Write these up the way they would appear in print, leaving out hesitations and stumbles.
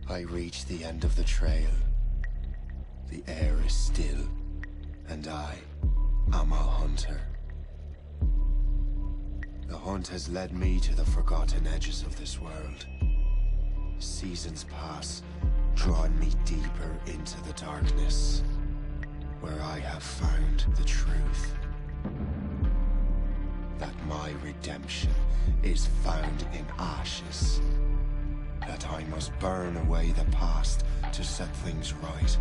I reach the end of the trail. The air is still, and I am a hunter. The hunt has led me to the forgotten edges of this world. Seasons pass, drawing me deeper into the darkness, where I have found the truth. That my redemption is found in ashes. That I must burn away the past to set things right.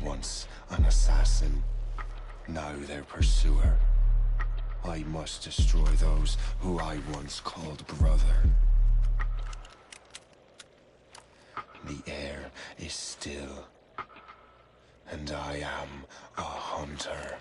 Once an assassin, now their pursuer. I must destroy those who I once called brother. The air is still, and I am a hunter.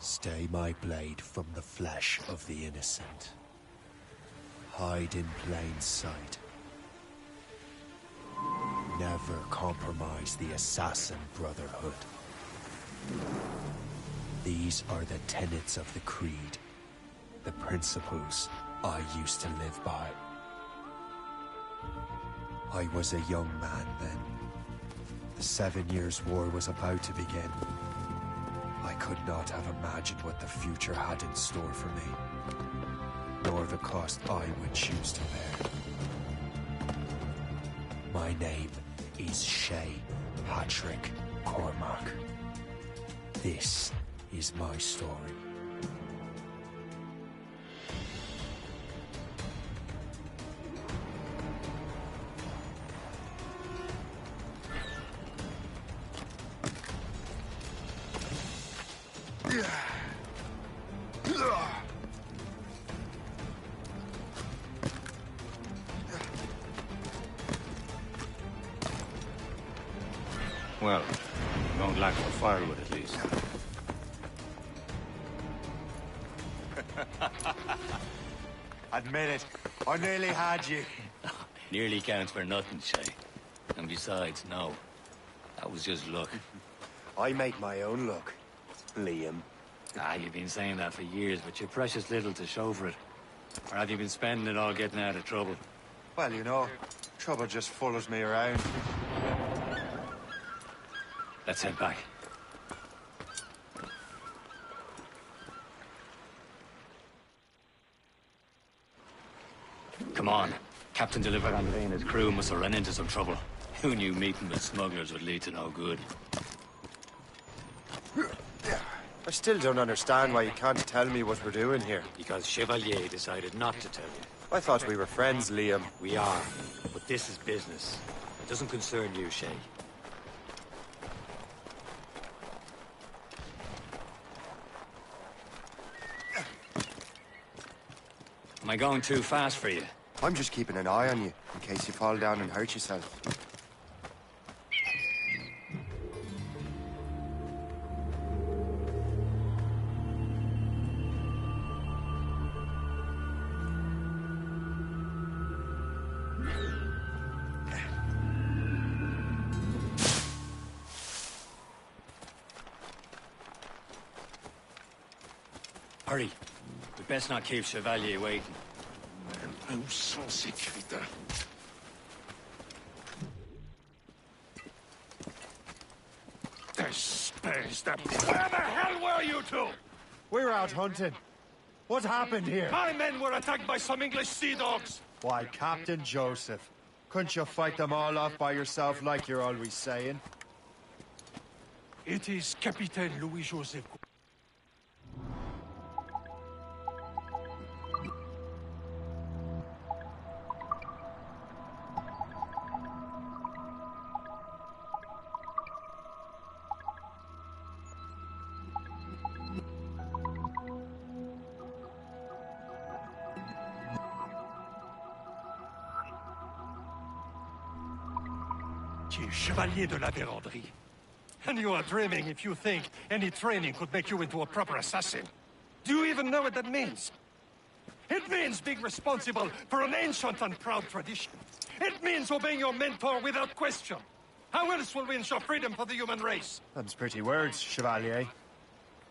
Stay my blade from the flesh of the innocent. Hide in plain sight. Never compromise the assassin brotherhood. These are the tenets of the creed, the principles I used to live by. I was a young man then. The 7 Years' War was about to begin. I could not have imagined what the future had in store for me, nor the cost I would choose to bear. My name is Shay Patrick Cormac. This is my story. Well, you won't lack for firewood at least. Admit it, I nearly had you. Nearly counts for nothing, Shay. And besides, no. That was just luck. I make my own luck, Liam. You've been saying that for years, but you're precious little to show for it. Or have you been spending it all getting out of trouble? Well, you know, trouble just follows me around. Let's head back. Come on. Captain delivered on and his crew must have run into some trouble. Who knew meeting with smugglers would lead to no good? I still don't understand why you can't tell me what we're doing here. Because Chevalier decided not to tell you. I thought we were friends, Liam. We are, but this is business. It doesn't concern you, Shay. Am I going too fast for you? I'm just keeping an eye on you, in case you fall down and hurt yourself. Hurry. We best not keep Chevalier waiting. Où sont ces crétins? Espèce de... Where the hell were you two? We're out hunting. What happened here? My men were attacked by some English sea dogs. Why, Captain Joseph. Couldn't you fight them all off by yourself like you're always saying? It is Capitaine Louis-Joseph. Chevalier de la Vérandrie. And you are dreaming if you think any training could make you into a proper assassin. Do you even know what that means? It means being responsible for an ancient and proud tradition. It means obeying your mentor without question. How else will we ensure freedom for the human race? Them's pretty words, Chevalier.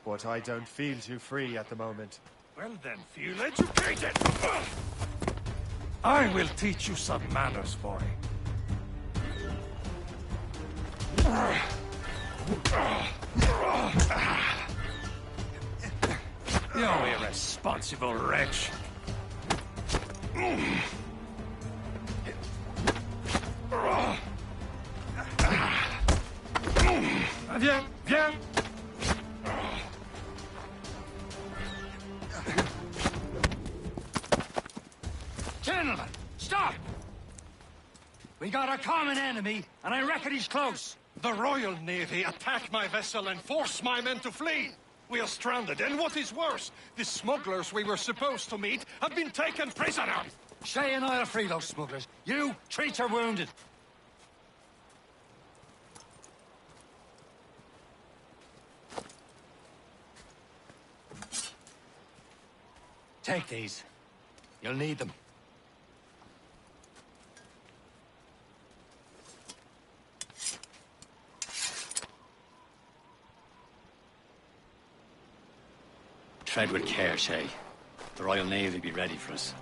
But I don't feel too free at the moment. Well then, feel educated! I will teach you some manners, boy. You irresponsible wretch. Viens, viens. Gentlemen, stop! We got a common enemy, and I reckon he's close. The Royal Navy attacked my vessel and forced my men to flee. We are stranded, and what is worse, the smugglers we were supposed to meet have been taken prisoner. Shay and I'll free those smugglers. You, treat your wounded. Take these. You'll need them. Tread with care, Shay. The Royal Navy will be ready for us.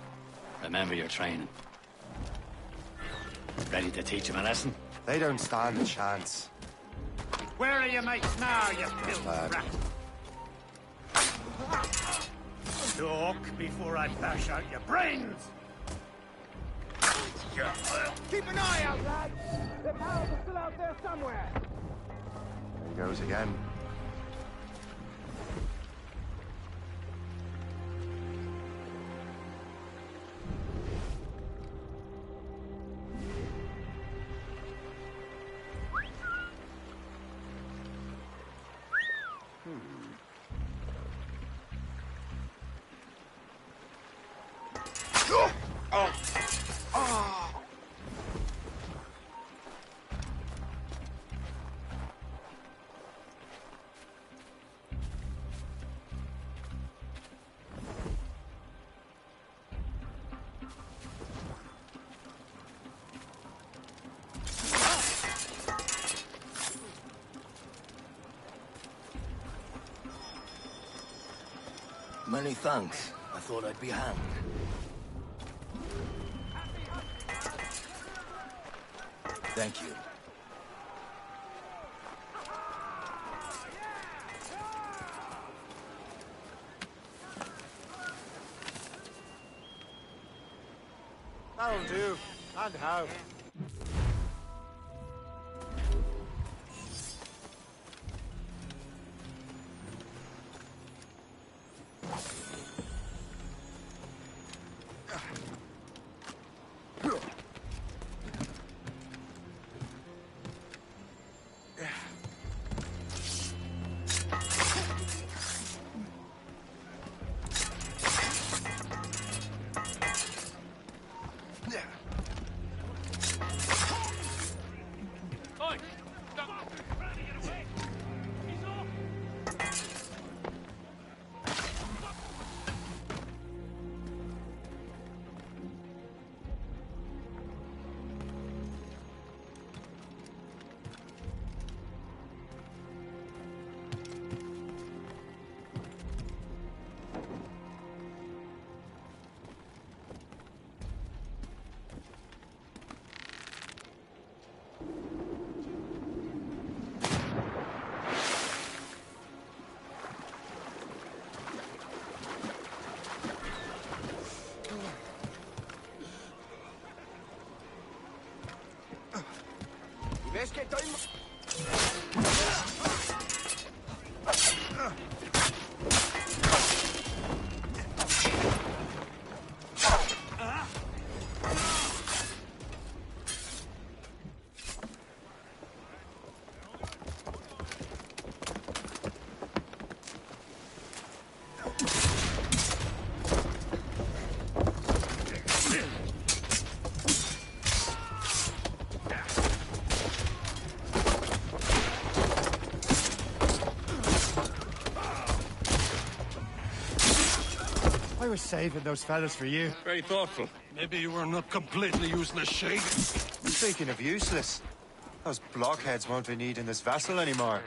Remember your training. Ready to teach them a lesson? They don't stand a chance. Where are your mates now, you filthy rat? Talk before I bash out your brains! Keep an eye out, lads! The pals are still out there somewhere! There he goes again. Many thanks. I thought I'd be hanged. Thank you. That'll do. And how? ¿Ves que estoy...? I was saving those fellas for you. Very thoughtful. Maybe you were not completely useless, Shay. Speaking of useless, those blockheads won't be needing this vessel anymore.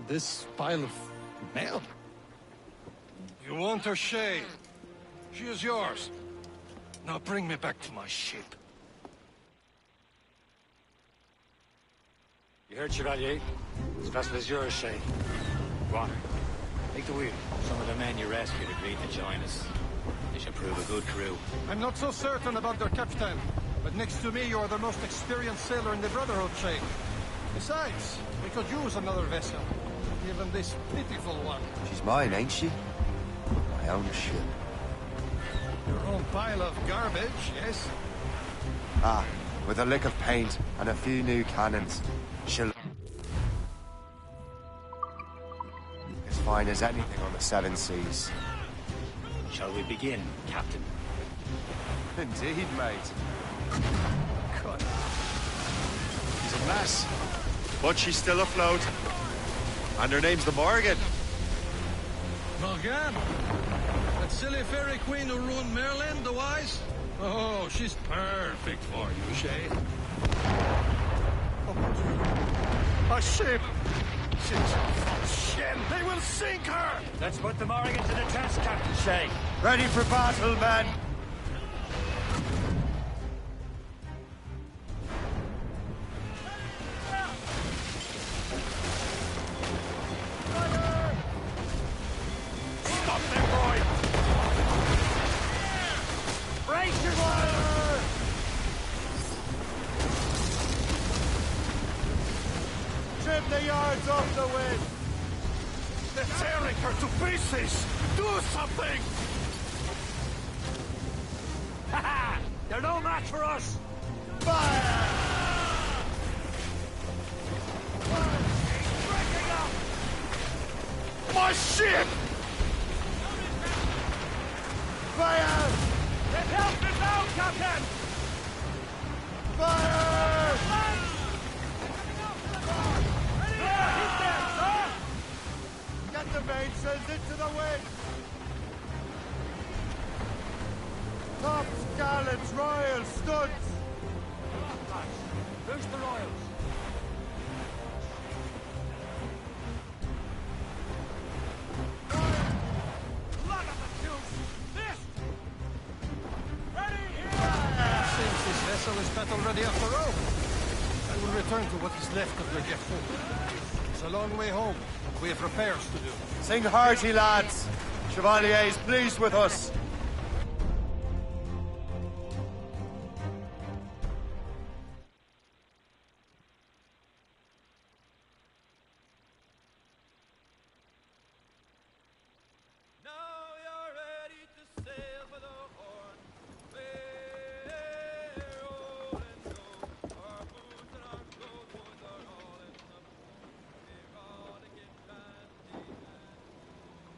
This pile of mail? You want her, Shay? She is yours. Now bring me back to my ship. You heard, Chevalier? This vessel is yours, Shay. Go on. Take the wheel. Some of the men you rescued agreed to join us. They should prove a good crew. I'm not so certain about their captain, but next to me you are the most experienced sailor in the Brotherhood, Shay. Besides, we could use another vessel, even this pitiful one. She's mine, ain't she? My own ship. Your own pile of garbage, yes? Ah, with a lick of paint and a few new cannons. She'll... as fine as anything on the seven seas. Shall we begin, Captain? Indeed, mate. God. She's a mess, but she's still afloat. And her name's the Morgan. Morgan? That silly fairy queen who ruined Merlin, the wise? Oh, she's perfect for you, Shay. A ship! She's a ship! They will sink her! Let's put the Morrigan to the test, Captain Shay. Ready for battle, men! Stop them, boy! Brace your fire! Trim the yards off the wind! They're tearing her to pieces! Do something! Ha ha! They're no match for us! Fire! My ship! Fire! Get help us out, Captain! Fire! Hit them, sir! Get the mainsails into the wind! Tops, gallants, royals, studs! Boost the royals. Seems this vessel is battle ready after all. I will return to what is left of the Jeffo. It's a long way home, and we have repairs to do. Sing hearty, lads! Chevalier is pleased with us.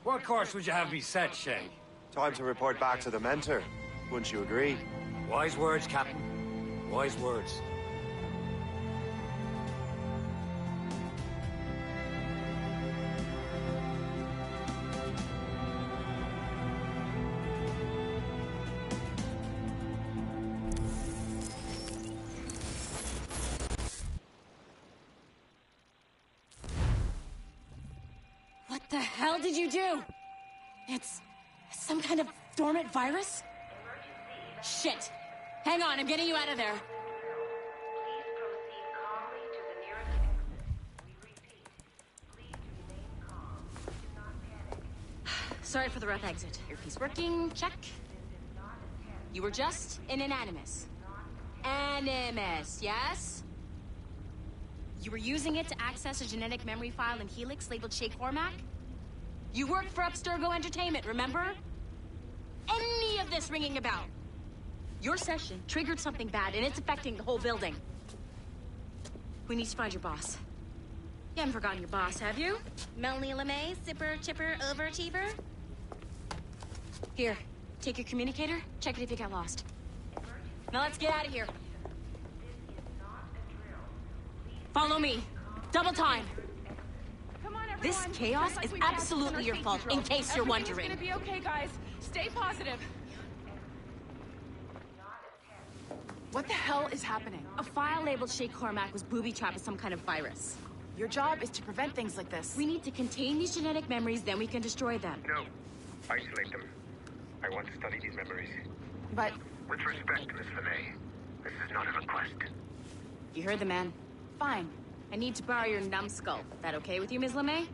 What course would you have me set, Shay? Time to report back to the mentor. Wouldn't you agree? Wise words, Captain. Wise words. What the hell did you do? It's some kind of dormant virus? Shit! Hang on, I'm getting you out of there. Sorry for the rough exit. Earpiece working, check. You were just in an animus. Animus, yes? You were using it to access a genetic memory file in Helix labeled Shay Cormac? You worked for Abstergo Entertainment, remember? Any of this ringing a bell? Your session triggered something bad, and it's affecting the whole building. We need to find your boss. You haven't forgotten your boss, have you? Melanie LeMay, zipper, chipper, overachiever? Here, take your communicator, check it if you got lost. Now let's get out of here. Follow me. Double time. Come on, everyone. This chaos is absolutely your fault, in case you're wondering. Everything's gonna be okay, guys. Stay positive. What the hell is happening? A file labeled Shay Cormac was booby-trapped with some kind of virus. Your job is to prevent things like this. We need to contain these genetic memories, then we can destroy them. No. Isolate them. I want to study these memories. But... With respect, Miss LeMay, this is not a request. You heard the man. fine. I need to borrow your numbskull. That okay with you, Ms. LeMay?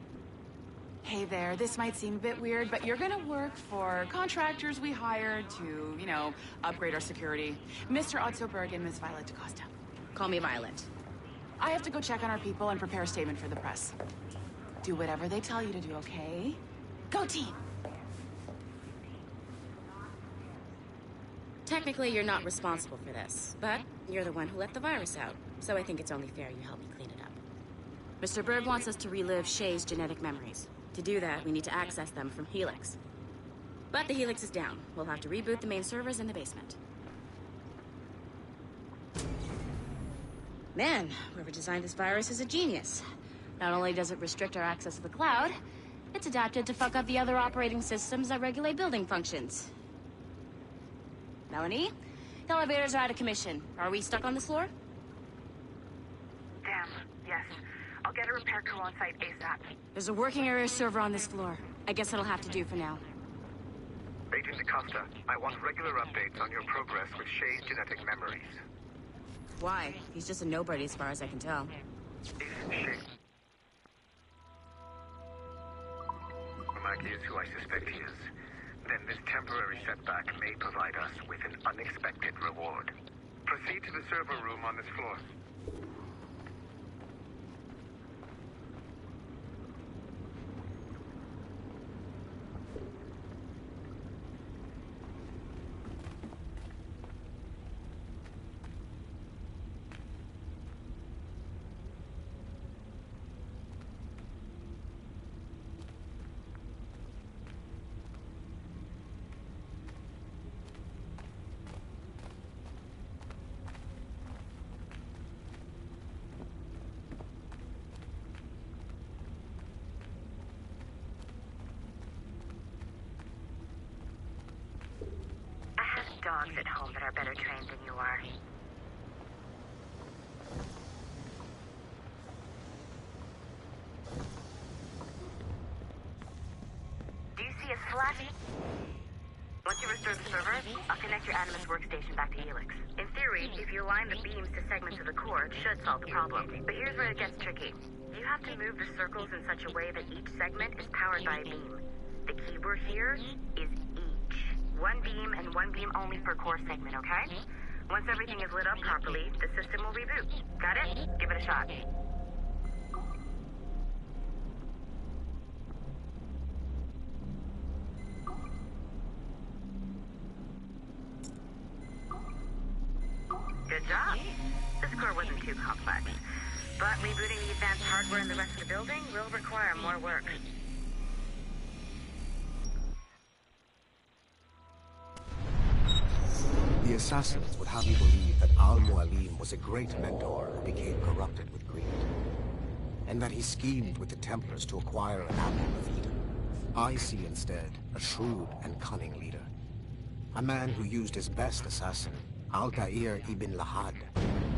Hey there, this might seem a bit weird, but you're gonna work for contractors we hired to, you know, upgrade our security. Mr. Ottoberg and Miss Violet DaCosta. Call me Violet. I have to go check on our people and prepare a statement for the press. Do whatever they tell you to do, okay? Go team! Technically, you're not responsible for this, but you're the one who let the virus out, so I think it's only fair you help me clean it up. Mr. Berg wants us to relive Shay's genetic memories. To do that, we need to access them from Helix. But the Helix is down. We'll have to reboot the main servers in the basement. Man, whoever designed this virus is a genius. Not only does it restrict our access to the cloud, it's adapted to fuck up the other operating systems that regulate building functions. Melanie, the elevators are out of commission. Are we stuck on this floor? Damn, yes. I'll get a repair crew on site ASAP. There's a working area server on this floor. I guess that'll have to do for now. Agent DaCosta, I want regular updates on your progress with Shay's genetic memories. Why? He's just a nobody as far as I can tell. Is Shay... Cormac is who I suspect he is. Then this temporary setback may provide us with an unexpected reward. Proceed to the server room on this floor. Dogs at home that are better trained than you are. Do you see a flash? Once you restore the server, I'll connect your Animus workstation back to Helix. In theory, if you align the beams to segments of the core, it should solve the problem. But here's where it gets tricky. You have to move the circles in such a way that each segment is powered by a beam. The keyword here is each. One beam and one beam only per core segment, okay? Once everything is lit up properly, the system will reboot. Got it? Give it a shot. Good job. This core wasn't too complex. But rebooting the advanced hardware in the rest of the building will require more work. The assassins would have you believe that Al-Mualim was a great mentor who became corrupted with greed, and that he schemed with the Templars to acquire an apple of Eden. I see instead a shrewd and cunning leader, a man who used his best assassin, Altair ibn Lahad,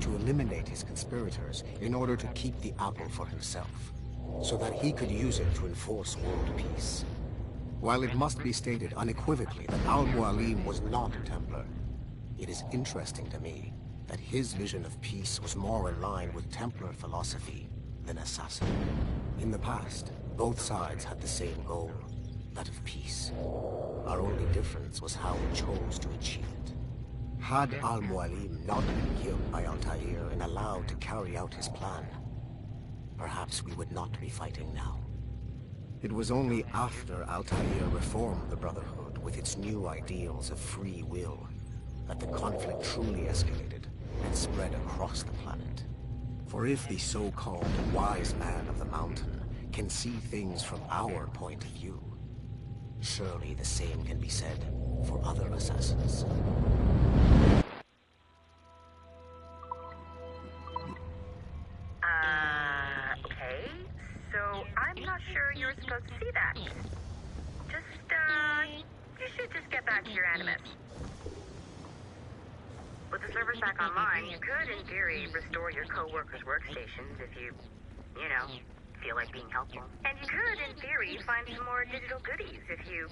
to eliminate his conspirators in order to keep the apple for himself, so that he could use it to enforce world peace. While it must be stated unequivocally that Al-Mualim was not a Templar, it is interesting to me that his vision of peace was more in line with Templar philosophy than assassin. In the past, both sides had the same goal, that of peace. Our only difference was how we chose to achieve it. Had Al-Mualim not been killed by Altair and allowed to carry out his plan, perhaps we would not be fighting now. It was only after Altair reformed the Brotherhood with its new ideals of free will that the conflict truly escalated and spread across the planet. For if the so-called wise man of the mountain can see things from our point of view, surely the same can be said for other assassins. Okay. So I'm not sure you're supposed to see that. You should just get back to your animus. With the servers back online, you could, in theory, restore your co-workers' workstations if you feel like being helpful. And you could, in theory, find some more digital goodies if you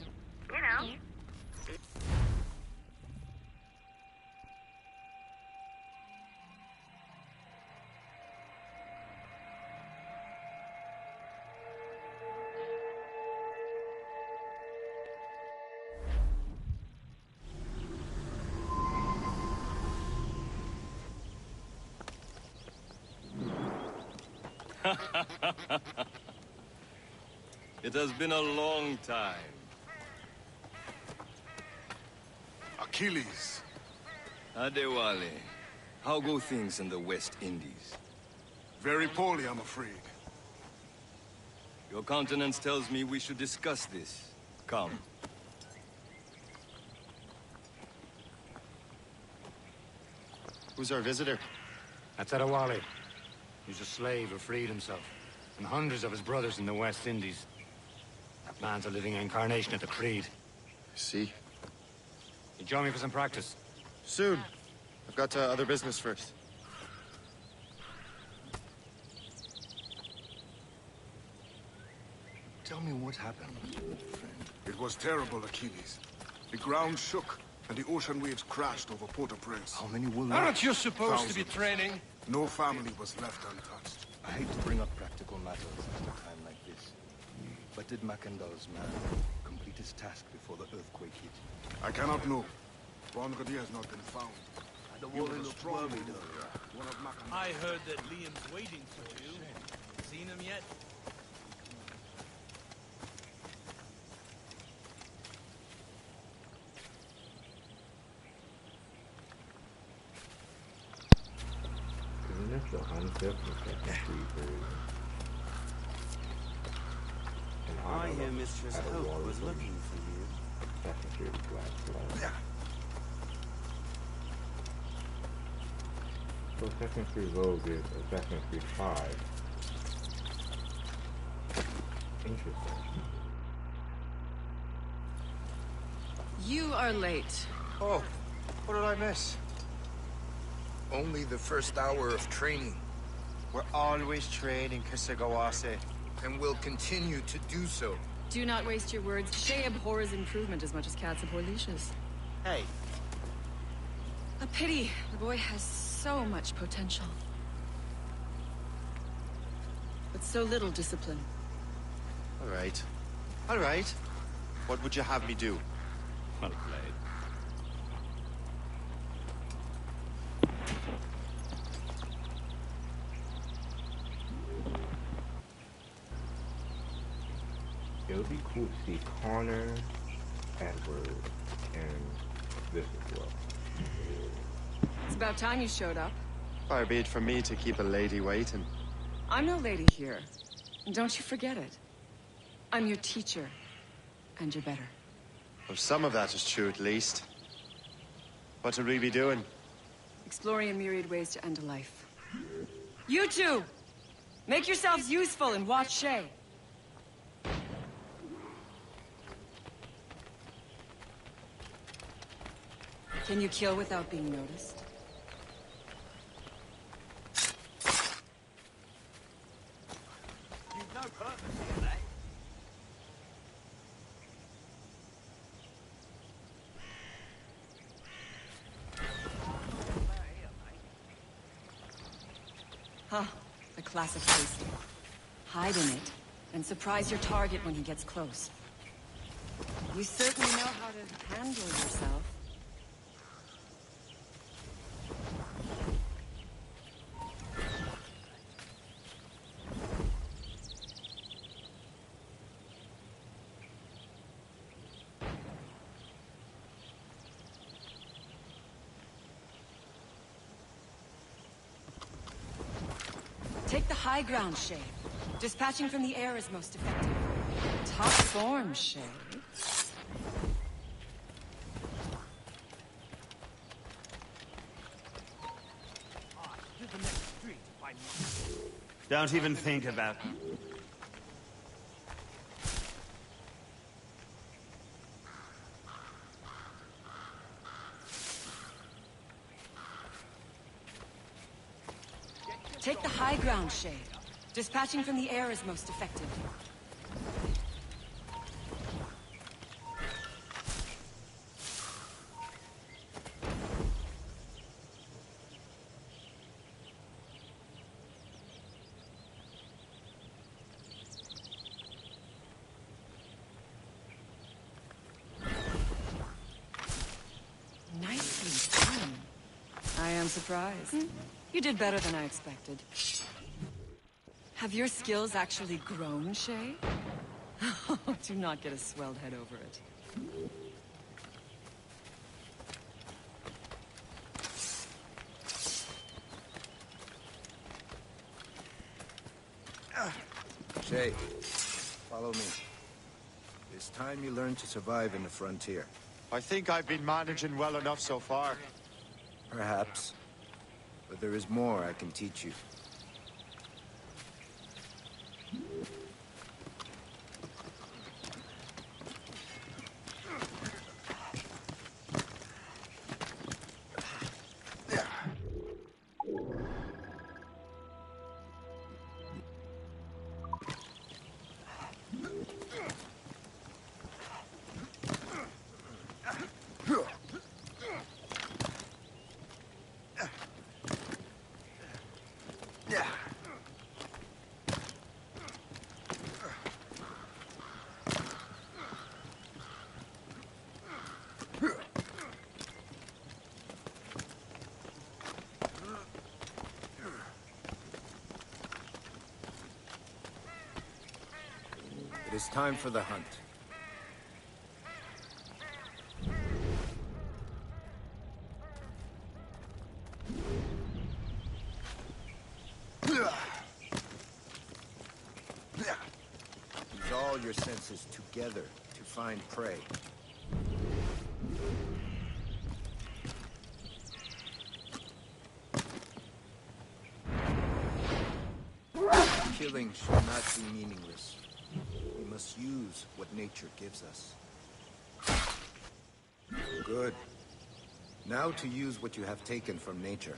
It has been a long time. Achilles. Adewale, how go things in the West Indies? Very poorly, I'm afraid. Your countenance tells me we should discuss this. Come. Who's our visitor? That's Adewale. He's a slave who freed himself, and hundreds of his brothers in the West Indies. That man's a living incarnation of the Creed. See? You join me for some practice? Soon. I've got other business first. Tell me what happened, friend. It was terrible, Achilles. The ground shook, and the ocean waves crashed over Port-au-Prince. How many will Aren't you supposed to be training? No family was left untouched. I hate to bring up practical matters at a time like this. But did Mackandal's man complete his task before the earthquake hit? I cannot know. Bonradi has not been found. The water looked worried earlier. I heard that Liam's waiting for you. Seen him yet? That's the undefinite I hear Mistress Hope was looking for you. Yeah. So Assassin's Creed Rogue is Assassin's Creed 5. Interesting. You are late. Oh, what did I miss? Only the first hour of training. We're always training, Kisagawase. And will continue to do so. Do not waste your words. Shay abhors improvement as much as cats abhor leashes. Hey. A pity. The boy has so much potential. But so little discipline. All right. All right. What would you have me do? Well played. It would be cool to see Connor, Edward, and this as well. It's about time you showed up. Far be it from me to keep a lady waiting. I'm no lady here. And don't you forget it. I'm your teacher. And you're better. Well, some of that is true, at least. What should we be doing? Exploring a myriad ways to end a life. You two! Make yourselves useful and watch Shay. Can you kill without being noticed? You've no purpose here, eh? Huh. The classic case. Hide in it, and surprise your target when he gets close. You certainly know how to handle yourself. Take the high ground, Shay. Dispatching from the air is most effective. Top form, Shay. Don't even think about it. Take the high ground, Shay. Dispatching from the air is most effective. Nicely done. I am surprised. You did better than I expected. Have your skills actually grown, Shay? Do not get a swelled head over it. Shay, follow me. It's time you learn to survive in the frontier. I think I've been managing well enough so far. Perhaps. But there is more I can teach you. It is time for the hunt. Use all your senses together to find prey. Killing should not be meaningless. We must use what nature gives us. Good. Now to use what you have taken from nature.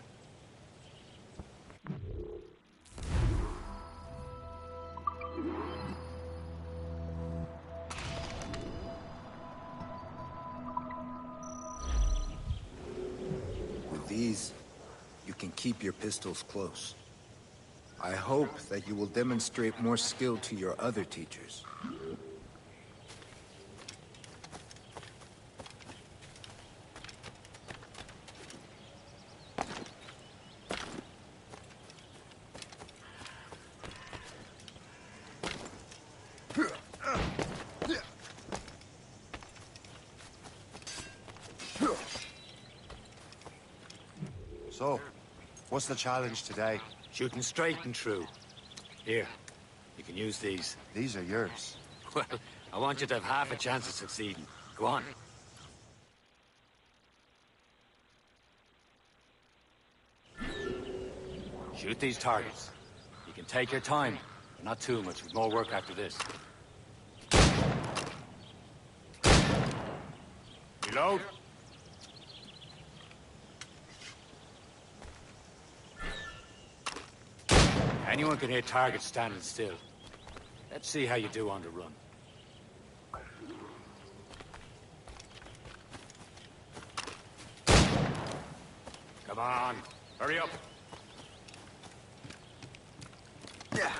With these, you can keep your pistols close. I hope that you will demonstrate more skill to your other teachers. So, what's the challenge today? Shooting straight and true. Here, you can use these. These are yours. Well, I want you to have half a chance of succeeding. Go on. Shoot these targets. You can take your time, but not too much. With more work after this. Reload. Anyone can hit targets standing still. Let's see how you do on the run. Come on, hurry up. Yeah.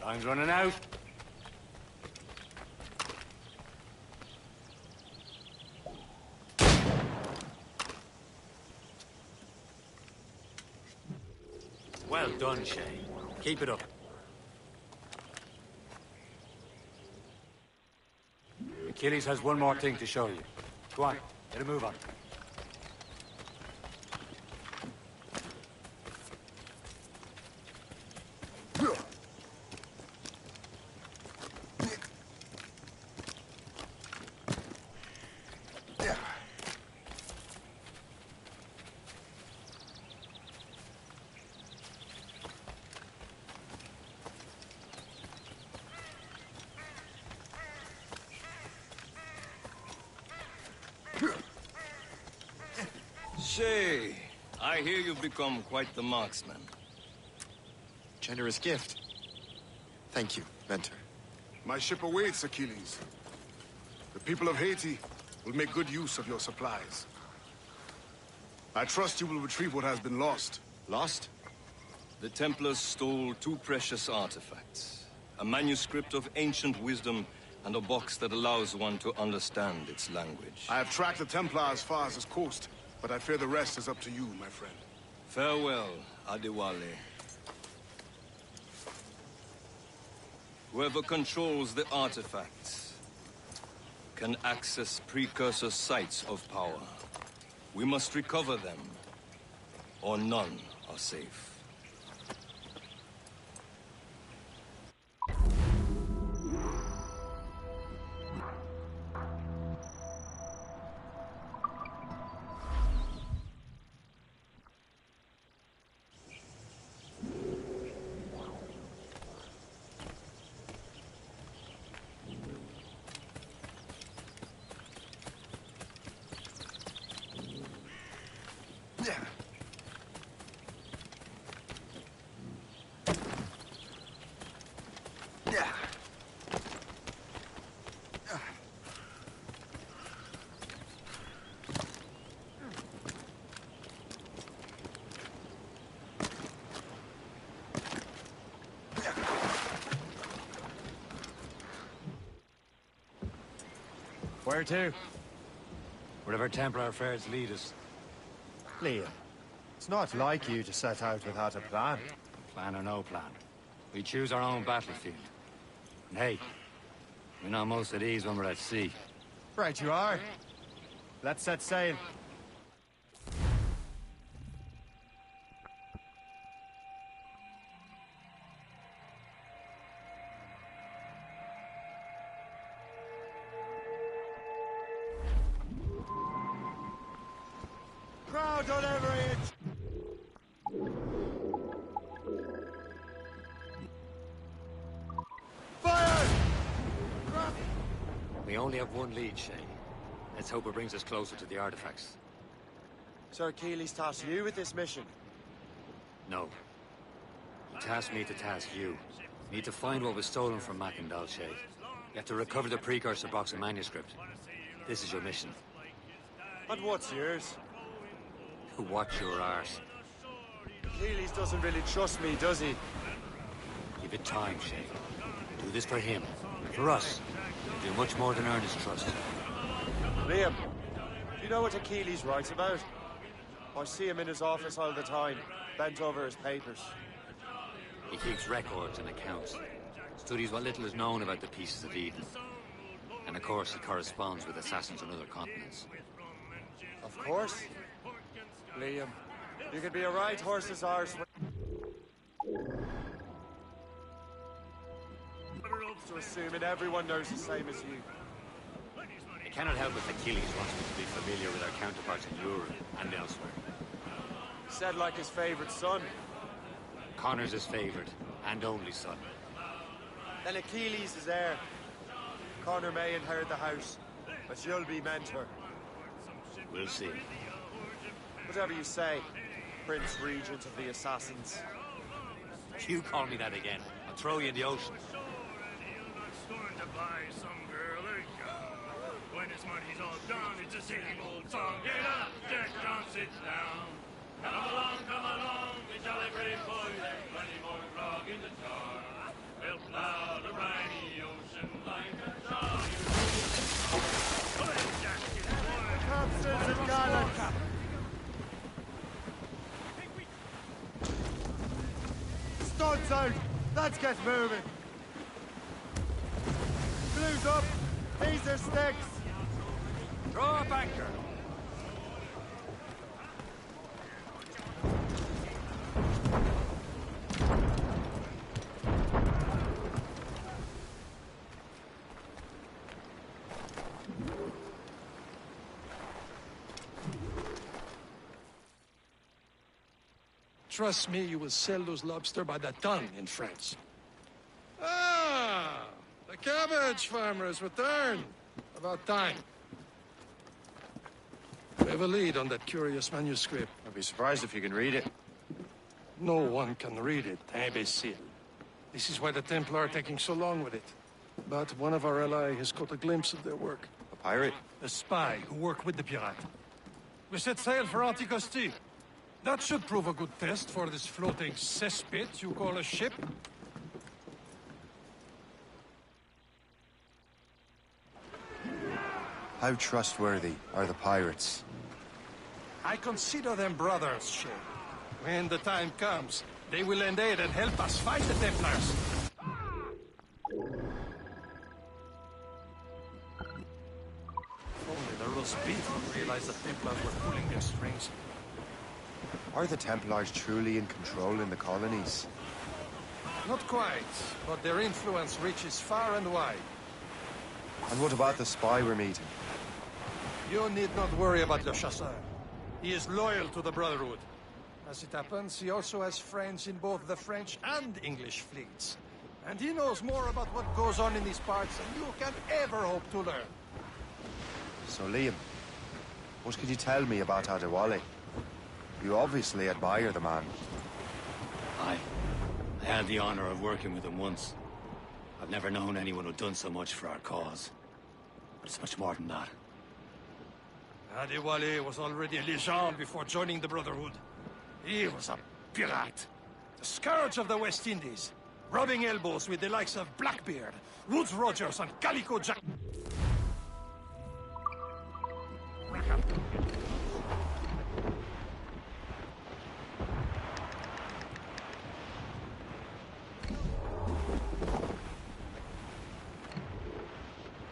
Time's running out. Well done, Shay. Keep it up. Achilles has one more thing to show you. Go on, get a move on. Shay, I hear you've become quite the marksman. Generous gift. Thank you, Mentor. My ship awaits, Achilles. The people of Haiti will make good use of your supplies. I trust you will retrieve what has been lost. Lost? The Templars stole 2 precious artifacts. A manuscript of ancient wisdom and a box that allows one to understand its language. I have tracked the Templar as far as this coast, but I fear the rest is up to you, my friend. Farewell, Adewale. Whoever controls the artifacts can access precursor sites of power. We must recover them, or none are safe. Where to? Wherever Templar affairs lead us. Liam, it's not like you to set out without a plan. Plan or no plan. We choose our own battlefield. And hey, we're not most at ease when we're at sea. Right you are. Let's set sail. Crowd on every inch! Fire! We only have one lead, Shay. Let's hope it brings us closer to the artifacts. Sir Achilles tasked you with this mission. No. He tasked me to task you. We need to find what was stolen from Macandal, Shay. You have to recover the precursor box and manuscript. This is your mission. And what's yours? Watch your arse. Achilles doesn't really trust me, does he? Give it time, Shay. Do this for him. For us. Do much more than earn his trust. Liam, do you know what Achilles writes about? I see him in his office all the time, bent over his papers. He keeps records and accounts. Studies what little is known about the pieces of Eden. And of course, he corresponds with assassins on other continents. Of course. Liam, you can be a right horse's arse. So assuming everyone knows the same as you. I cannot help if Achilles wants me to be familiar with our counterparts in Europe and elsewhere. Said like his favorite son. Connor's his favorite and only son. Then Achilles is heir. Connor may inherit the house, but you'll be mentor. We'll see. Whatever you say, Prince Regent of the Assassins. You call me that again, I'll throw you in the ocean. When his money's all done, it's a singing old song. Get up, Jack John, sit down. Come along, we jolly brave boys. There's plenty more grog in the jar. We'll plow the briny ocean like a jolly Capsules and gallants! Studs out! Let's get moving! Blues up! These are sticks! Throw up anchor! Trust me, you will sell those lobster by the ton in France. Ah! The cabbage farmer has returned. About time. We have a lead on that curious manuscript. I'd be surprised if you can read it. No one can read it, imbecile. This is why the Templar are taking so long with it. But one of our allies has caught a glimpse of their work. A pirate? A spy who worked with the pirate. We set sail for Anticosti. That should prove a good test for this floating cesspit you call a ship. How trustworthy are the pirates? I consider them brothers, Shay. When the time comes, they will lend aid and help us fight the Templars. Only the roast beef would realize the Templars were pulling their strings. Are the Templars truly in control in the colonies? Not quite, but their influence reaches far and wide. And what about the spy we're meeting? You need not worry about Le Chasseur. He is loyal to the Brotherhood. As it happens, he also has friends in both the French and English fleets. And he knows more about what goes on in these parts than you can ever hope to learn. So Liam, what can you tell me about Adewale? You obviously admire the man. I had the honor of working with him once. I've never known anyone who'd done so much for our cause. But it's much more than that. Adewale was already a legend before joining the Brotherhood. He was a pirate. The scourge of the West Indies. Rubbing elbows with the likes of Blackbeard, Woodes Rogers, and Calico Jack.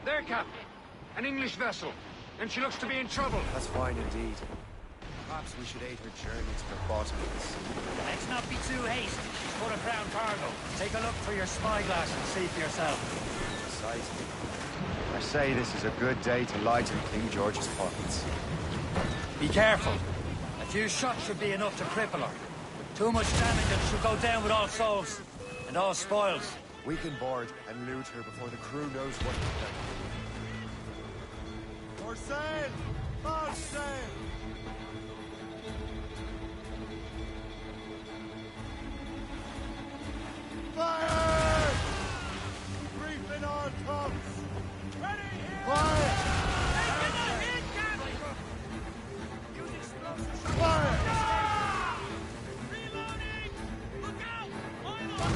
There, Captain. An English vessel. And she looks to be in trouble. That's fine indeed. Perhaps we should aid her journey to the bottom of the sea. Let's not be too hasty. She's full of crown cargo. Take a look through your spyglass and see for yourself. Precisely. I say this is a good day to lighten King George's pockets. Be careful. A few shots should be enough to cripple her. Too much damage and she'll go down with all souls. And all spoils. We can board and loot her before the crew knows what we've done. For sail! For sail! Fire! Reefing on tops! Ready here! Fire! Taking a hit, Captain! Fire! Reloading! Look out! Line up!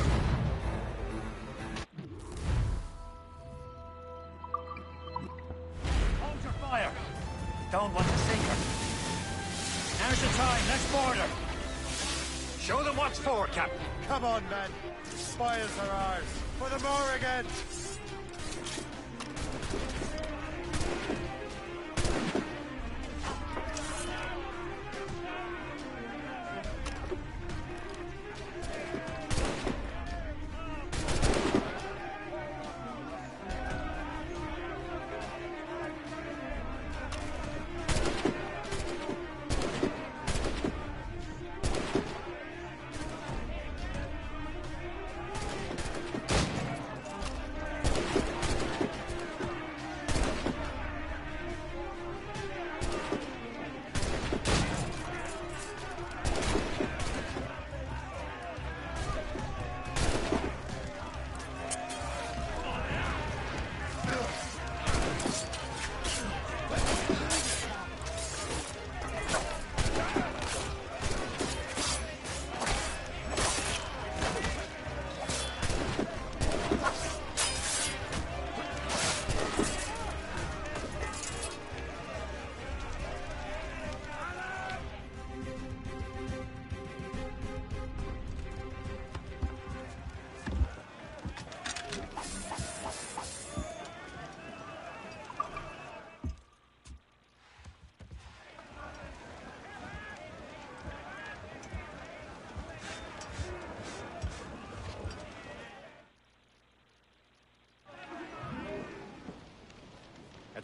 Hold your fire. Don't want to sink her. Now's the time. Let's board her. Show them what's for, Captain. Come on, men. Spoils are ours. For the Morrigan!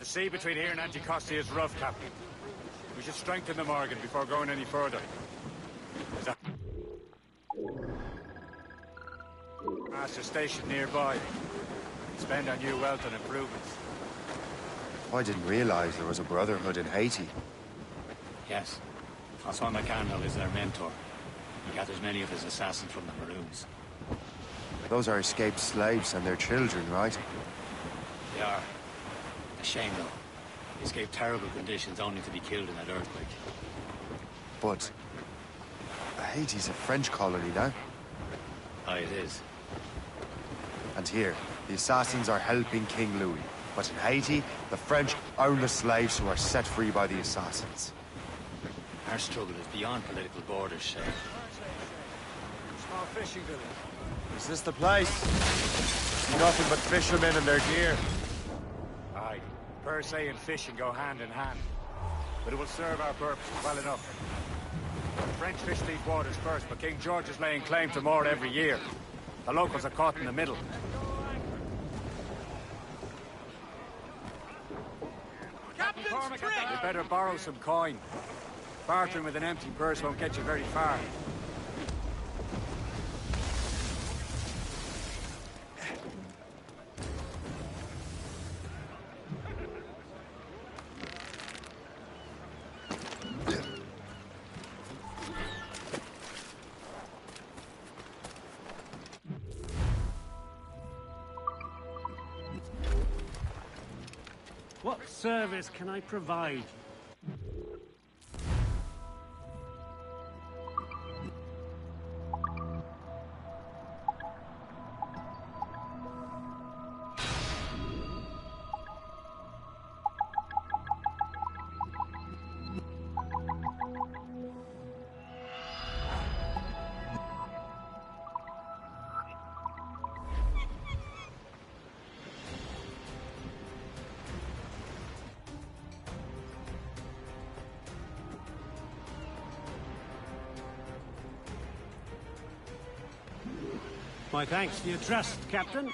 The sea between here and Anticosti is rough, Captain. We should strengthen the Morgan before going any further. There's a master station nearby. Spend our new wealth on improvements. I didn't realize there was a brotherhood in Haiti. Yes. Francois McCandle is their mentor. He gathers many of his assassins from the Maroons. Those are escaped slaves and their children, right? They are. A shame, though. They escaped terrible conditions only to be killed in that earthquake. But Haiti's a French colony now. Aye, it is. And here, the assassins are helping King Louis. But in Haiti, the French own the slaves who are set free by the assassins. Our struggle is beyond political borders, Shay. Small fishing village. Is this the place? Nothing but fishermen and their gear. Aye. Per se and fishing go hand in hand. But it will serve our purposes well enough. The French fish these waters first, but King George is laying claim to more every year. The locals are caught in the middle. You better borrow some coin. Bartering with an empty purse won't get you very far. What service can I provide? My thanks for your trust, Captain.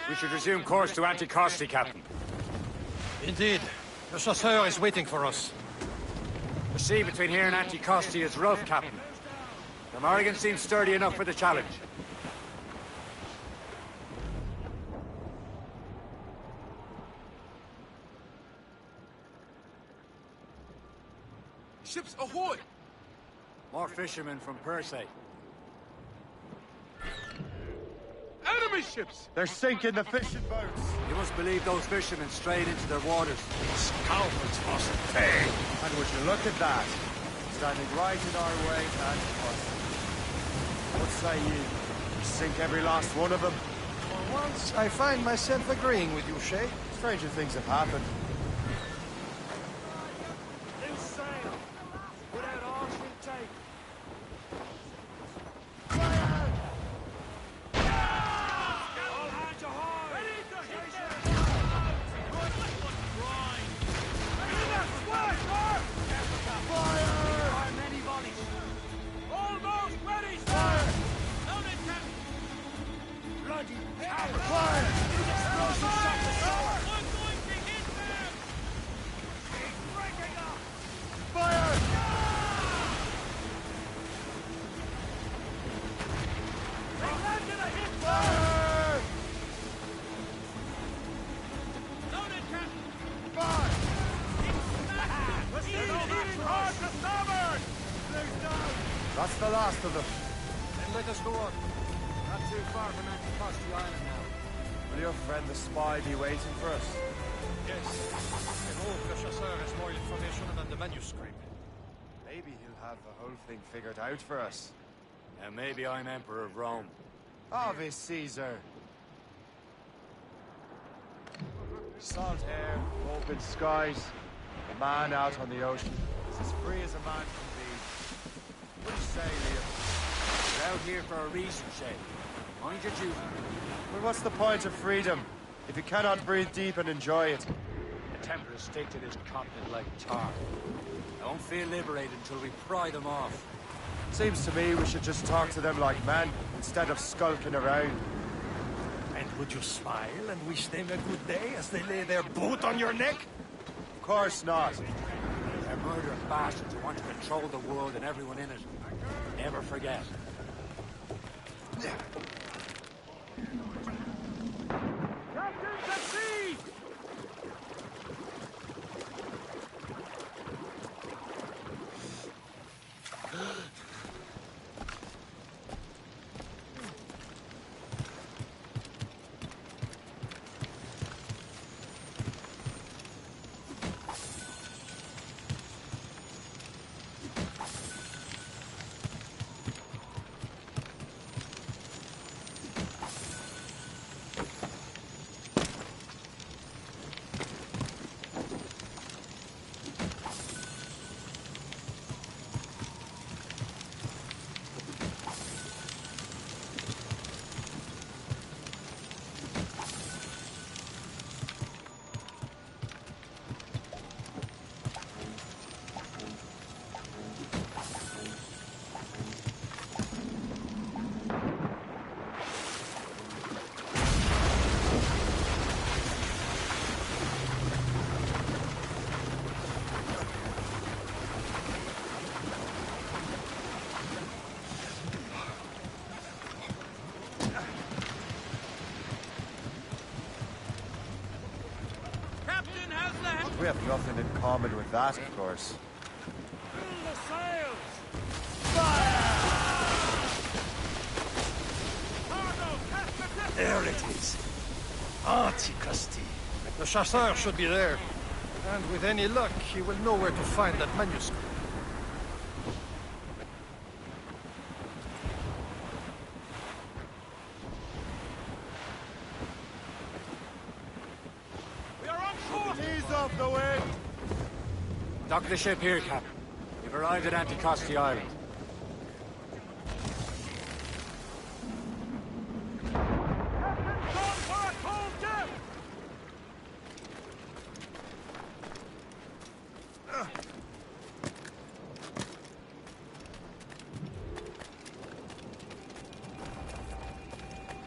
We should resume course to Anticosti, Captain. Indeed. The chasseur is waiting for us. The sea between here and Anticosti is rough, Captain. The Morrigan seems sturdy enough for the challenge. Ships ahoy! More fishermen from Persay. Enemy ships! They're sinking the fishing boats. You must believe those fishermen strayed into their waters. Scoundrels, Foster Pay! And would you look at that? Standing right in our way to Anticosti. What say you? We sink every last one of them. For once, I find myself agreeing with you, Shay. Stranger things have happened. Loose sail! Without arms we take! That's the last of them. Then let us go on. Not too far from Anticosti Island now. Will your friend the spy be waiting for us? Yes. I hope the chasseur has more information than the manuscript. Maybe he'll have the whole thing figured out for us. And maybe I'm Emperor of Rome. Ave Caesar. Salt air, open skies, a man out on the ocean. as free as a man can be. What do you say, Liam? We're out here for a reason, Shay. Mind your duty. Well, what's the point of freedom if you cannot breathe deep and enjoy it? The Templars stick to this continent like tar. I won't feel liberated until we pry them off. Seems to me we should just talk to them like men, instead of skulking around. And would you smile and wish them a good day as they lay their boot on your neck? Of course not. They're murdering bastards who want to control the world and everyone in it. Never forget. Captain's at sea! We have nothing in common with that, of course. The sails! There it is. Antiquity. The chasseur should be there. And with any luck, he will know where to find that manuscript. Ease off the wind! Dock the ship here, Cap. We've arrived at Anticosti Island.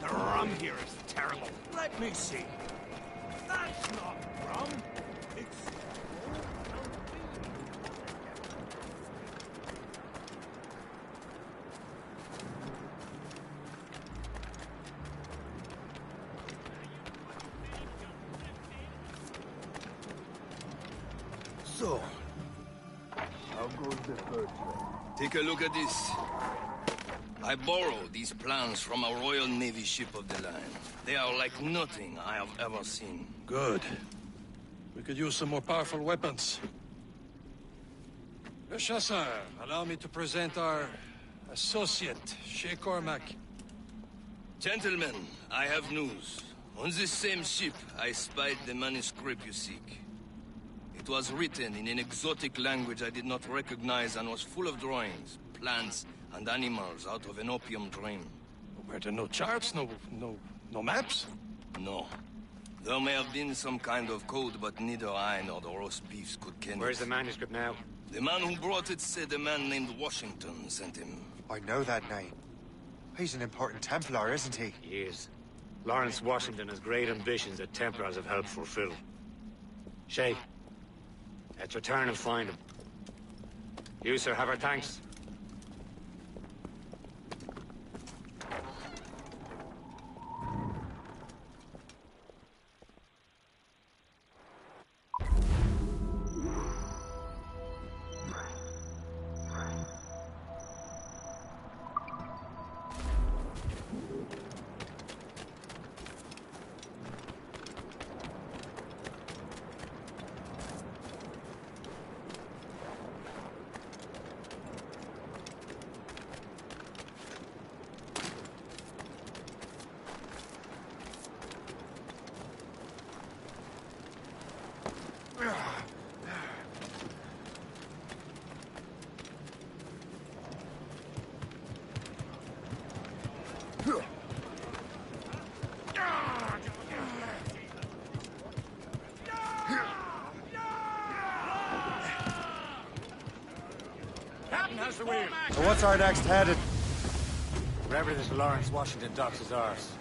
The rum here is terrible. Let me see. That's not rum. It's... So, how goes the first one? Take a look at this. I borrowed these plans from a Royal Navy ship of the line. They are like nothing I have ever seen. Good. We could use some more powerful weapons. Le Chasseur, allow me to present our associate, Shay Cormac. Gentlemen, I have news. On this same ship, I spied the manuscript you seek. It was written in an exotic language I did not recognize and was full of drawings, plants, and animals out of an opium dream. Were there no charts, no maps? No. There may have been some kind of code, but neither I nor the roast beefs could ken it. Where's the manuscript now? The man who brought it said a man named Washington sent him. I know that name. He's an important Templar, isn't he? He is. Lawrence Washington has great ambitions that Templars have helped fulfill. Shay, let's return and find him. You, sir, have our thanks. What's our next headed? Wherever this Lawrence Washington docks is ours.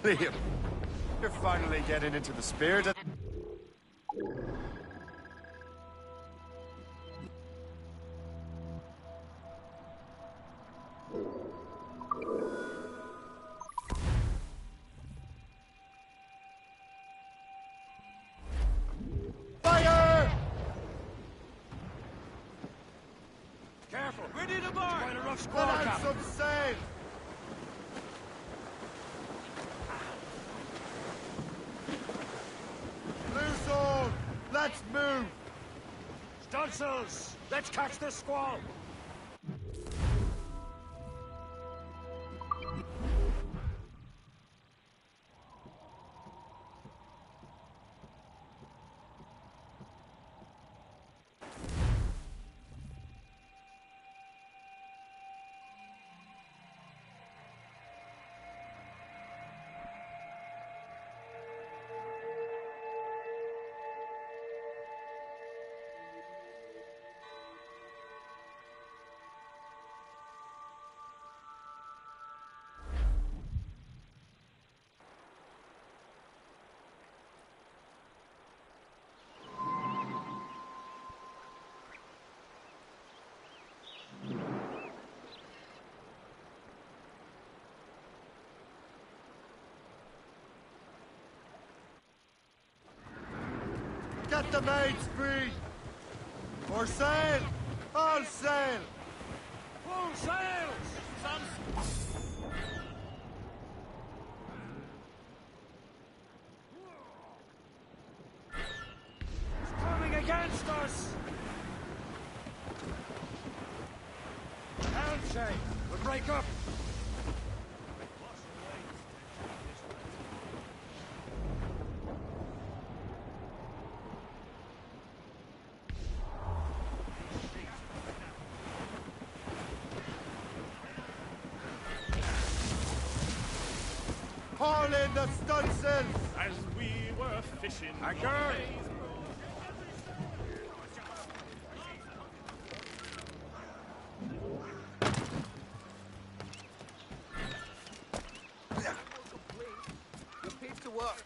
Liam, you're finally getting into the spirit of... Fire! Careful! Ready to bar! Quite a rough squall, Let out Captain. some sail! Loose all! Let's move! Stunsails! Let's catch this squall! Get the mates free! Or sail! All sail! Full sails! It's coming against us! Down, Shay! We'll break up! Haul in the stunsails! As we were fishing. Anchor! Your piece to work.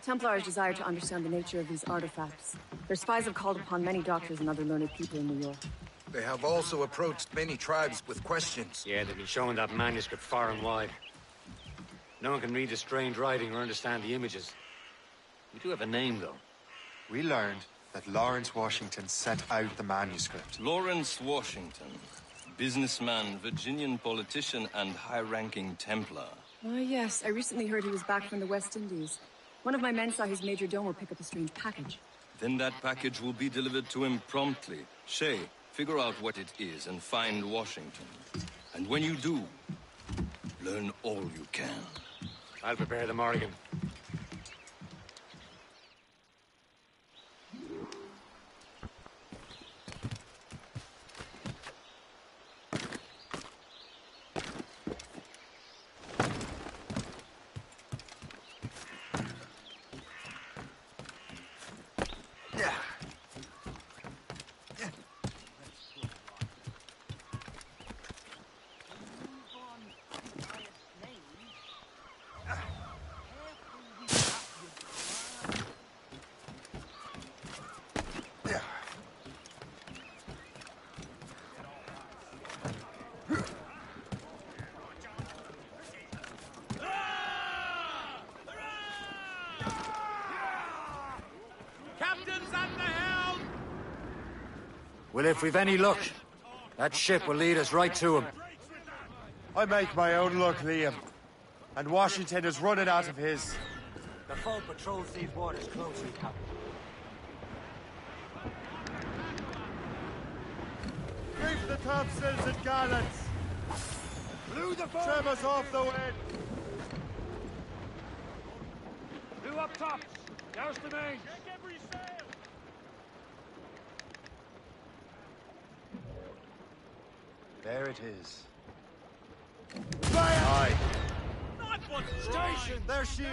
Templars desire to understand the nature of these artifacts. Their spies have called upon many doctors and other learned people in New York. They have also approached many tribes with questions. Yeah, they've been showing that manuscript far and wide. No one can read the strange writing or understand the images. We do have a name, though. We learned that Lawrence Washington sent out the manuscript. Lawrence Washington. Businessman, Virginian politician, and high-ranking Templar. Ah, yes. I recently heard he was back from the West Indies. One of my men saw his major domo pick up a strange package. Then that package will be delivered to him promptly. Shay, figure out what it is and find Washington. And when you do, learn all you can. I'll prepare the Morrigan. Well, if we've any luck, that ship will lead us right to him. I make my own luck, Liam. And Washington is running out of his. The foe patrols these waters closely, Captain. Reef the topsails and gallants! Blew the boat! Trim us off the wind! Blew up tops! Douse the main! Check every sail! There it is. Fire! Aye. Not one station! There she is!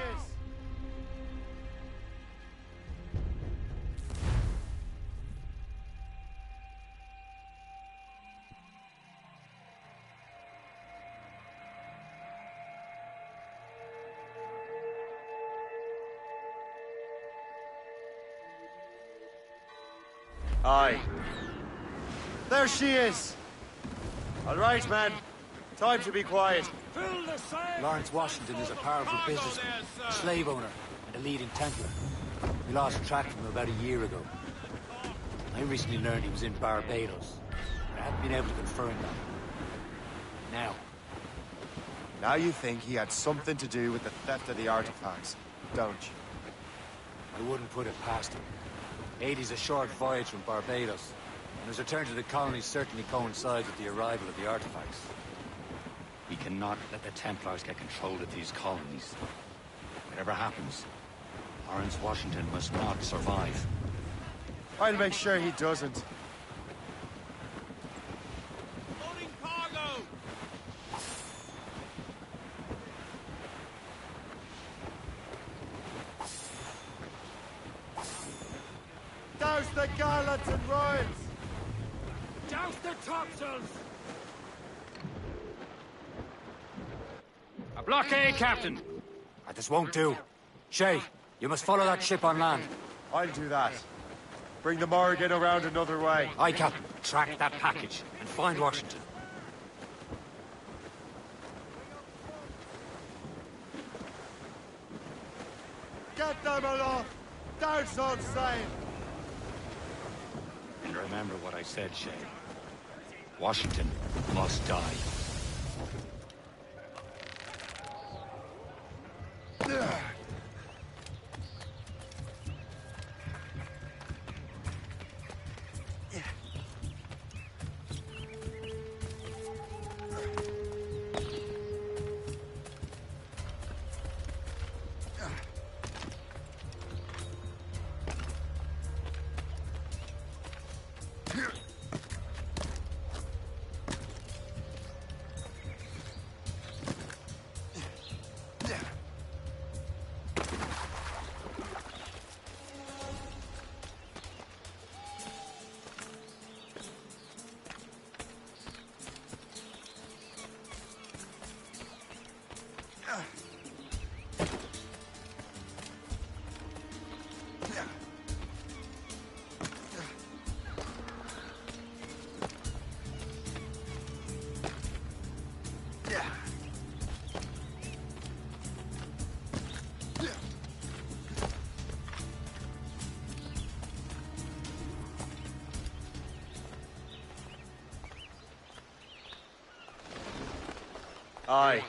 Aye. There she is! All right, man. Time to be quiet. Fill the sail! Lawrence Washington is a powerful businessman, slave owner, and a leading Templar. We lost track of him about a year ago. I recently learned he was in Barbados. I haven't been able to confirm that. Now you think he had something to do with the theft of the artifacts, don't you? I wouldn't put it past him. 80's a short voyage from Barbados, and his return to the colonies certainly coincides with the arrival of the artifacts. We cannot let the Templars get control of these colonies. Whatever happens, Lawrence Washington must not survive. I'll make sure he doesn't. Loading cargo! Douse the gallants and royals! Douse the topsails! A blockade, Captain! This won't do. Shay, you must follow that ship on land. I'll do that. Bring the Morrigan around another way. Aye, Captain. Track that package and find Washington. Get them aloft! Douse on sail! And remember what I said, Shay. Washington must die. Aye.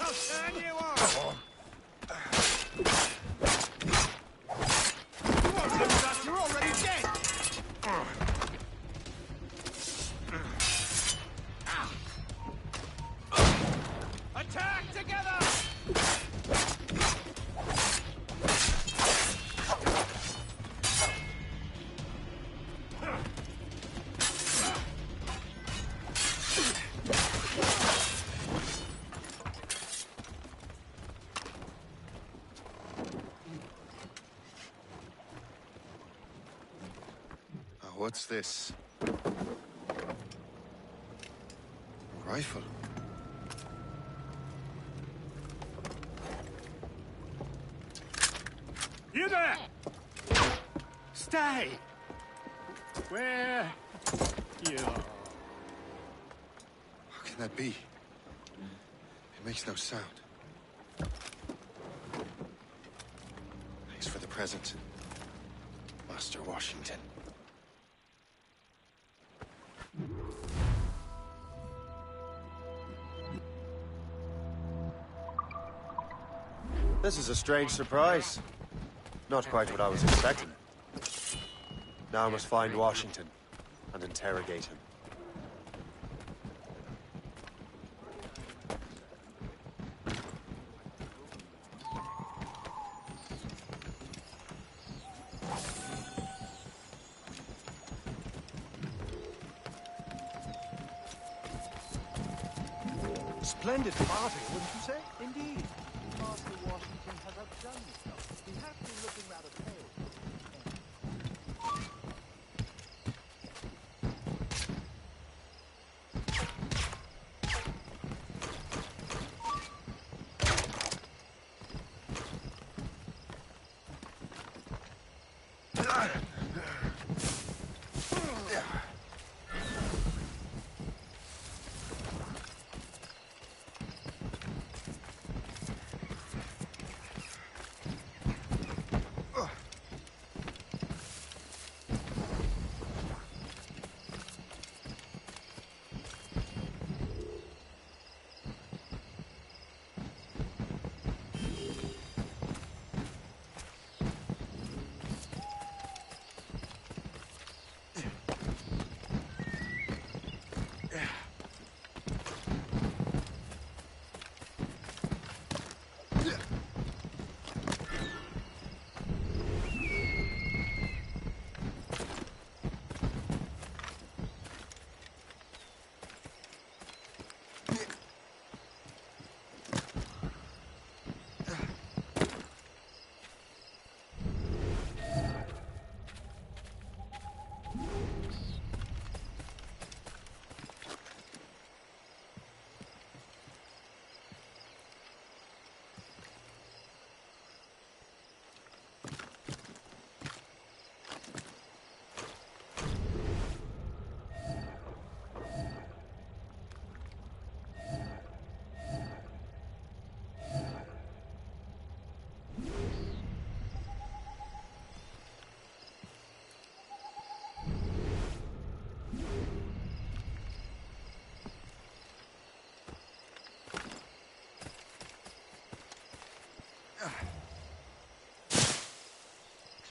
I'll turn you on! You won't live with us, you're already dead! Attack together! What's this? A rifle. You there! Stay! Where you are. How can that be? It makes no sound. Thanks for the present, Master Washington. This is a strange surprise. Not quite what I was expecting. Now I must find Washington and interrogate him. Splendid party, wouldn't you say? Indeed. Master Washington has outdone himself. He has been looking rather pale.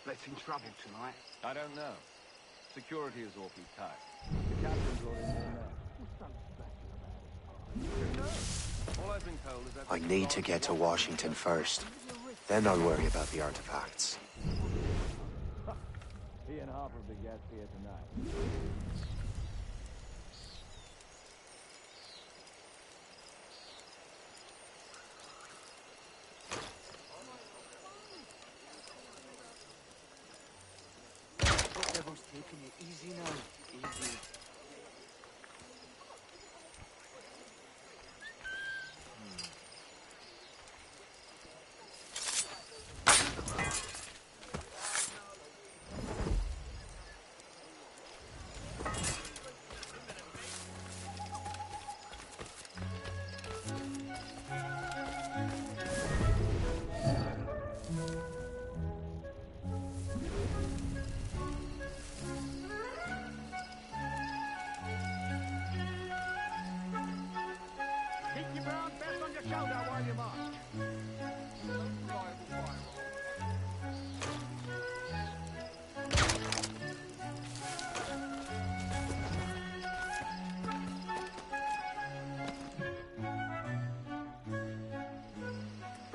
Expecting trouble tonight? I don't know. Security is awfully tight. The captain brought in more men. Who knows? All I've been told is that... I need to get to Washington first. Then I'll worry about the artifacts. He and Harper will be guests here tonight. Devil's taking it easy now. Easy.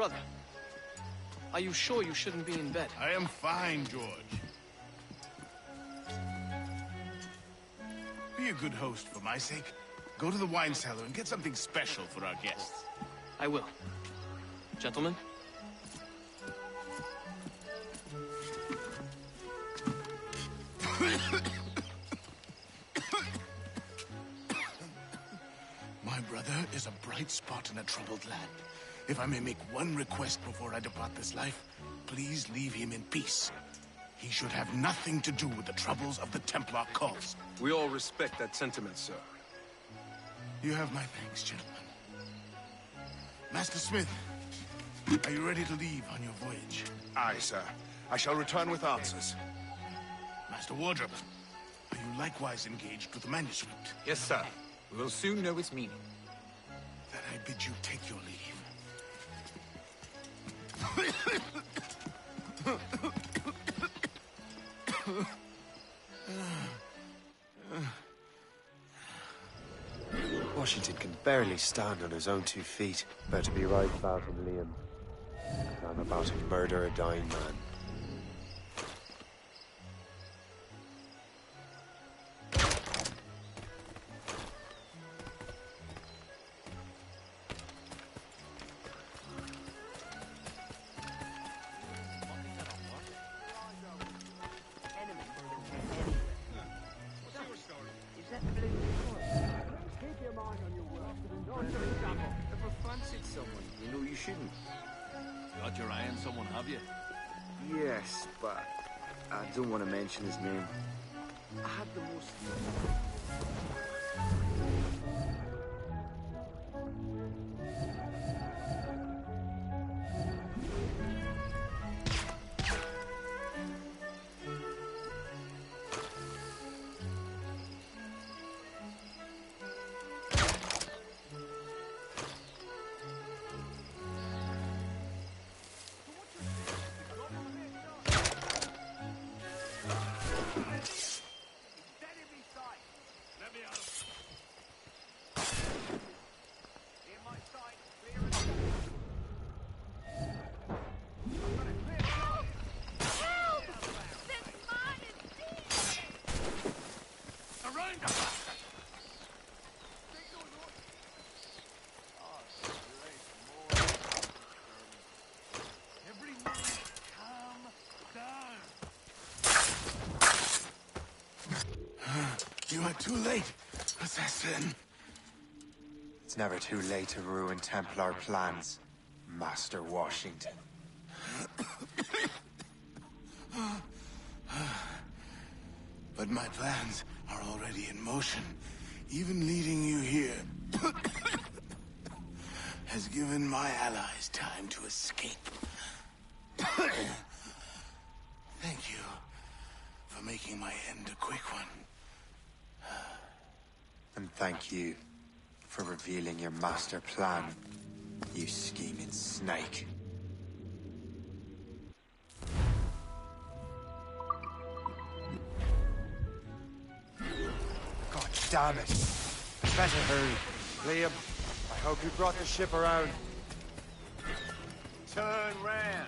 Brother, are you sure you shouldn't be in bed? I am fine, George. Be a good host for my sake. Go to the wine cellar and get something special for our guests. I will. Gentlemen? My brother is a bright spot in a troubled land. If I may make one request before I depart this life, please leave him in peace. He should have nothing to do with the troubles of the Templar cause. We all respect that sentiment, sir. You have my thanks, gentlemen. Master Smith, are you ready to leave on your voyage? Aye, sir. I shall return with answers. Master Wardrop, are you likewise engaged with the manuscript? Yes, sir. We will soon know its meaning. Then I bid you take your leave. Washington can barely stand on his own 2 feet. Better be right about him, Liam. I'm about to murder a dying man. Ever fancied someone you know you shouldn't? Got your eye on someone, have you? Yes, but I don't want to mention his name. I had the most... You are too late, assassin. It's never too late to ruin Templar plans, Master Washington. But my plans are already in motion. Even leading you here has given my allies time to escape. Thank you for making my end a quick one. And thank you for revealing your master plan, you scheming snake. God damn it! Better hurry. Liam, I hope you brought the ship around. Turn round.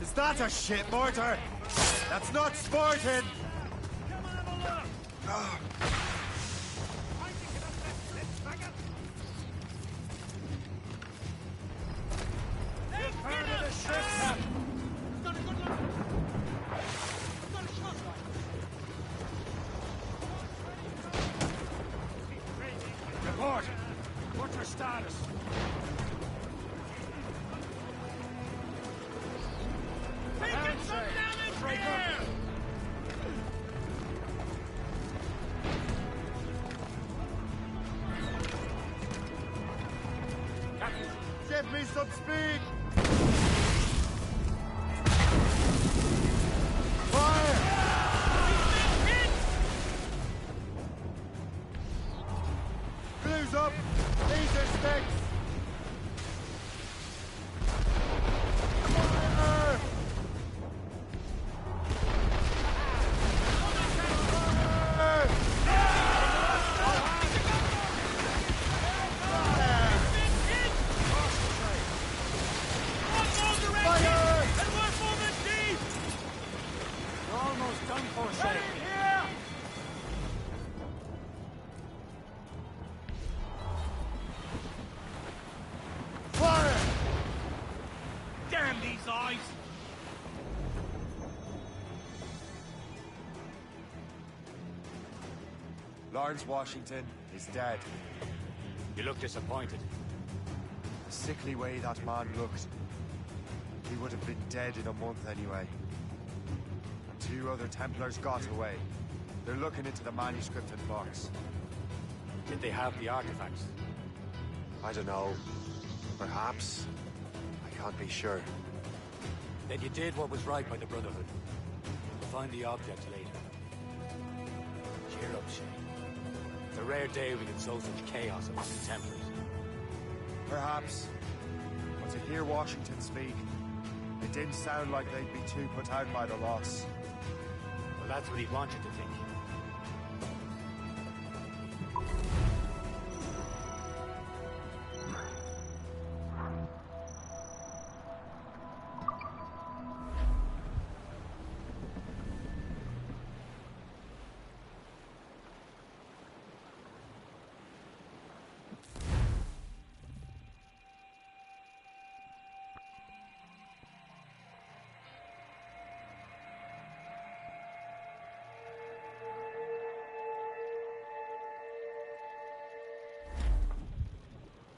Is that a ship mortar? That's not sporting! Report. What's your status? Give me some speed! Fire! Blues up! Laser sticks! Fire! Fire! Lawrence Washington is dead. You look disappointed. The sickly way that man looked. He would have been dead in a month anyway. And 2 other Templars got away. They're looking into the manuscript and box. Did they have the artifacts? I don't know. Perhaps. I can't be sure. Then you did what was right by the Brotherhood. We'll find the object later. Cheer up, Shane. It's a rare day we can sow such chaos among the Templars. Perhaps. But to hear Washington speak, it didn't sound like they'd be too put out by the loss. Well, that's what he wanted to think.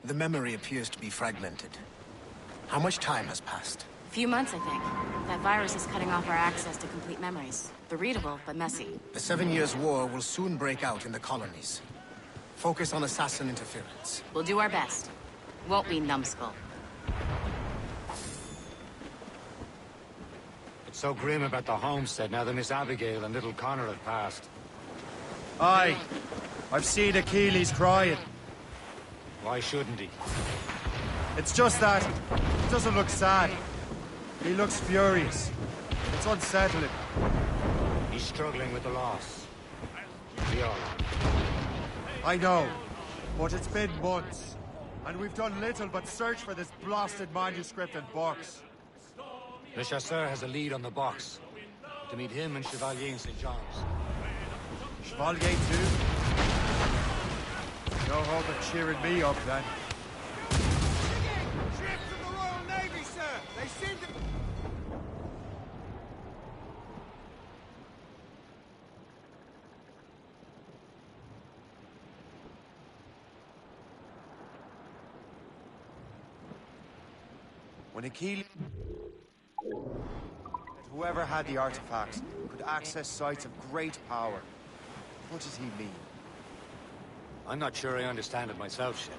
The memory appears to be fragmented. How much time has passed? A few months, I think. That virus is cutting off our access to complete memories. They're readable, but messy. The 7 Years' War will soon break out in the colonies. Focus on assassin interference. We'll do our best. Won't we, numbskull? It's so grim about the homestead now that Miss Abigail and little Connor have passed. Aye. I've seen Achilles crying. Why shouldn't he? It's just that he doesn't look sad. He looks furious. It's unsettling. He's struggling with the loss. We are. I know, but it's been months, and we've done little but search for this blasted manuscript and box. Le Chasseur has a lead on the box. To meet him and Chevalier in St. John's. Chevalier too? No hope of cheering me up then. Ships of the Royal Navy, sir! They seem to... When Achilles... Whoever had the artifacts could access sites of great power. What does he mean? I'm not sure I understand it myself, Shane.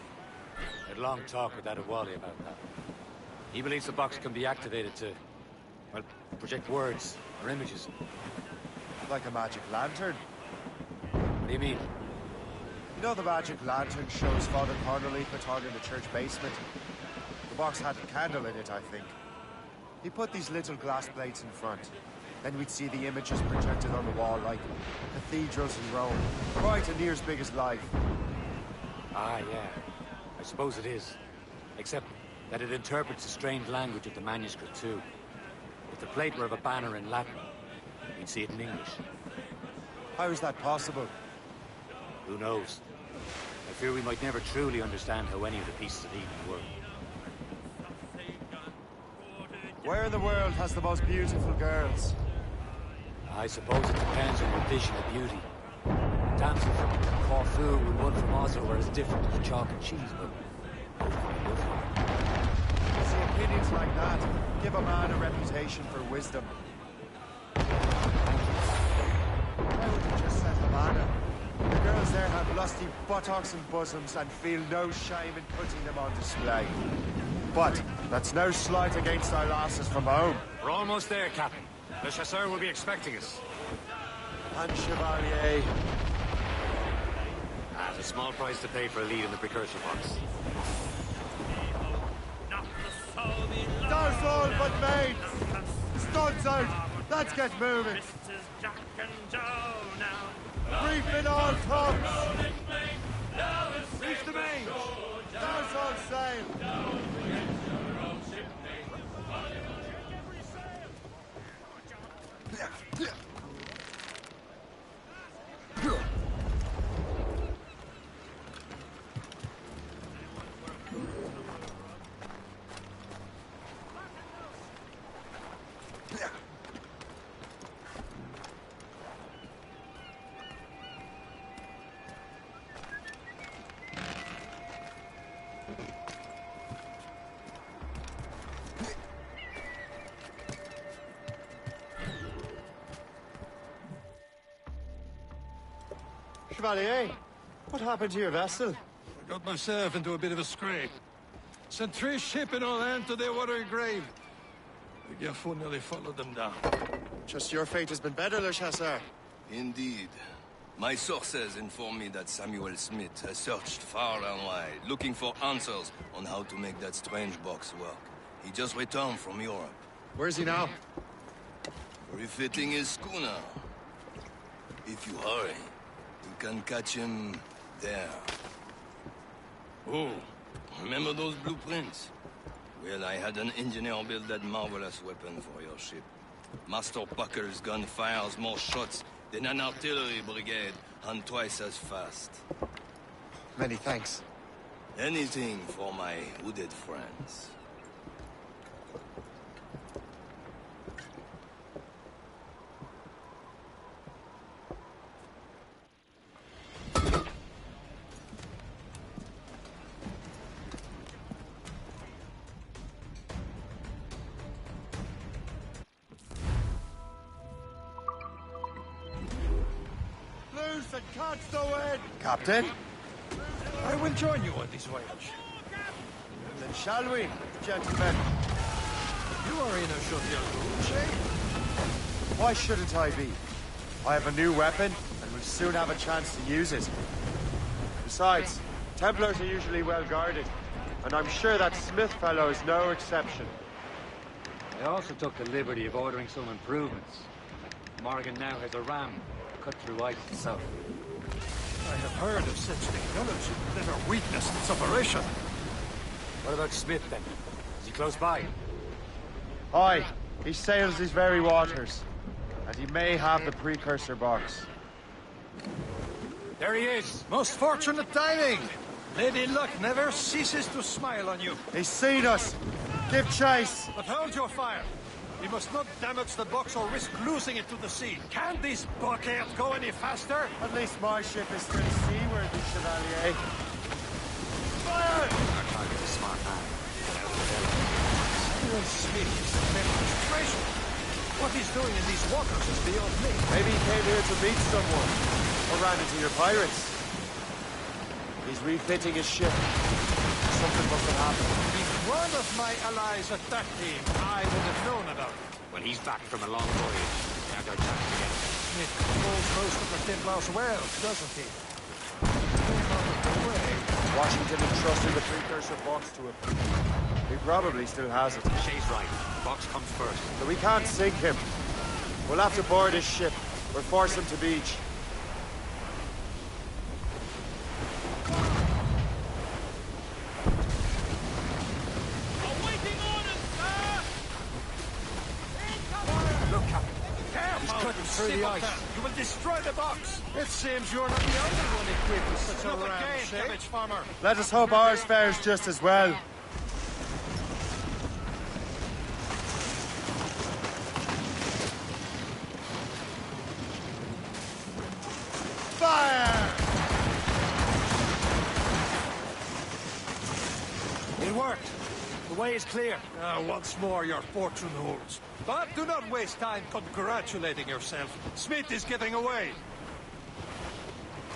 I had a long talk with Adewale about that. He believes the box can be activated to, well, project words or images. Like a magic lantern? What do you mean? You know the magic lantern shows Father Connolly put on in the church basement? The box had a candle in it, I think. He put these little glass plates in front. Then we'd see the images projected on the wall like cathedrals in Rome. Quite and near as big as life. Ah, yeah. I suppose it is. Except that it interprets the strange language of the manuscript, too. If the plate were of a banner in Latin, we'd see it in English. How is that possible? Who knows? I fear we might never truly understand how any of the pieces of Eden work. Where in the world has the most beautiful girls? I suppose it depends on your vision of beauty. A damsel from Corfu and one from Oslo are as different as chalk and cheese, but... See, opinions like that give a man a reputation for wisdom. Why would you just set Havana? The girls there have lusty buttocks and bosoms and feel no shame in putting them on display. But that's no slight against our lasses from home. We're almost there, Captain. Le Chasseur will be expecting us. And Chevalier. At a small price to pay for a lead in the precursor box. That's all but mates! Studs out! Let's get moving! Brief in all tongues! Reach the main! That's all sail! Chevalier. What happened to your vessel? I got myself into a bit of a scrape. Sent 3 shipping on land to their watery grave. The Gafu nearly followed them down. Just your fate has been better, Le Chasseur. Indeed. My sources inform me that Samuel Smith has searched far and wide, looking for answers on how to make that strange box work. He just returned from Europe. Where's he now? Refitting his schooner. If you hurry, you can catch him there. Oh, remember those blueprints? Well, I had an engineer build that marvelous weapon for your ship. Master Buckle's gun fires more shots than an artillery brigade, and twice as fast. Many thanks. Anything for my wounded friends. Loose and catch the wind! Captain? I will join you on this voyage. Then shall we, gentlemen? You are in a jahlildgoatyt. Why shouldn't I be? I have a new weapon, and will soon have a chance to use it. Besides, Templars are usually well guarded, and I'm sure that Smith fellow is no exception. I also took the liberty of ordering some improvements. Morgan now has a ram cut through ice itself. I have heard of such technology, but never witnessed its operation. What about Smith, then? Is he close by? Aye, he sails these very waters, and he may have the precursor box. There he is! Most fortunate timing! Lady Luck never ceases to smile on you. He's seen us! Give chase! But hold your fire! We must not damage the box or risk losing it to the sea. Can this bucket go any faster? At least my ship is still seaworthy, Chevalier. Fire! Our target is smart man. Samuel Smith is a demonstration. What he's doing in these waters is beyond me. Maybe he came here to meet someone, or ran into your pirates. He's refitting his ship. Something must have happened. If one of my allies attacked him, I would have known about it. Well, he's back from a long voyage. Now they're attacked again. Smith controls most of the Templars well, doesn't he? Out of the way. Washington entrusted the precursor box to him. He probably still has it. Shay's right. Box comes first. But we can't sink him. We'll have to board his ship, or force him to beach. Through the ice. You will destroy the box. It seems you're not the only one equipped with such a ram, cabbage farmer. Let us hope ours fares just as well. Fire! It worked. The way is clear. Once more, your fortune holds. But do not waste time congratulating yourself. Smith is getting away.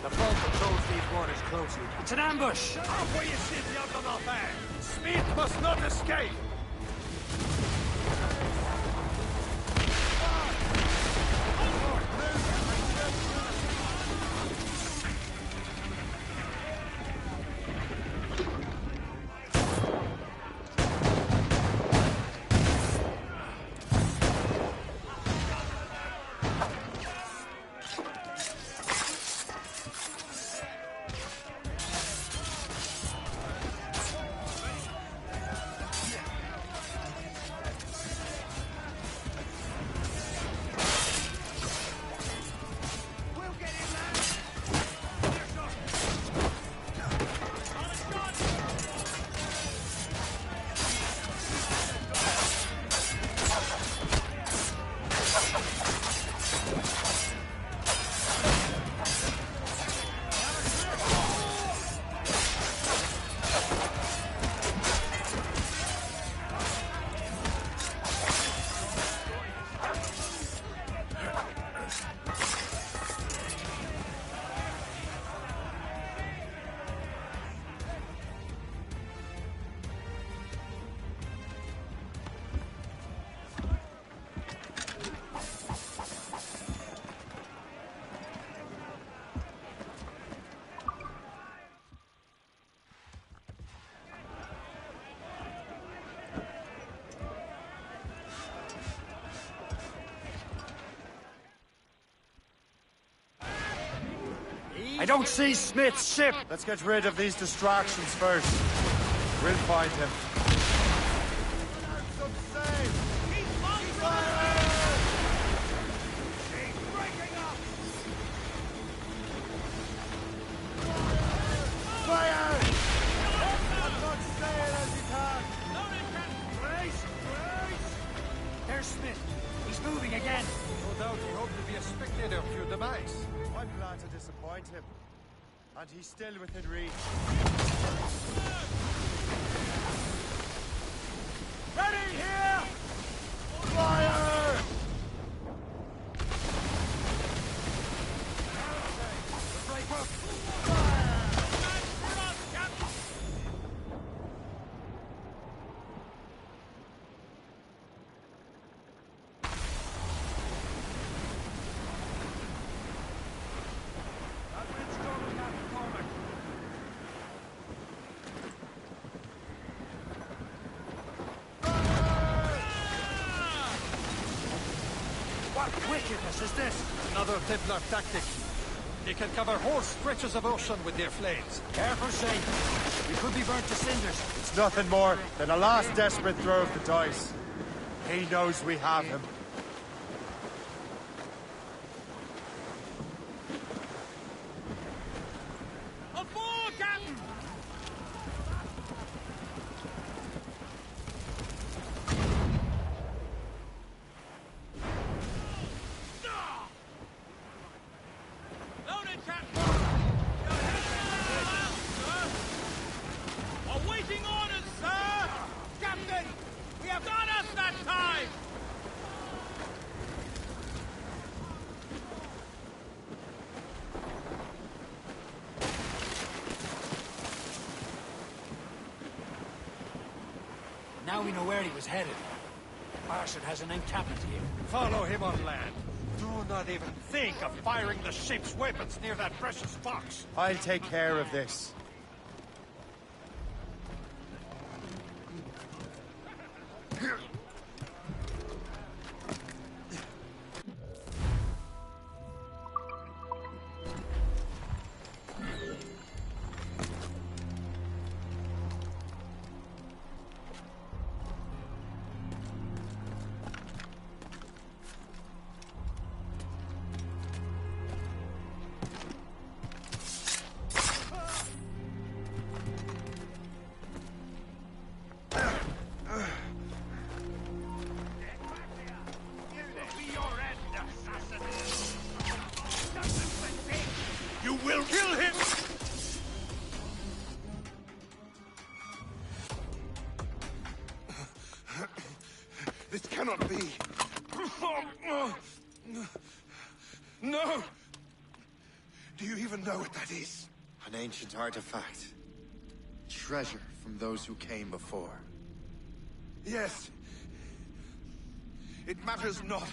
The boat patrols these waters closely. It's an ambush! How will you sit the other affair? Smith must not escape! don't see Smith's ship! Let's get rid of these distractions first. We'll find him. Fire! As much sail as you can! Brace! Brace! There's Smith. He's moving again. No doubt he hoped to be a spectator of your demise. I'm glad to disappoint him. And he's still within reach. Ready here! Fire! Break up! What wickedness is this? Another Templar tactic. They can cover whole stretches of ocean with their flames. Careful, Shay. We could be burnt to cinders. It's nothing more than a last desperate throw of the dice. He knows we have him. Aboard, Captain! Loaded, Captain! Awaiting orders, sir! Captain! We have got us that time! Now we know where he was headed. Marshall has an encampment here. Follow him on land. Do not even think of firing the ship's weapons near that precious box. I'll take care of this. You will kill him! This cannot be. No! Do you even know what that is? An ancient artifact. Treasure from those who came before. Yes. It matters not.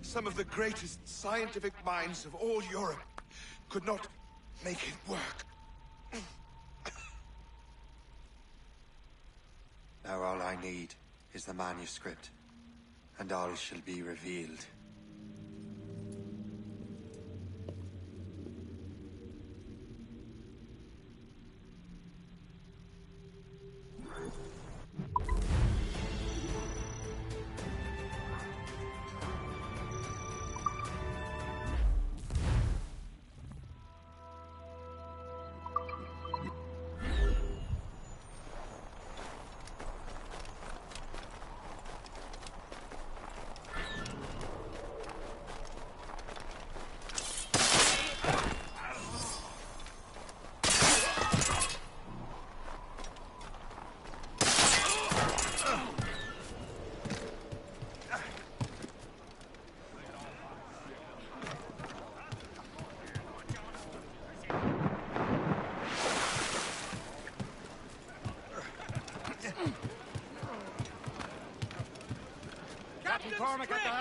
Some of the greatest scientific minds of all Europe could not make it work. Now all I need is the manuscript, and all shall be revealed.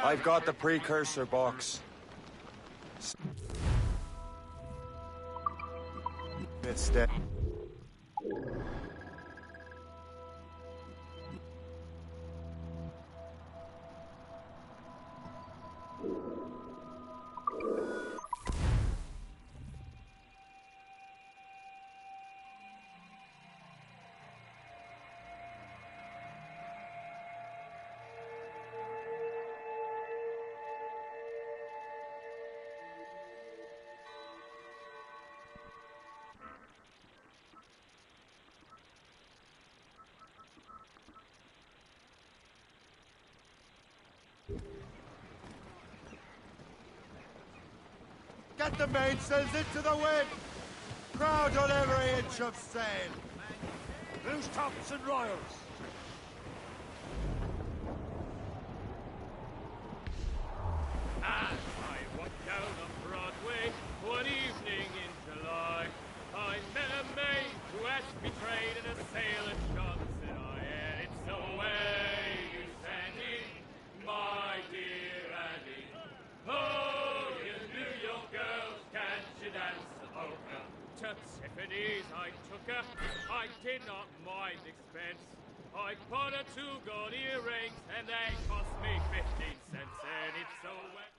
I've got the precursor box. It's dead. Get the mainsails into the wind! Crowd on every inch of sail! Loose tops and royals! As I walked down on Broadway one evening in July, I met a maid who asked me trade in a sailor shop. Said I, and it's the way you send it, my dear Annie. Oh, you New York girls, can't you dance the polka? To Tiffany's I took her, I did not mind expense. I bought her 2 gold earrings and they cost me 15 cents, and it's so wet.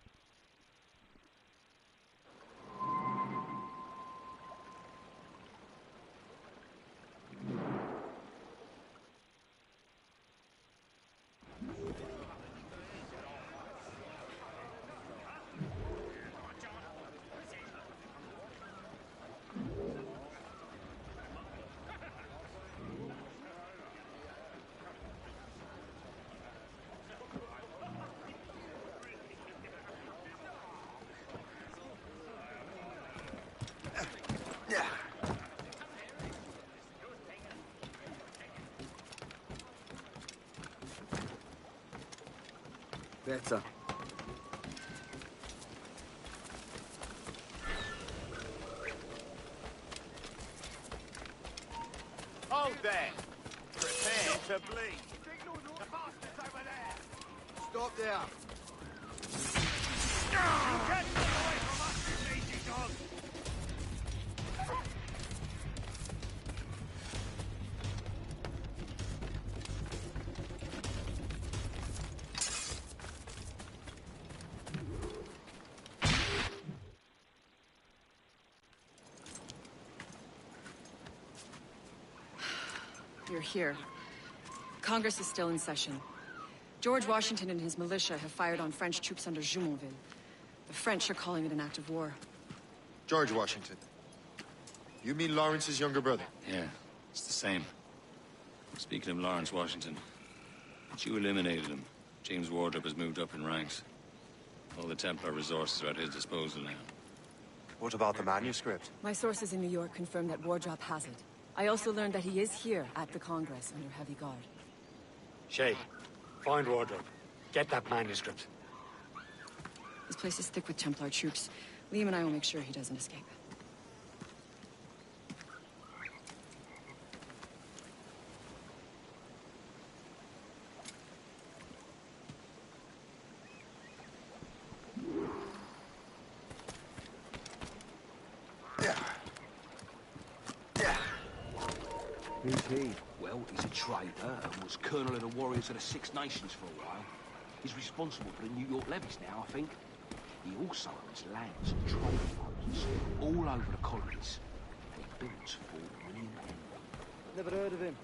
Better. Hold there! Prepare to bleed! Signal the bastards over there! Stop there! You can't get away from us, you lazy dog! You're here. Congress is still in session. George Washington and his militia have fired on French troops under Jumonville. The French are calling it an act of war. George Washington. You mean Lawrence's younger brother? Yeah, it's the same. Speaking of Lawrence Washington, but you eliminated him. James Wardrop has moved up in ranks. All the Templar resources are at his disposal now. What about the manuscript? My sources in New York confirm that Wardrop has it. I also learned that he is here at the Congress under heavy guard. Shay, find Wardrop. Get that manuscript. This place is thick with Templar troops. Liam and I will make sure he doesn't escape. Who's he? Well, he's a trader and was colonel of the Warriors of the Six Nations for a while. He's responsible for the New York levies now, I think. He also owns lands and trading posts all over the colonies. And he built Fort William Henry. Never heard of him.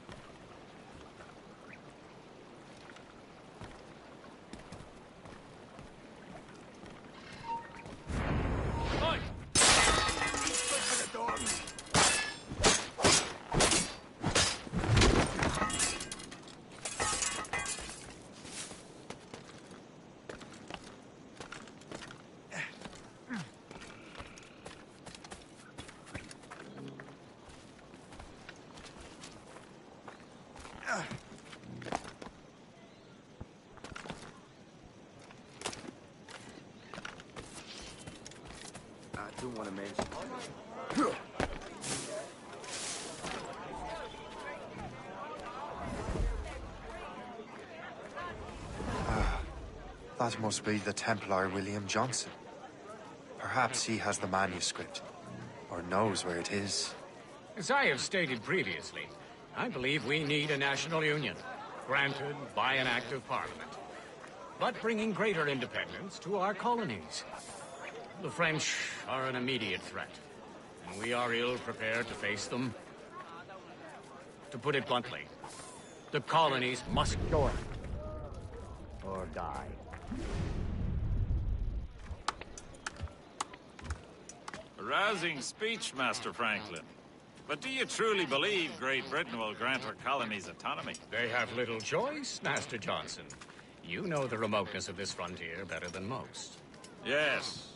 I don't want to mention. That must be the Templar William Johnson. Perhaps he has the manuscript, or knows where it is. As I have stated previously, I believe we need a national union, granted by an act of parliament, but bringing greater independence to our colonies. The French are an immediate threat, and we are ill prepared to face them. To put it bluntly, the colonies must join or die. A rousing speech, Master Franklin. But do you truly believe Great Britain will grant her colonies autonomy? They have little choice, Master Johnson. You know the remoteness of this frontier better than most. Yes.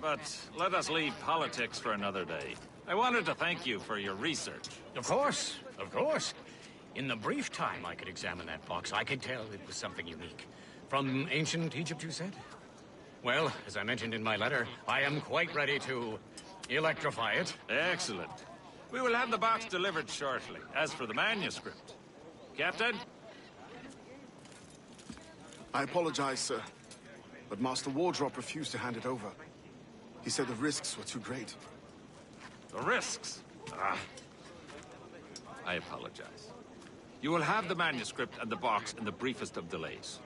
but let us leave politics for another day. I wanted to thank you for your research. Of course, of course. In the brief time I could examine that box, I could tell it was something unique. From ancient Egypt, you said? Well, as I mentioned in my letter, I am quite ready to electrify it. Excellent. We will have the box delivered shortly. As for the manuscript, Captain? I apologize, sir, but Master Wardrop refused to hand it over. He said the risks were too great. The risks? Ah. I apologize. You will have the manuscript and the box in the briefest of delays.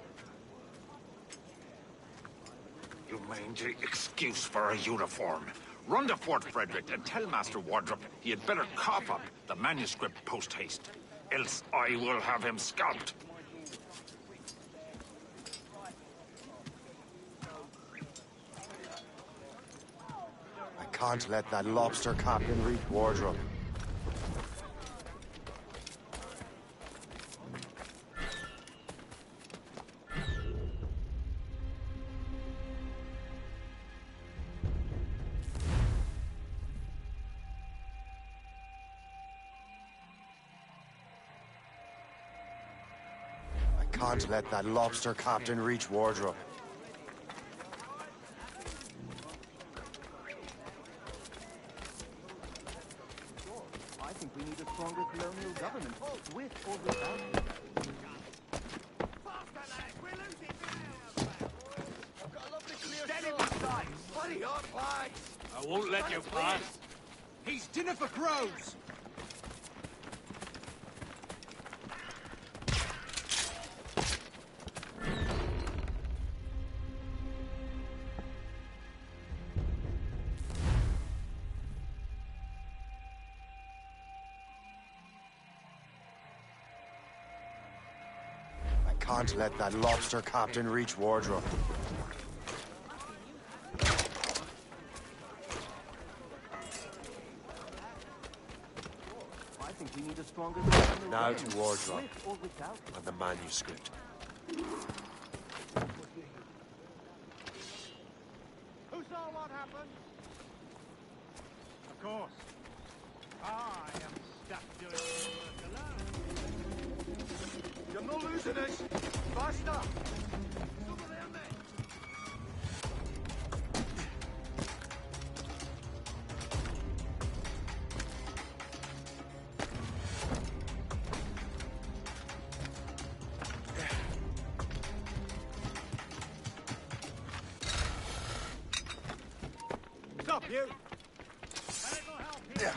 You mangy excuse for a uniform. Run to Fort Frederick and tell Master Wardrop he had better cough up the manuscript post-haste. Else I will have him scalped. I can't let that lobster captain reach Wardrop. Can't let that lobster captain reach Wardrop. I think we need a stronger colonial government, with or without. Bloody hot place! I won't let you pass. He's dinner for crows! Can't let that lobster captain reach Wardrop. I think we need a stronger Now to Wardrop and the manuscript. Who saw what happened? Of course. I am stuck doing the work alone. You're not losing us. Faster! Stop, you! Medical help here!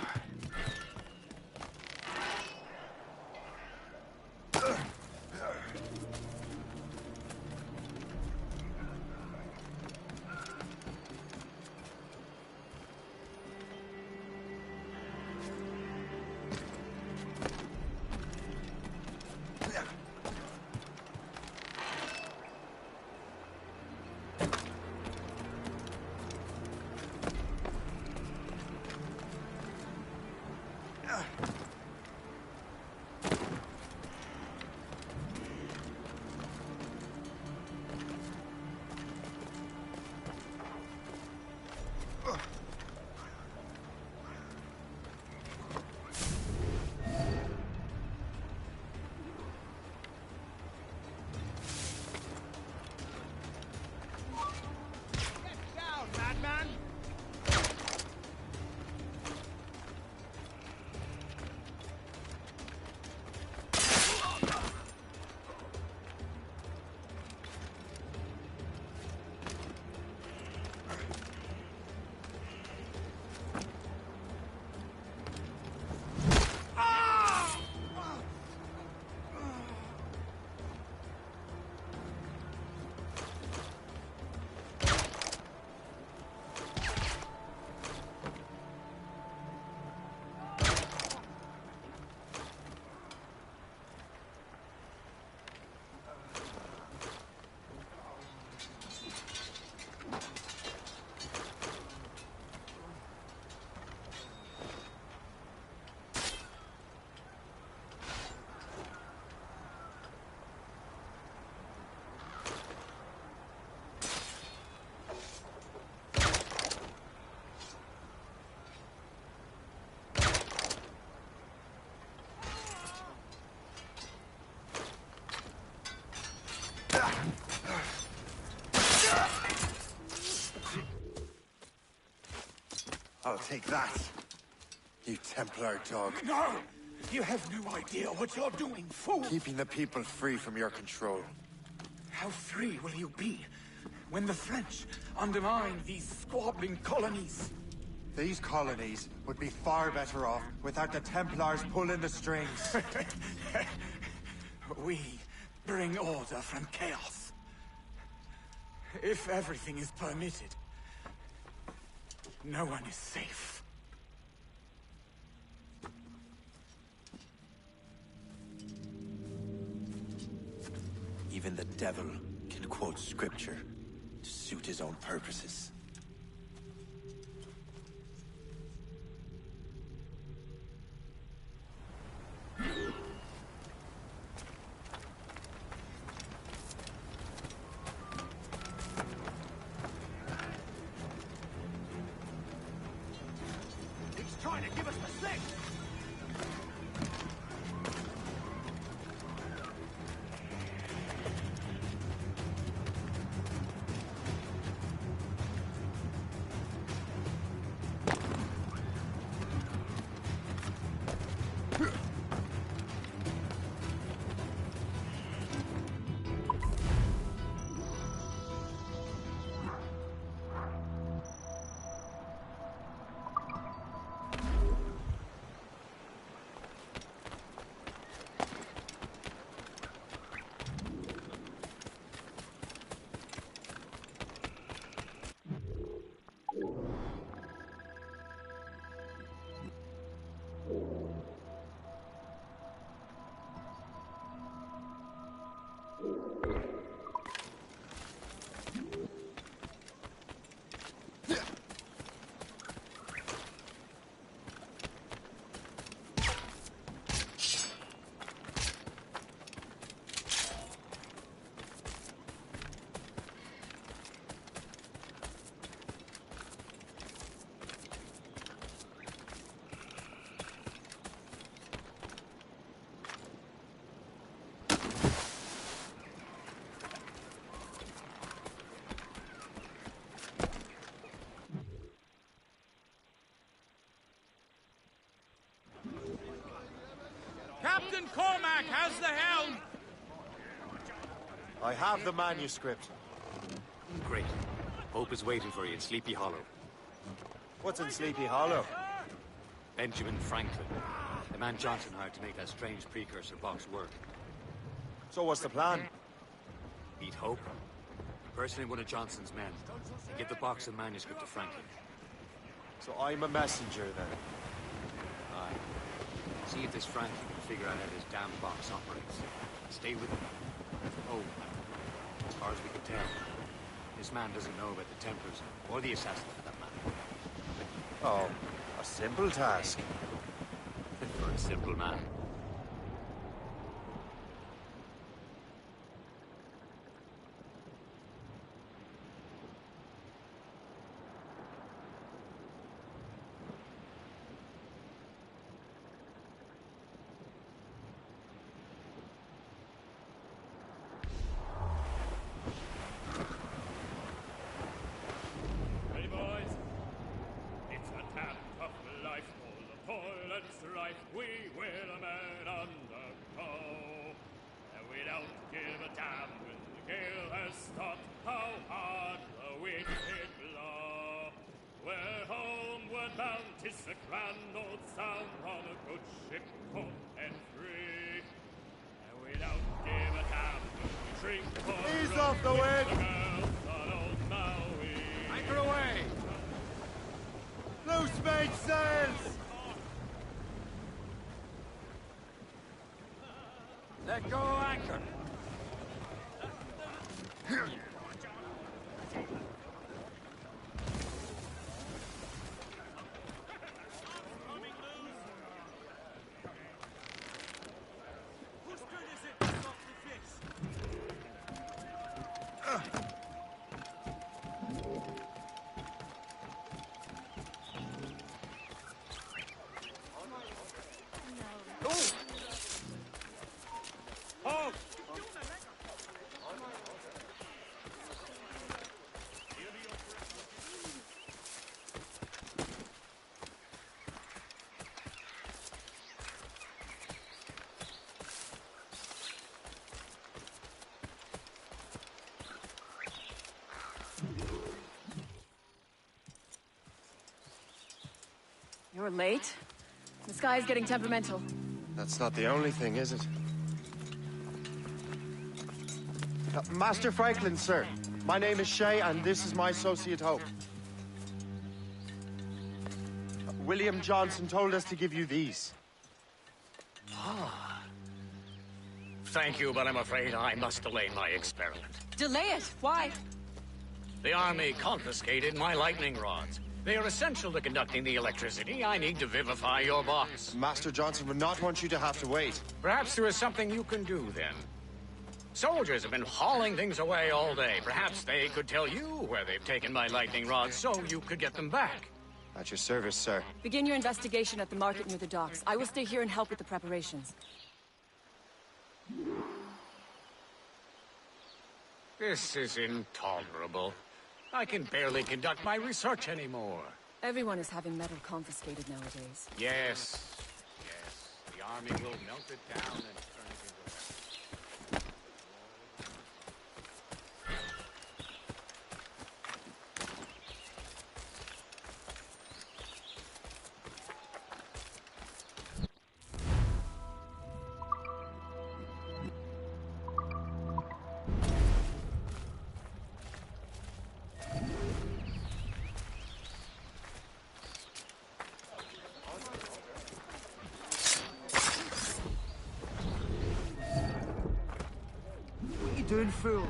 I'll take that. You Templar dog. No! You have no idea what you're doing, fool! Keeping the people free from your control. How free will you be when the French undermine these squabbling colonies? These colonies would be far better off without the Templars pulling the strings. We bring order from chaos. If everything is permitted, no one is safe. Even the devil can quote scripture to suit his own purposes. He's trying to give us the slip! Captain Cormac has the helm! I have the manuscript. Great. Hope is waiting for you in Sleepy Hollow. What's in Sleepy Hollow? Benjamin Franklin. The man Johnson hired to make that strange precursor box work. So what's the plan? Meet Hope. Personally one of Johnson's men. And give the box and manuscript to Franklin. So I'm a messenger then? Aye. See if this Franklin can figure out how this damn box operates. Stay with him. Oh, as far as we can tell, this man doesn't know about the Templars, or the assassin for that matter. Oh, a simple task. For a simple man. Hey boys, it's a damn tough life, all the toil and strife we will men undergo. And we don't give a damn when the gale has stopped, how hard the wind it blow. We're homeward bound, 'tis a grand old sound on a good ship home and free. And we don't give a damn when we shrink for Ease off the wind! Anchor away! Loose mainsails! Let go anchor. You're late. The sky is getting temperamental. That's not the only thing, is it? Master Franklin, sir. My name is Shay, and this is my associate Hope. William Johnson told us to give you these. Ah. Thank you, but I'm afraid I must delay my experiment. Delay it? Why? The army confiscated my lightning rods. They are essential to conducting the electricity I need to vivify your box. Master Johnson would not want you to have to wait. Perhaps there is something you can do, then. Soldiers have been hauling things away all day. Perhaps they could tell you where they've taken my lightning rods so you could get them back. At your service, sir. Begin your investigation at the market near the docks. I will stay here and help with the preparations. This is intolerable. I can barely conduct my research anymore. Everyone is having metal confiscated nowadays. Yes. Yes. The army will melt it down and turn it into metal. Doing fool.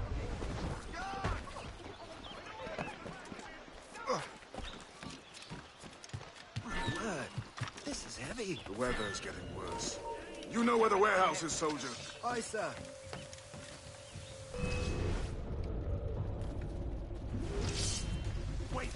My word, this is heavy. The weather is getting worse. You know where the warehouse is, soldier. Aye, sir. Wait.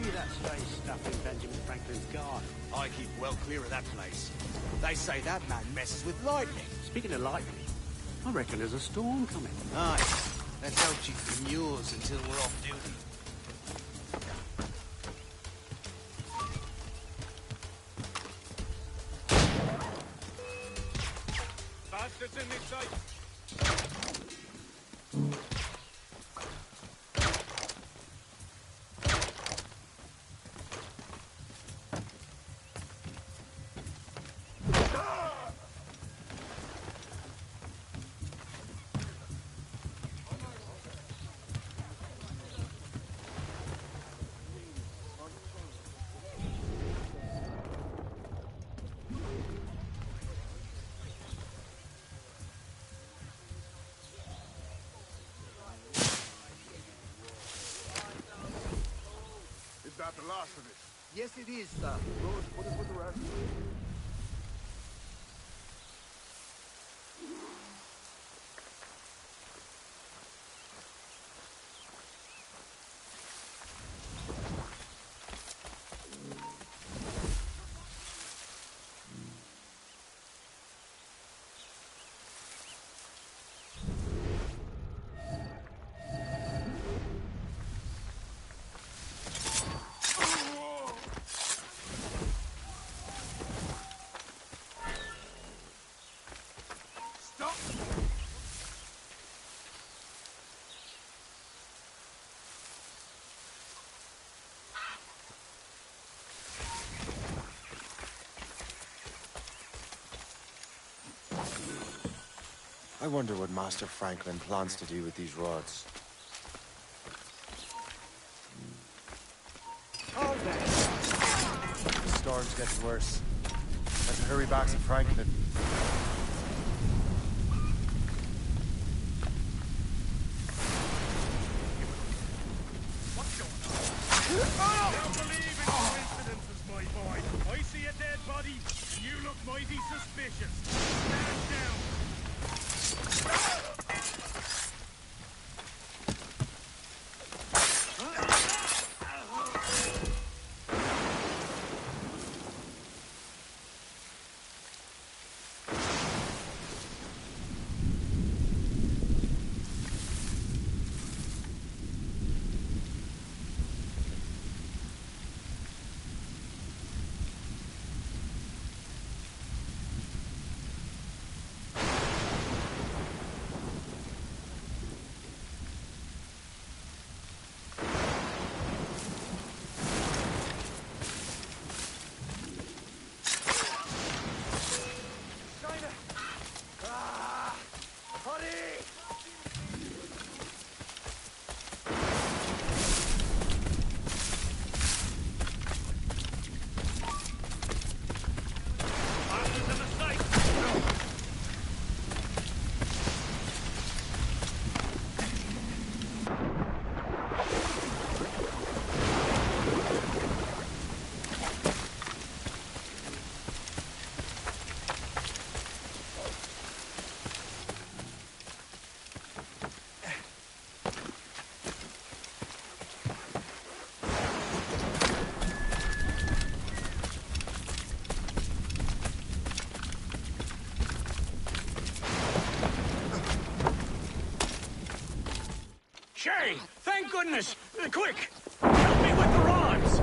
See that strange stuff in Benjamin Franklin's garden? I keep well clear of that place. They say that man messes with lightning. Speaking of lightning, I reckon there's a storm coming. Aye. Let's hope she demurs until we're off duty. Bastards in this site. Is that the last of it? Yes, it is, sir. Lord, what is with the rest? I wonder what Master Franklin plans to do with these rods. Oh, there. storm's getting worse. Better hurry back to Franklin. Don't believe in coincidences, my boy. I see a dead body, and you look mighty suspicious. Stand down. Shay! Thank goodness! Quick! Help me with the rods!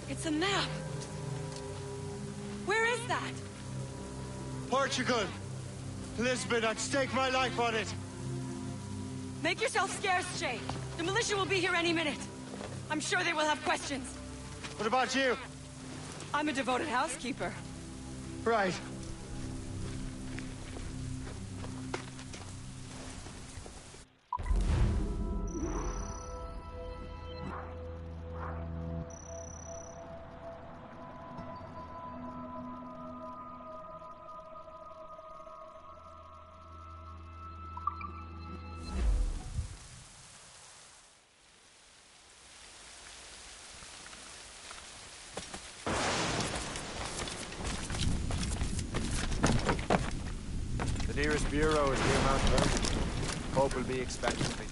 It's a map. Where is that? Portugal! Lisbon, I'd stake my life on it! Make yourself scarce, Shay. The militia will be here any minute. I'm sure they will have questions. What about you? I'm a devoted housekeeper. Right. The nearest bureau is near Mount Vernon. Pope will be expecting me.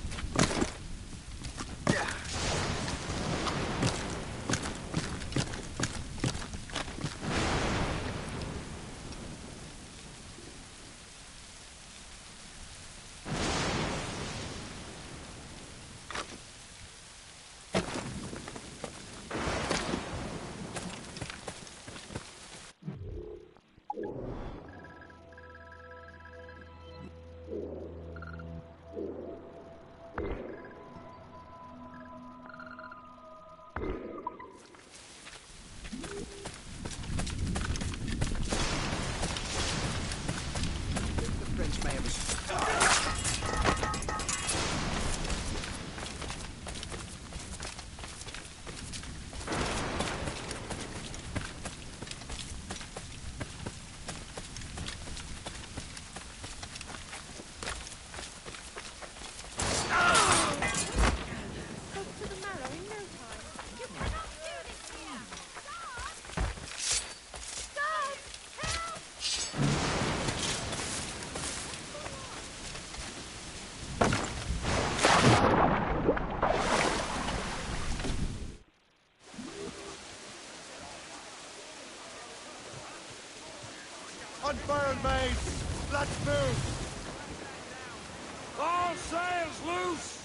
fire, mates! Let's move! All sails loose!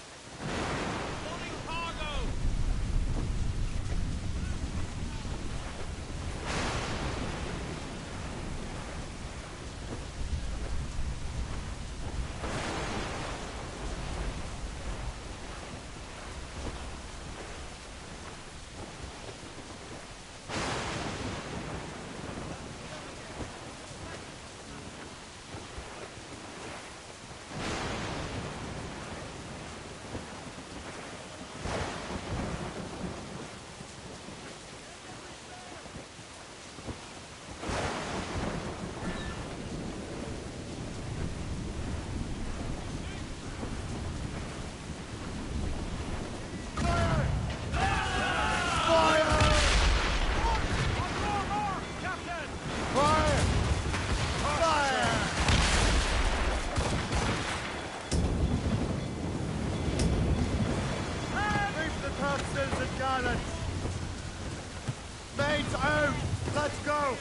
Mates out! Let's go!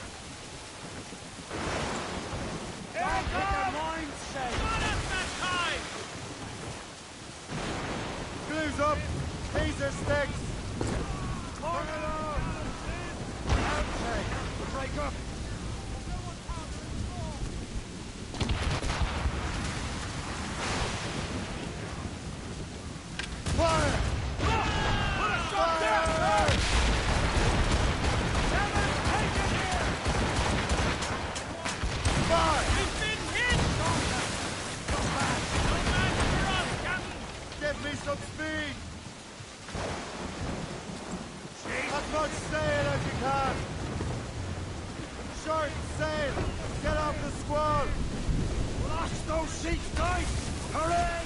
Glue's up! These are sticks! Bring it on! Outtake! Break up! Fire! Put a shot down! Fire! We've been hit! Go back! No match for us, Captain! Give me some speed! As much sail as you can! Short sail! Get off the squall! Lash those sheets tight! Hooray!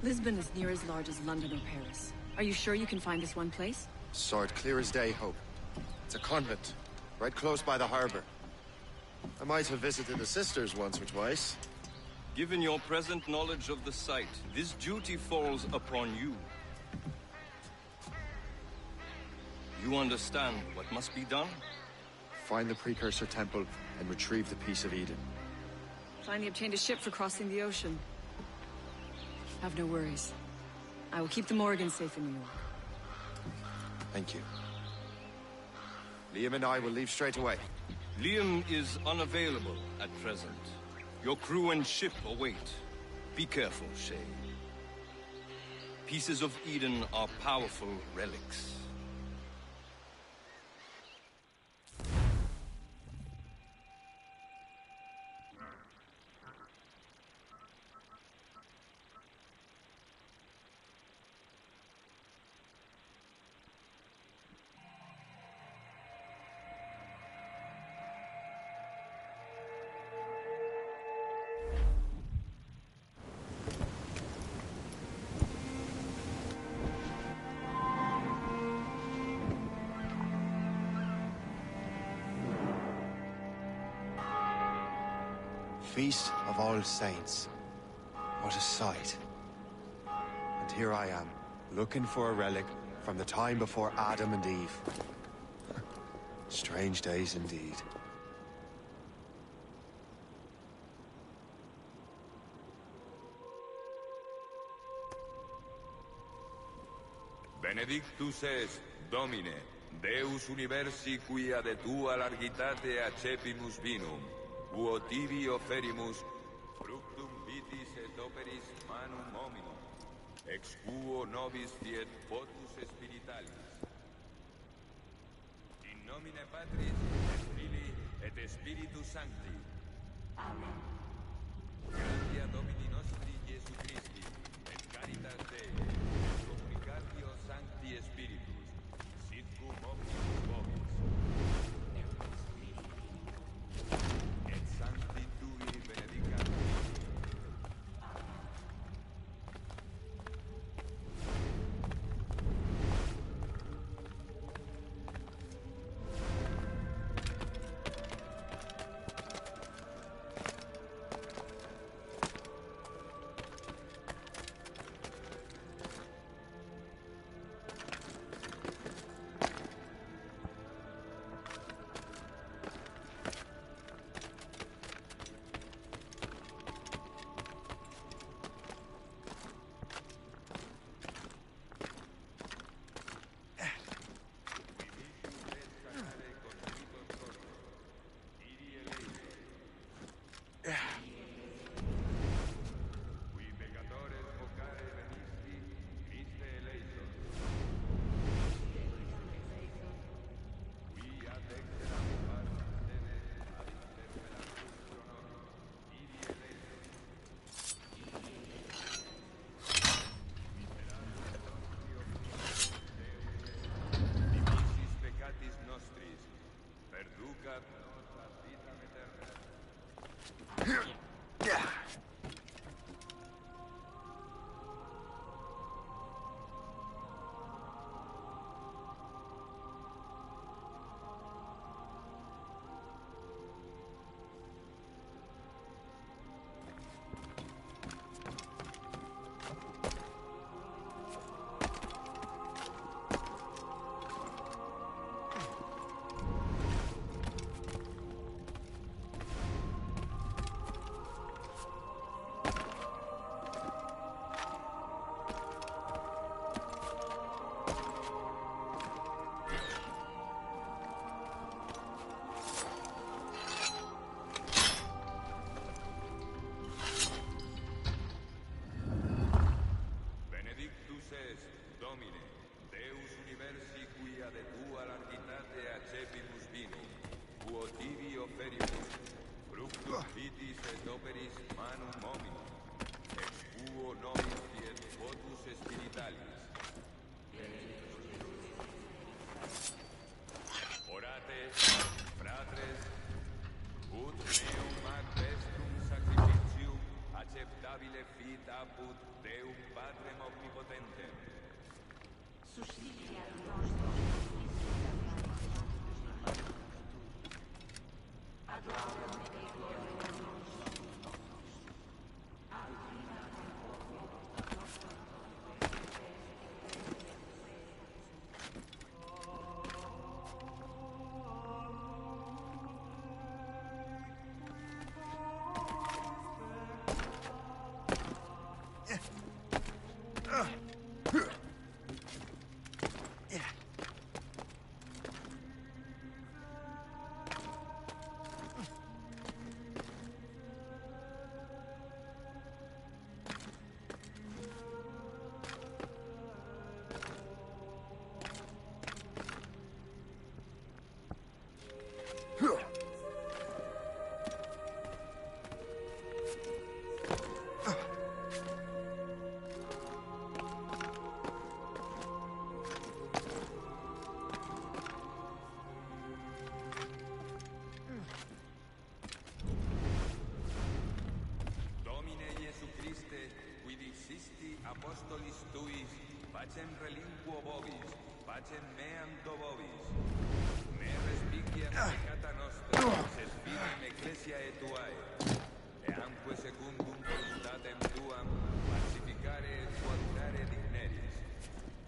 Lisbon is near as large as London or Paris. Are you sure you can find this one place? Sword clear as day, Hope. It's a convent, right close by the harbor. I might have visited the sisters once or twice. Given your present knowledge of the site, this duty falls upon you. You understand what must be done? Find the precursor temple and retrieve the Piece of Eden. Finally obtained a ship for crossing the ocean. Have no worries. I will keep the Morgans safe in New York. Thank you. Liam and I will leave straight away. Liam is unavailable at present. Your crew and ship await. Be careful, Shay. Pieces of Eden are powerful relics. Feast of All Saints. What a sight. And here I am, looking for a relic from the time before Adam and Eve. Strange days indeed. Benedictus est, Domine, Deus universi quia de tua largitate accepimus vinum, uo tibi oferimus, fructum vitis et operis manum hominum, ex quo nobis fiet potus spiritualis. Domine Patris, et Filii, et Spiritus Sancti. Amen. Gratia Domini nostri Iesu Christi, et caritas Dei, et communicatio Sancti Spiritus, sit cum omnibus vobis. Et Sancti Tui benedicat. Pacem relinquo vobis, pacem meam do vobis. Me respicia peccata nostra, ses fidem ecclesiae tuae. Eamque secundum voluntatem tuam, pacificare et qualitate digneris,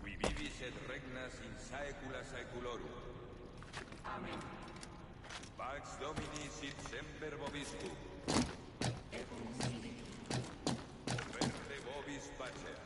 qui vivis et regnas in saecula saeculorum. Amen. Pax Domini sit semper vobiscum. Et cum spiritu. Oferte vobis pacem.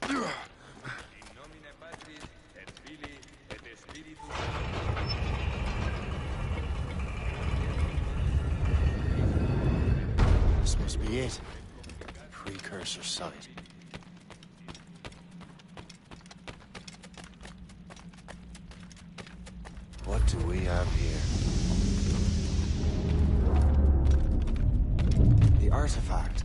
This must be it. Precursor site. What do we have here? The artifact.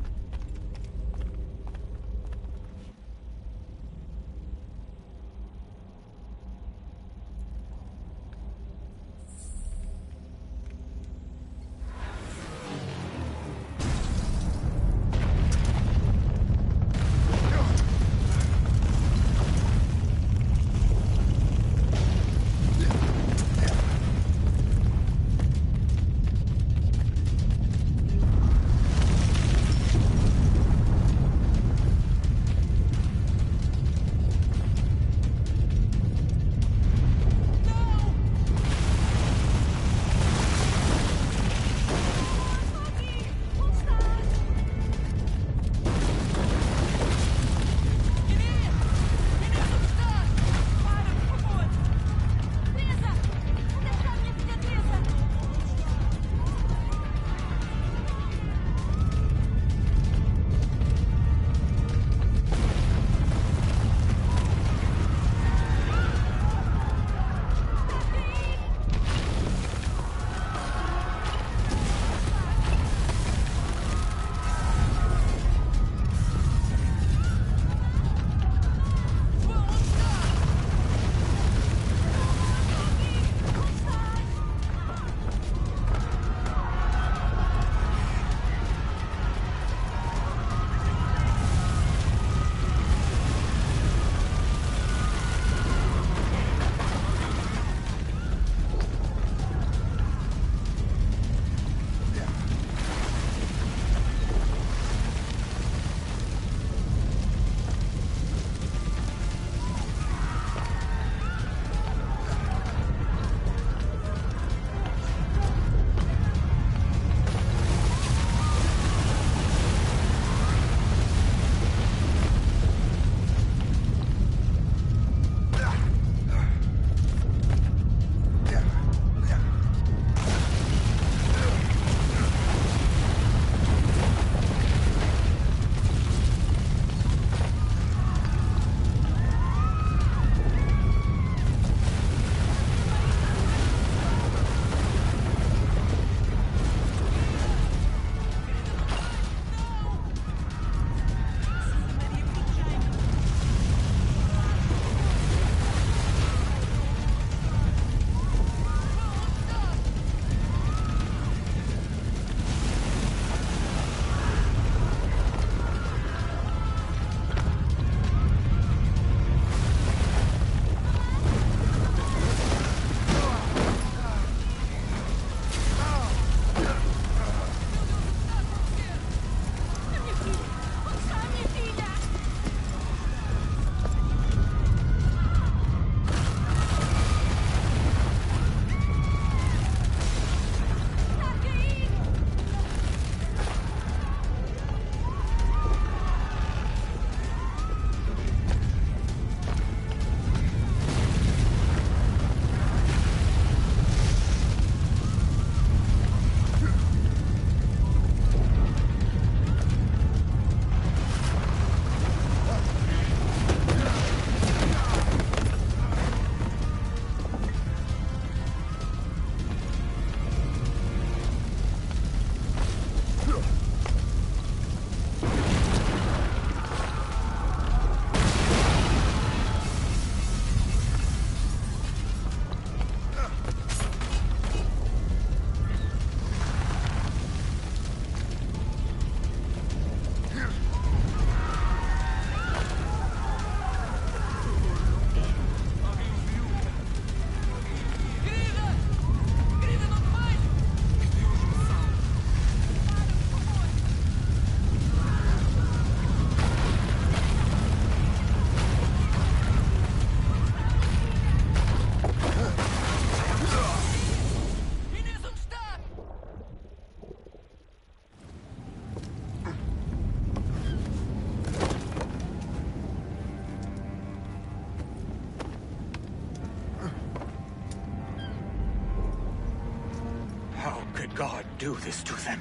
God do this to them?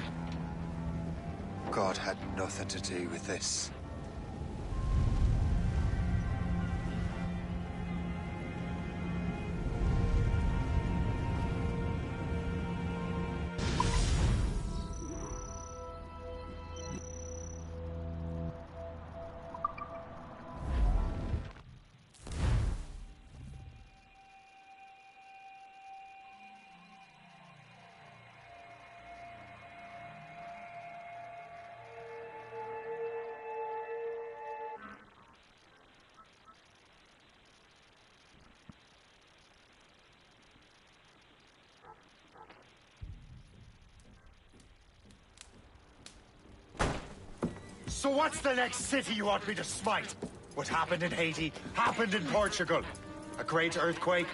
God had nothing to do with this. So what's the next city you want me to smite? What happened in Haiti happened in Portugal. A great earthquake.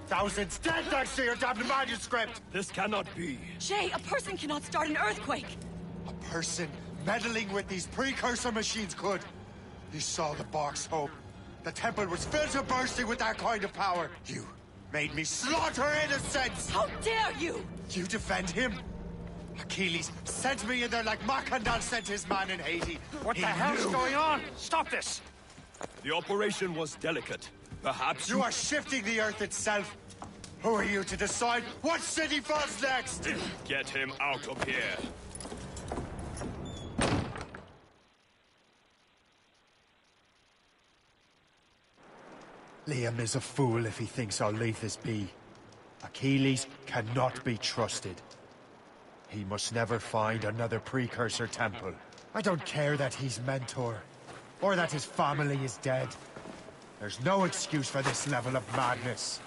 Thousands dead thanks to your damned manuscript! This cannot be. Shay, a person cannot start an earthquake! A person meddling with these precursor machines could. You saw the box, Hope. The temple was filled to bursting with that kind of power. You made me slaughter innocents! How dare you! You defend him? Achilles sent me in there like Macandal sent his man in Haiti. What the hell's going on? Stop this! The operation was delicate. Perhaps you are shifting the earth itself. Who are you to decide what city falls next? Get him out of here. Liam is a fool if he thinks I'll leave this be. Achilles cannot be trusted. He must never find another precursor temple. I don't care that he's mentor, or that his family is dead. There's no excuse for this level of madness.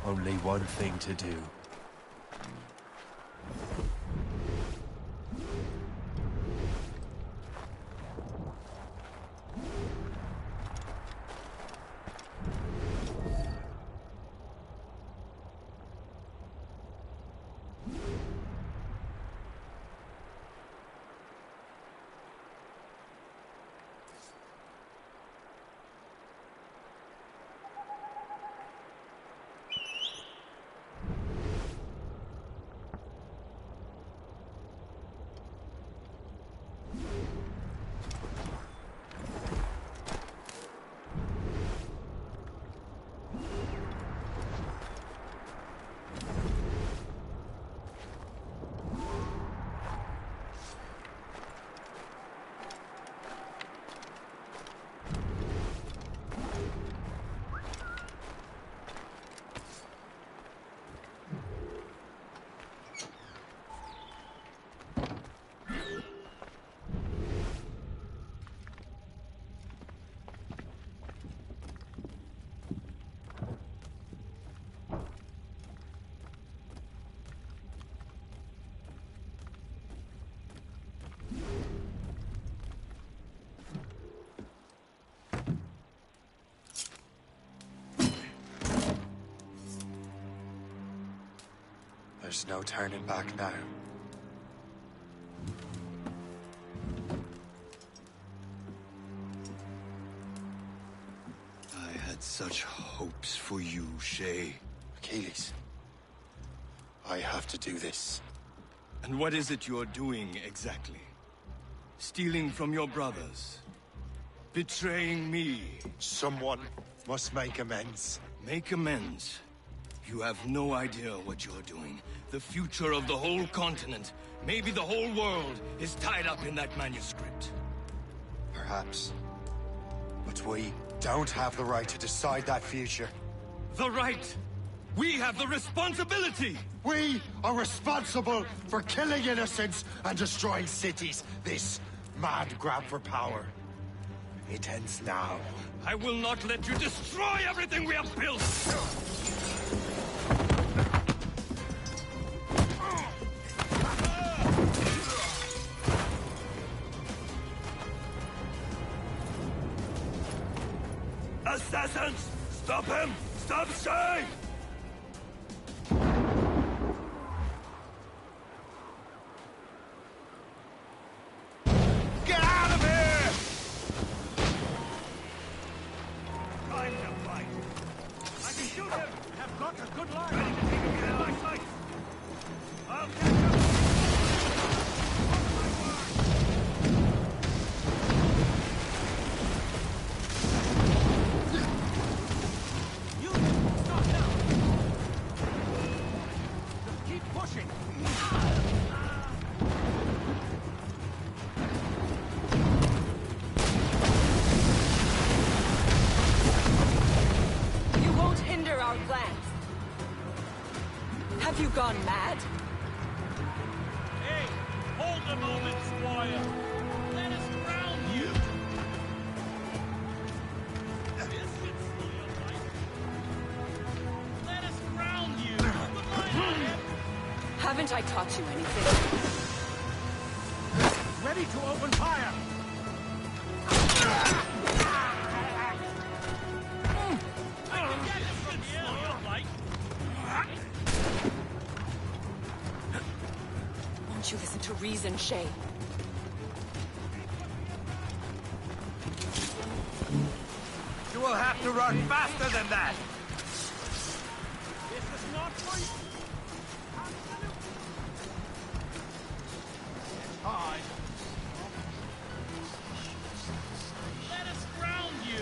Only one thing to do. There's no turning back now. I had such hopes for you, Shay. Achilles, I have to do this. And what is it you're doing, exactly? Stealing from your brothers? Betraying me? Someone must make amends. Make amends? You have no idea what you're doing. The future of the whole continent, maybe the whole world, is tied up in that manuscript. Perhaps. But we don't have the right to decide that future. The right? We have the responsibility! We are responsible for killing innocents and destroying cities. This mad grab for power. It ends now. I will not let you destroy everything we have built! Nonsense! Stop him! Stop Shay! Get out of here! Time to fight. I can shoot him! I've got a good line. Ready to take him in my sight. I'll catch him! Have you gone mad? Hey, hold a moment, Squire. Let us ground you. This should slow your life. Let us ground you. Put mine on him. Haven't I taught you anything? Ready to open fire! I can get this from here. Slow your life. Won't you listen to reason, Shay? You will have to run faster than that! This is not for you. Hard. Let us ground you.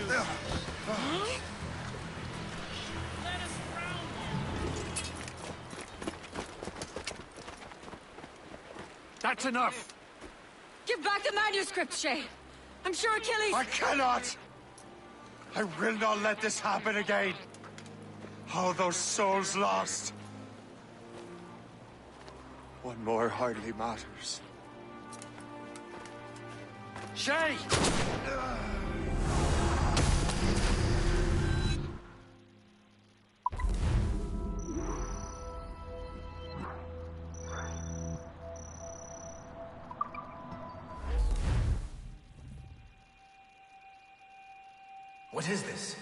Let us ground you. That's enough! Give back the manuscript, Shay! I'm sure Achilles... I cannot! I will not let this happen again! All those souls lost! One more hardly matters. Shay! What is this?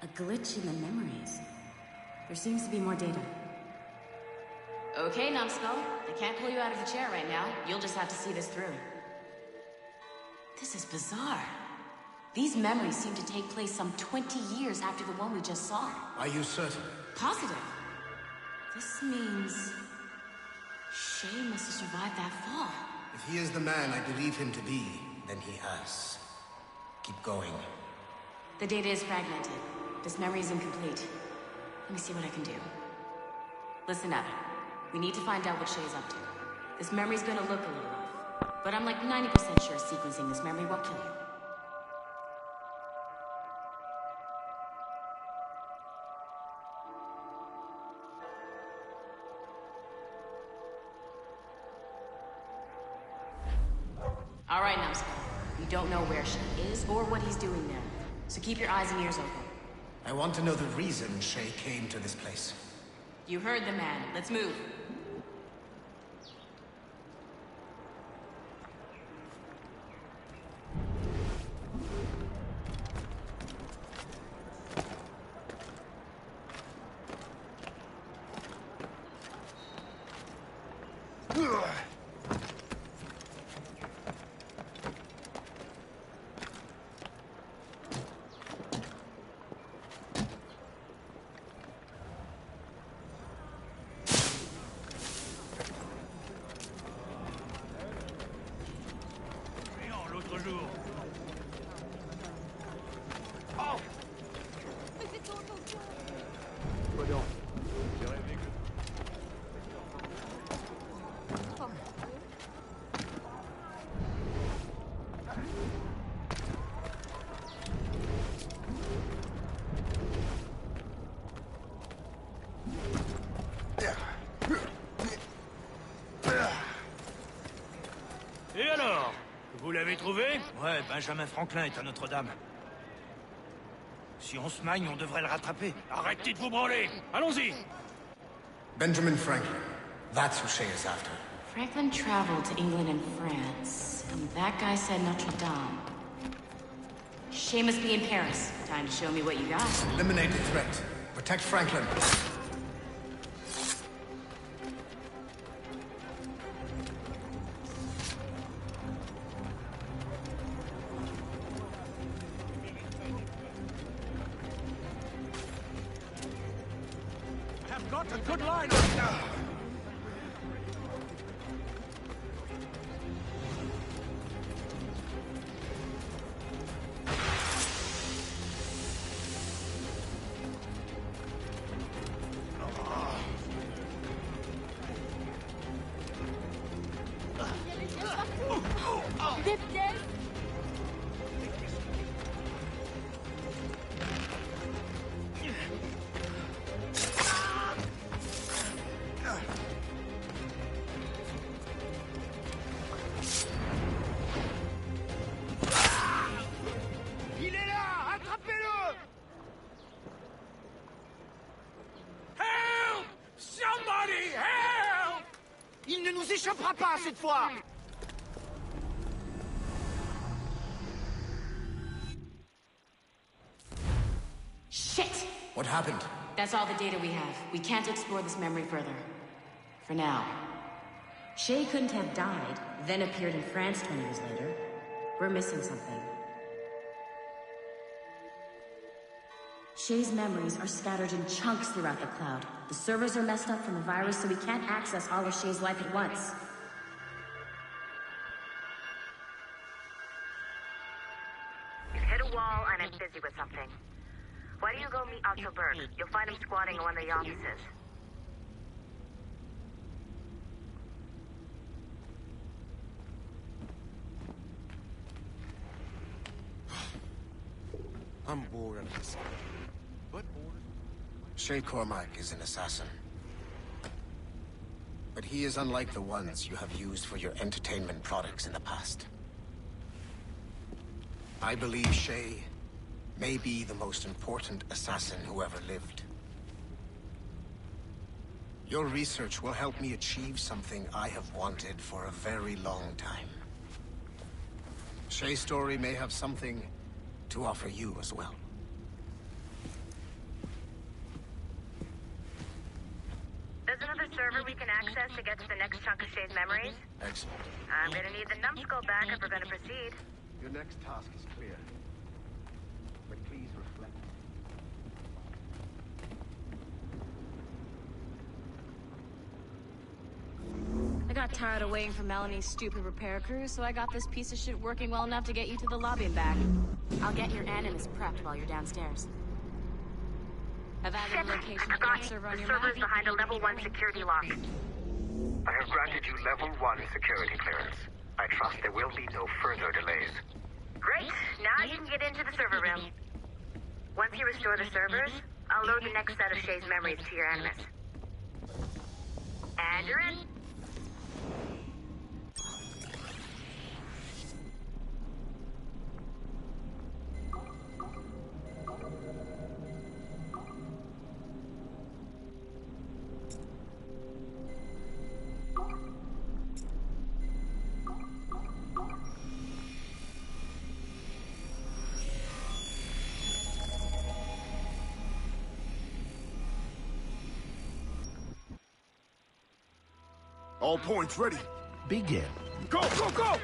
A glitch in the memories. There seems to be more data. Okay, Numbskull. I can't pull you out of the chair right now. You'll just have to see this through. This is bizarre. These memories seem to take place some 20 years after the one we just saw. Are you certain? Positive. This means... Shay must have survived that fall. If he is the man I believe him to be, then he has. Keep going. The data is fragmented. This memory is incomplete. Let me see what I can do. Listen up. We need to find out what Shay's up to. This memory's gonna look a little rough, but I'm like 90% sure sequencing this memory won't kill you. All right, Numbskull. We don't know where Shay is or what he's doing there. So keep your eyes and ears open. I want to know the reason Shay came to this place. You heard the man. Let's move. Et alors? Vous l'avez trouvé? Ouais, Benjamin Franklin est à Notre-Dame. Si on se magne, on devrait le rattraper. Arrêtez de vous branler! Allons-y! Benjamin Franklin. That's who Shay is after. Franklin traveled to England and France, and that guy said Notre Dame. Shay must be in Paris. Time to show me what you got. Eliminate the threat. Protect Franklin. I've got a good line. Il est là! Attrapez-le! Help! Somebody help! Il ne nous échappera pas cette fois! Shit! What happened? That's all the data we have. We can't explore this memory further. For now. Shay couldn't have died, then appeared in France 20 years later. We're missing something. Shay's memories are scattered in chunks throughout the cloud. The servers are messed up from the virus, so we can't access all of Shay's life at once. You've hit a wall, and I'm busy with something. Why don't you go meet Otto Berg? You'll find him squatting in one of the offices. I'm bored of this. What bored? Shay Cormac is an assassin. But he is unlike the ones you have used for your entertainment products in the past. I believe Shay may be the most important assassin who ever lived. Your research will help me achieve something I have wanted for a very long time. Shay's story may have something to offer you as well. There's another server we can access to get to the next chunk of Shay's memories. Excellent. I'm gonna need the numbskull back if we're gonna proceed. Your next task is clear. But please reflect. I got tired of waiting for Melanie's stupid repair crew, so I got this piece of shit working well enough to get you to the lobby and back. I'll get your animus prepped while you're downstairs. I've added a location for that server on your map. The server's behind a level 1 security lock. I have granted you level 1 security clearance. I trust there will be no further delays. Great! Now you can get into the server room. Once you restore the servers, I'll load the next set of Shay's memories to your animus. And you're in. All points ready. Begin. Go, go, go!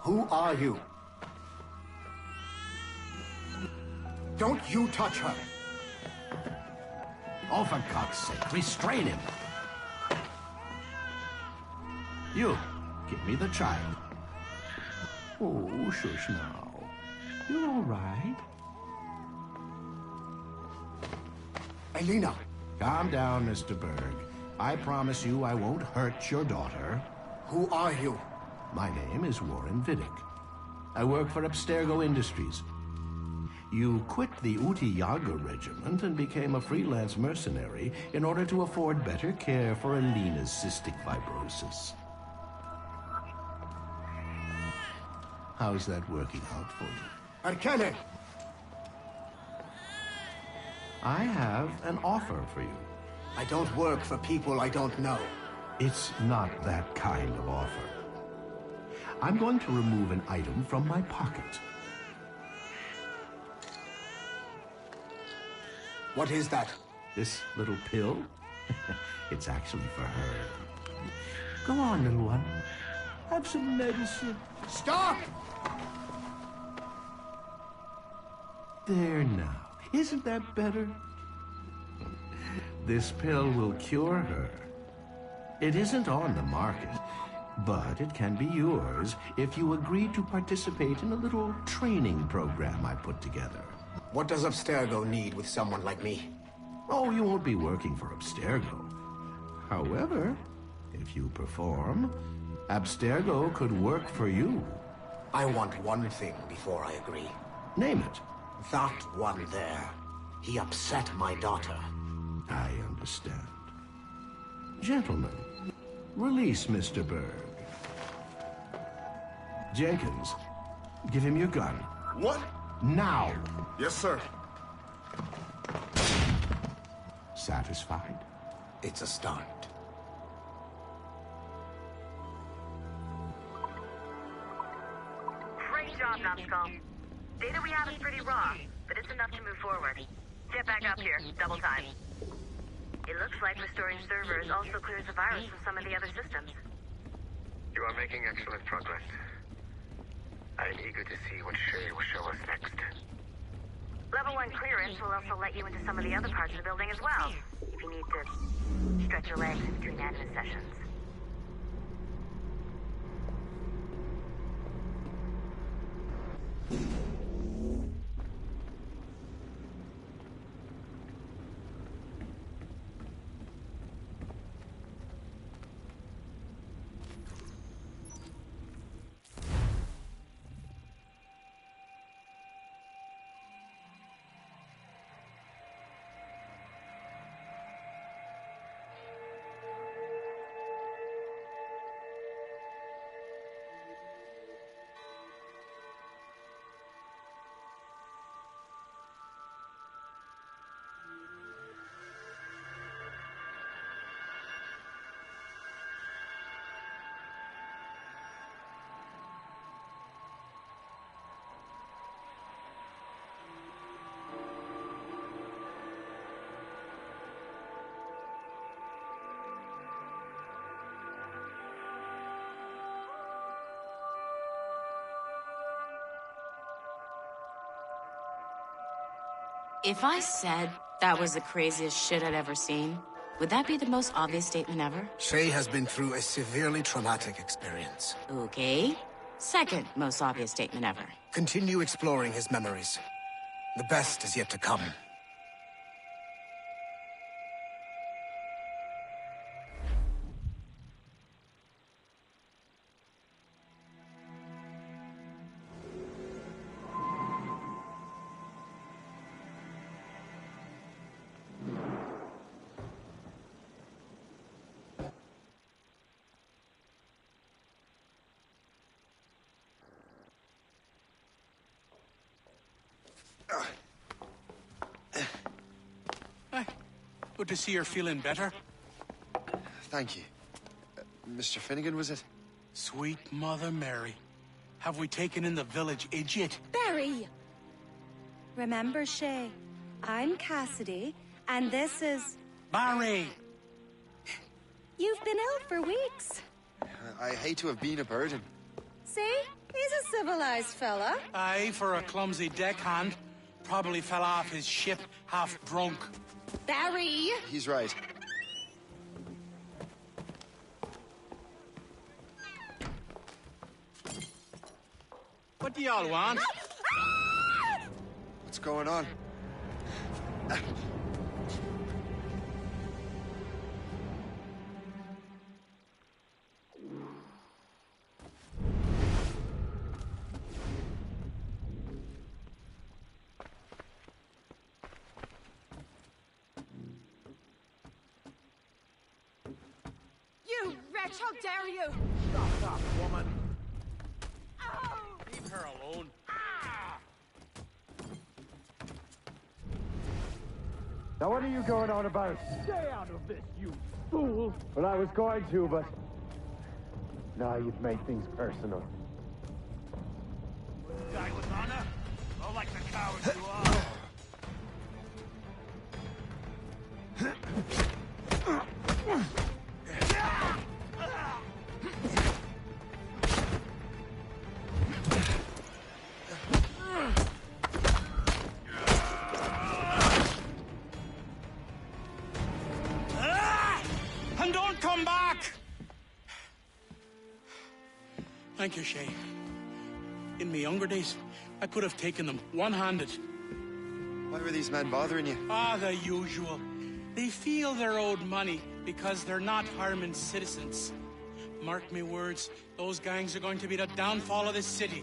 Who are you? Don't you touch her! Oh, for God's sake, restrain him. You, give me the child. Oh, shush now. You're all right. Elena! Calm down, Mr. Berg. I promise you I won't hurt your daughter. Who are you? My name is Warren Vidic. I work for Abstergo Industries. You quit the Uti Yaga regiment and became a freelance mercenary in order to afford better care for Alina's cystic fibrosis. How's that working out for you? Arkane! I have an offer for you. I don't work for people I don't know. It's not that kind of offer. I'm going to remove an item from my pocket. What is that? This little pill? It's actually for her. Go on, little one. Have some medicine. Stop! There now. Isn't that better? This pill will cure her. It isn't on the market, but it can be yours if you agree to participate in a little training program I put together. What does Abstergo need with someone like me? Oh, you won't be working for Abstergo. However, if you perform, Abstergo could work for you. I want one thing before I agree. Name it. That one there. He upset my daughter. I understand. Gentlemen, release Mr. Berg. Jenkins, give him your gun. What? Now! Yes, sir. Satisfied? It's a start. Great job, Numbskull. Data we have is pretty raw, but it's enough to move forward. Get back up here. Double time. It looks like restoring servers also clears the virus from some of the other systems. You are making excellent progress. I am eager to see what Shay will show us next. Level 1 clearance will also let you into some of the other parts of the building as well, if you need to stretch your legs in between admin sessions. If I said that was the craziest shit I'd ever seen, would that be the most obvious statement ever? Shay has been through a severely traumatic experience. Okay. Second most obvious statement ever. Continue exploring his memories. The best is yet to come. Good to see you're feeling better. Thank you. Mr. Finnegan, was it? Sweet Mother Mary. Have we taken in the village idiot? Barry! Remember, Shay, I'm Cassidy, and this is... Barry! You've been ill for weeks. I hate to have been a burden. See? He's a civilized fella. Aye, for a clumsy deckhand. Probably fell off his ship half drunk. Barry! He's right. What do y'all want? What's going on? You wretch, how dare you! Shut up, woman. Leave her alone. Now what are you going on about? Stay out of this, you fool! Well, I was going to, but... Now you've made things personal. Guy with honor? Not like the coward you are. And don't come back! Thank you, Shay. In my younger days, I could have taken them one-handed. Why were these men bothering you? Ah, the usual. They feel they're owed money because they're not harming citizens. Mark me words, those gangs are going to be the downfall of this city.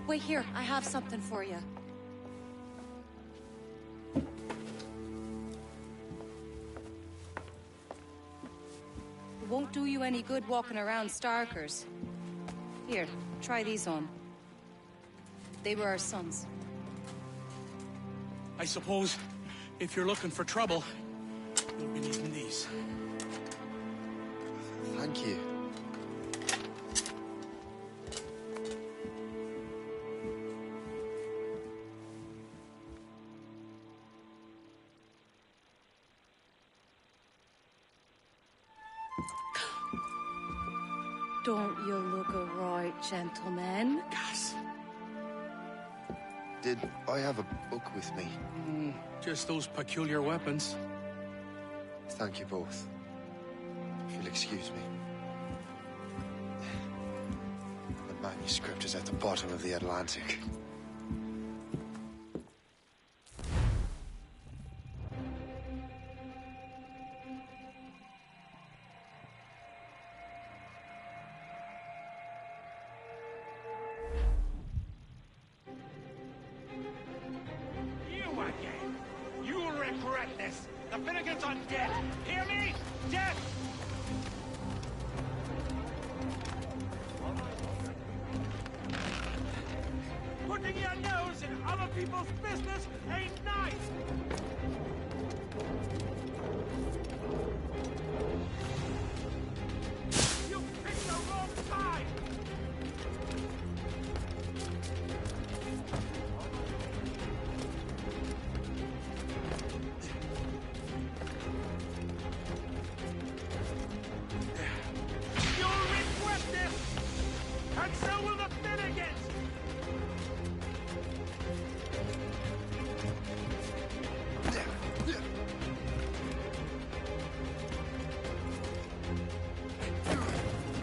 Wait here, I have something for you. It won't do you any good walking around Starkers. Here, try these on. They were our sons. I suppose, if you're looking for trouble, you'll be needing these. Thank you. Don't you look a right, gentlemen? Gas. Did I have a book with me? Just those peculiar weapons. Thank you both. If you'll excuse me. The manuscript is at the bottom of the Atlantic. You again! You'll regret this! The Finnegans are dead! Hear me? Dead! Putting your nose in other people's business ain't nice! You picked the wrong side! You'll regret this! And so will the Finnegans!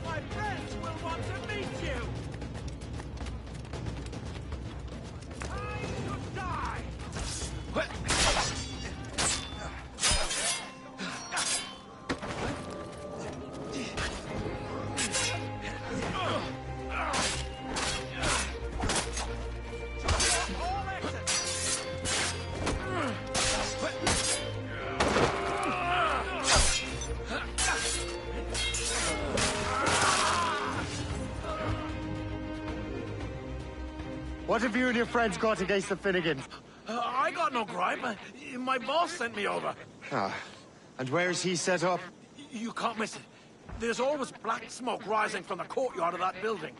My friends will want to meet you! Time to die! All exits! What have you and your friends got against the Finnegans? I got no gripe. My boss sent me over. Ah, and where's he set up? You can't miss it. There's always black smoke rising from the courtyard of that building.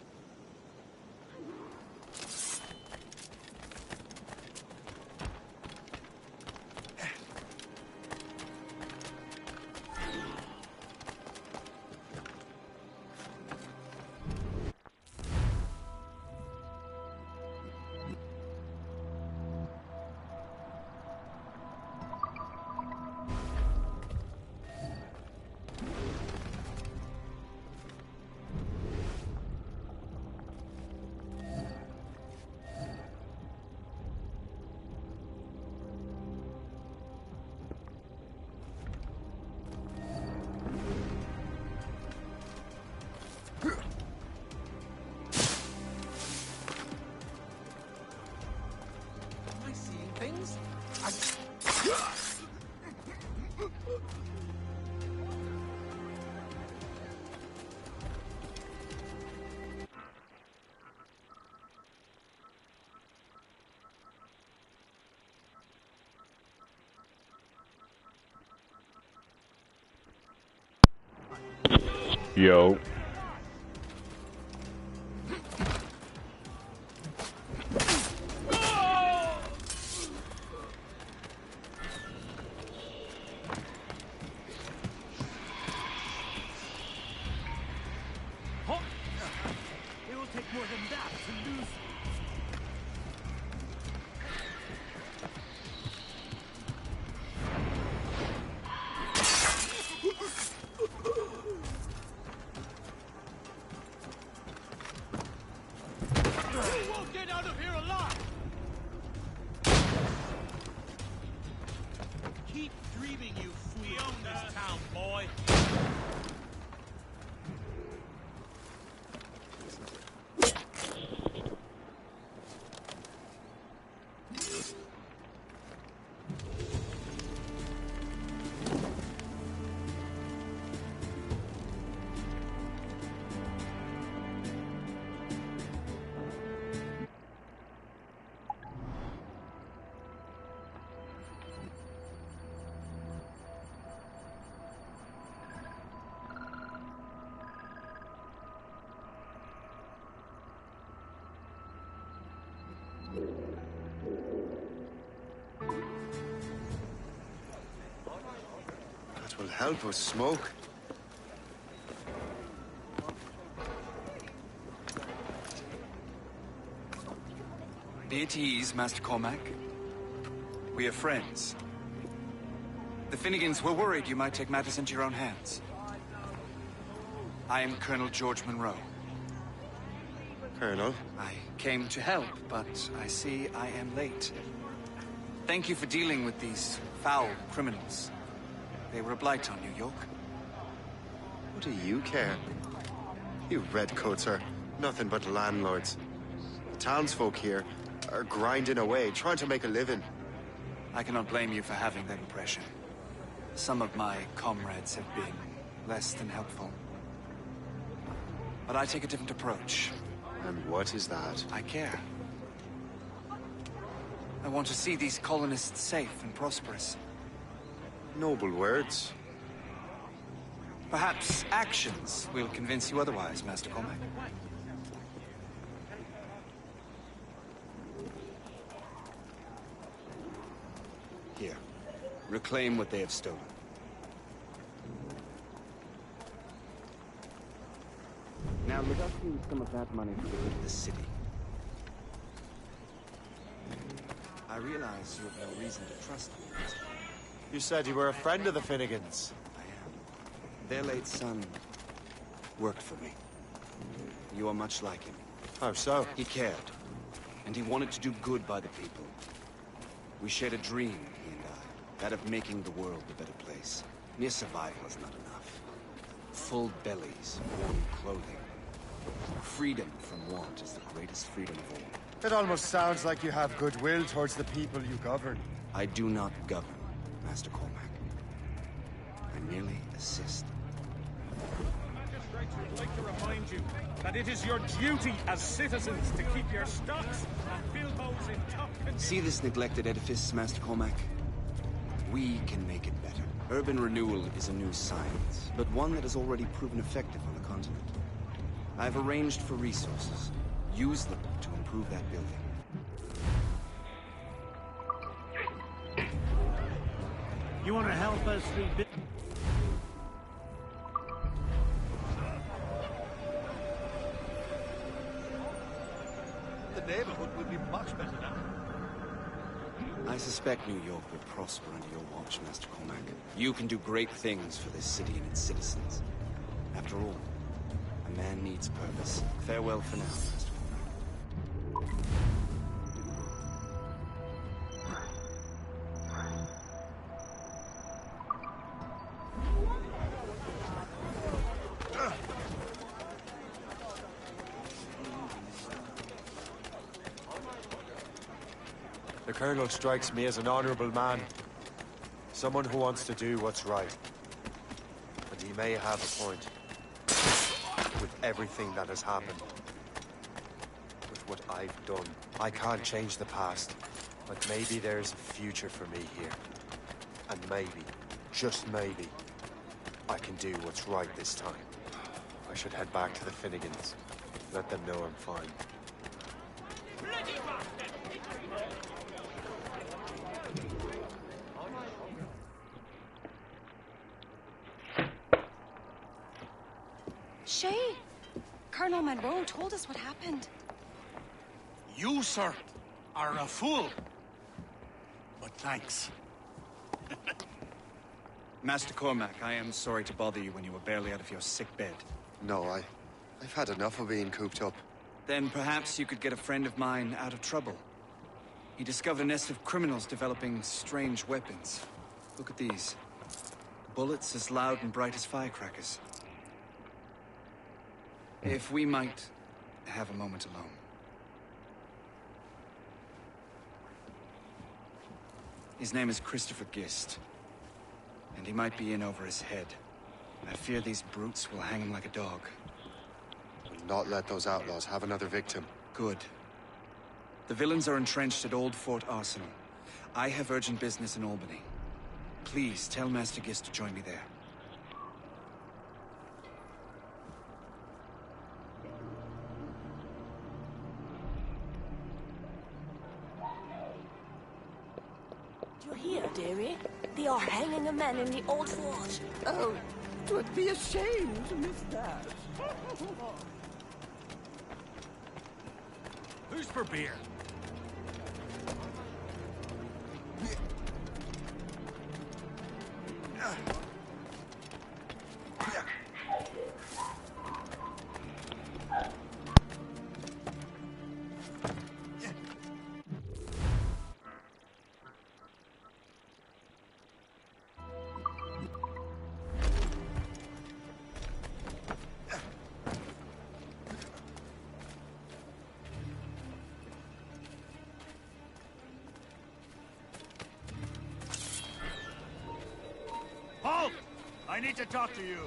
Things? Yo. It will take more than that to lose. You won't get out of here alive! Keep dreaming, you fool. We own this town, boy. That will help us smoke. Be at ease, Master Cormac. We are friends. The Finnegans were worried you might take matters into your own hands. I am Colonel George Monroe. Colonel? I came to help, but I see I am late. Thank you for dealing with these foul criminals. They were a blight on New York. What do you care? You redcoats are nothing but landlords. The townsfolk here are grinding away, trying to make a living. I cannot blame you for having that impression. Some of my comrades have been less than helpful. But I take a different approach. And what is that? I care. I want to see these colonists safe and prosperous. Noble words. Perhaps actions will convince you otherwise, Master Cormac. Here. Reclaim what they have stolen. Now let us use some of that money to get rid of the city. I realize you have no reason to trust me. You said you were a friend of the Finnegans. I am. Their late son worked for me. You are much like him. How so? He cared, and he wanted to do good by the people. We shared a dream, he and I, that of making the world a better place. Mere survival is not enough. Full bellies, warm clothing. Freedom from want is the greatest freedom of all. It almost sounds like you have goodwill towards the people you govern. I do not govern, Master Cormac. I merely assist. Magistrates would like to remind you that it is your duty as citizens to keep your stocks and bilboes in top condition. See this neglected edifice, Master Cormac? We can make it better. Urban renewal is a new science, but one that has already proven effective on the continent. I've arranged for resources. Use them to improve that building. You want to help us rebuild? The neighborhood will be much better now. I suspect New York will prosper under your watch, Master Cormac. You can do great things for this city and its citizens. After all, a man needs purpose. Farewell for now, Master Cormac. The Colonel strikes me as an honorable man. Someone who wants to do what's right. And he may have a point. With everything that has happened. With what I've done. I can't change the past. But maybe there's a future for me here. And maybe, just maybe, I can do what's right this time. I should head back to the Finnegans. Let them know I'm fine. Shay! Colonel Monroe told us what happened. You, sir, are a fool. But thanks. Master Cormac, I am sorry to bother you when you were barely out of your sick bed. No, I've had enough of being cooped up. Then perhaps you could get a friend of mine out of trouble. He discovered a nest of criminals developing strange weapons. Look at these. Bullets as loud and bright as firecrackers. If we might have a moment alone. His name is Christopher Gist. And he might be in over his head. I fear these brutes will hang him like a dog. Will not let those outlaws have another victim. Good. The villains are entrenched at Old Fort Arsenal. I have urgent business in Albany. Please tell Master Gist to join me there. Do you hear, dearie? They are hanging a man in the old fort. Oh, 'twould be a shame to miss that. Who's for beer? Halt! I need to talk to you.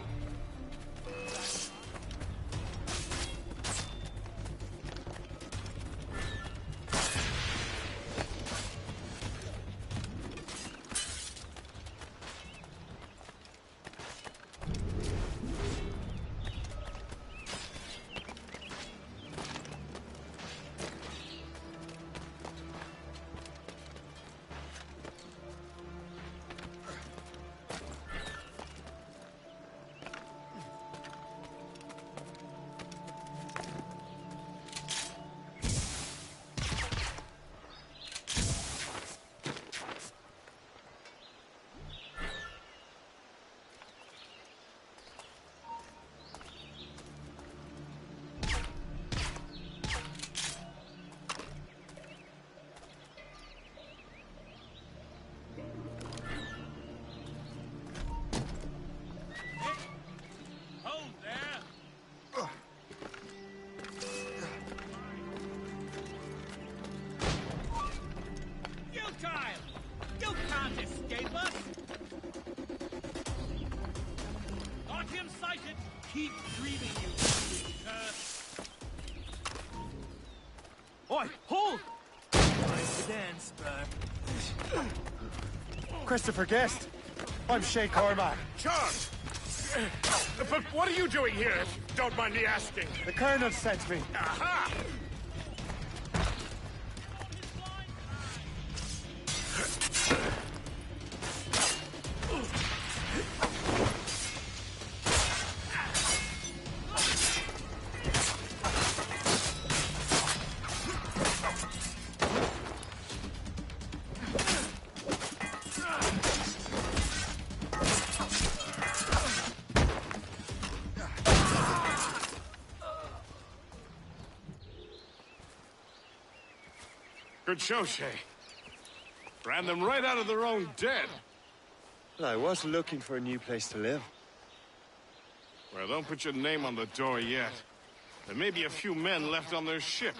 Keep dreaming, you curse. Oi, hold! Nice dance, Burke. Christopher Guest! I'm Shay Cormac. Charles! But what are you doing here, if you don't mind me asking? The Colonel sent me. Aha! Good show, Shay. Ran them right out of their own den. Well, I was looking for a new place to live. Well, don't put your name on the door yet. There may be a few men left on their ship.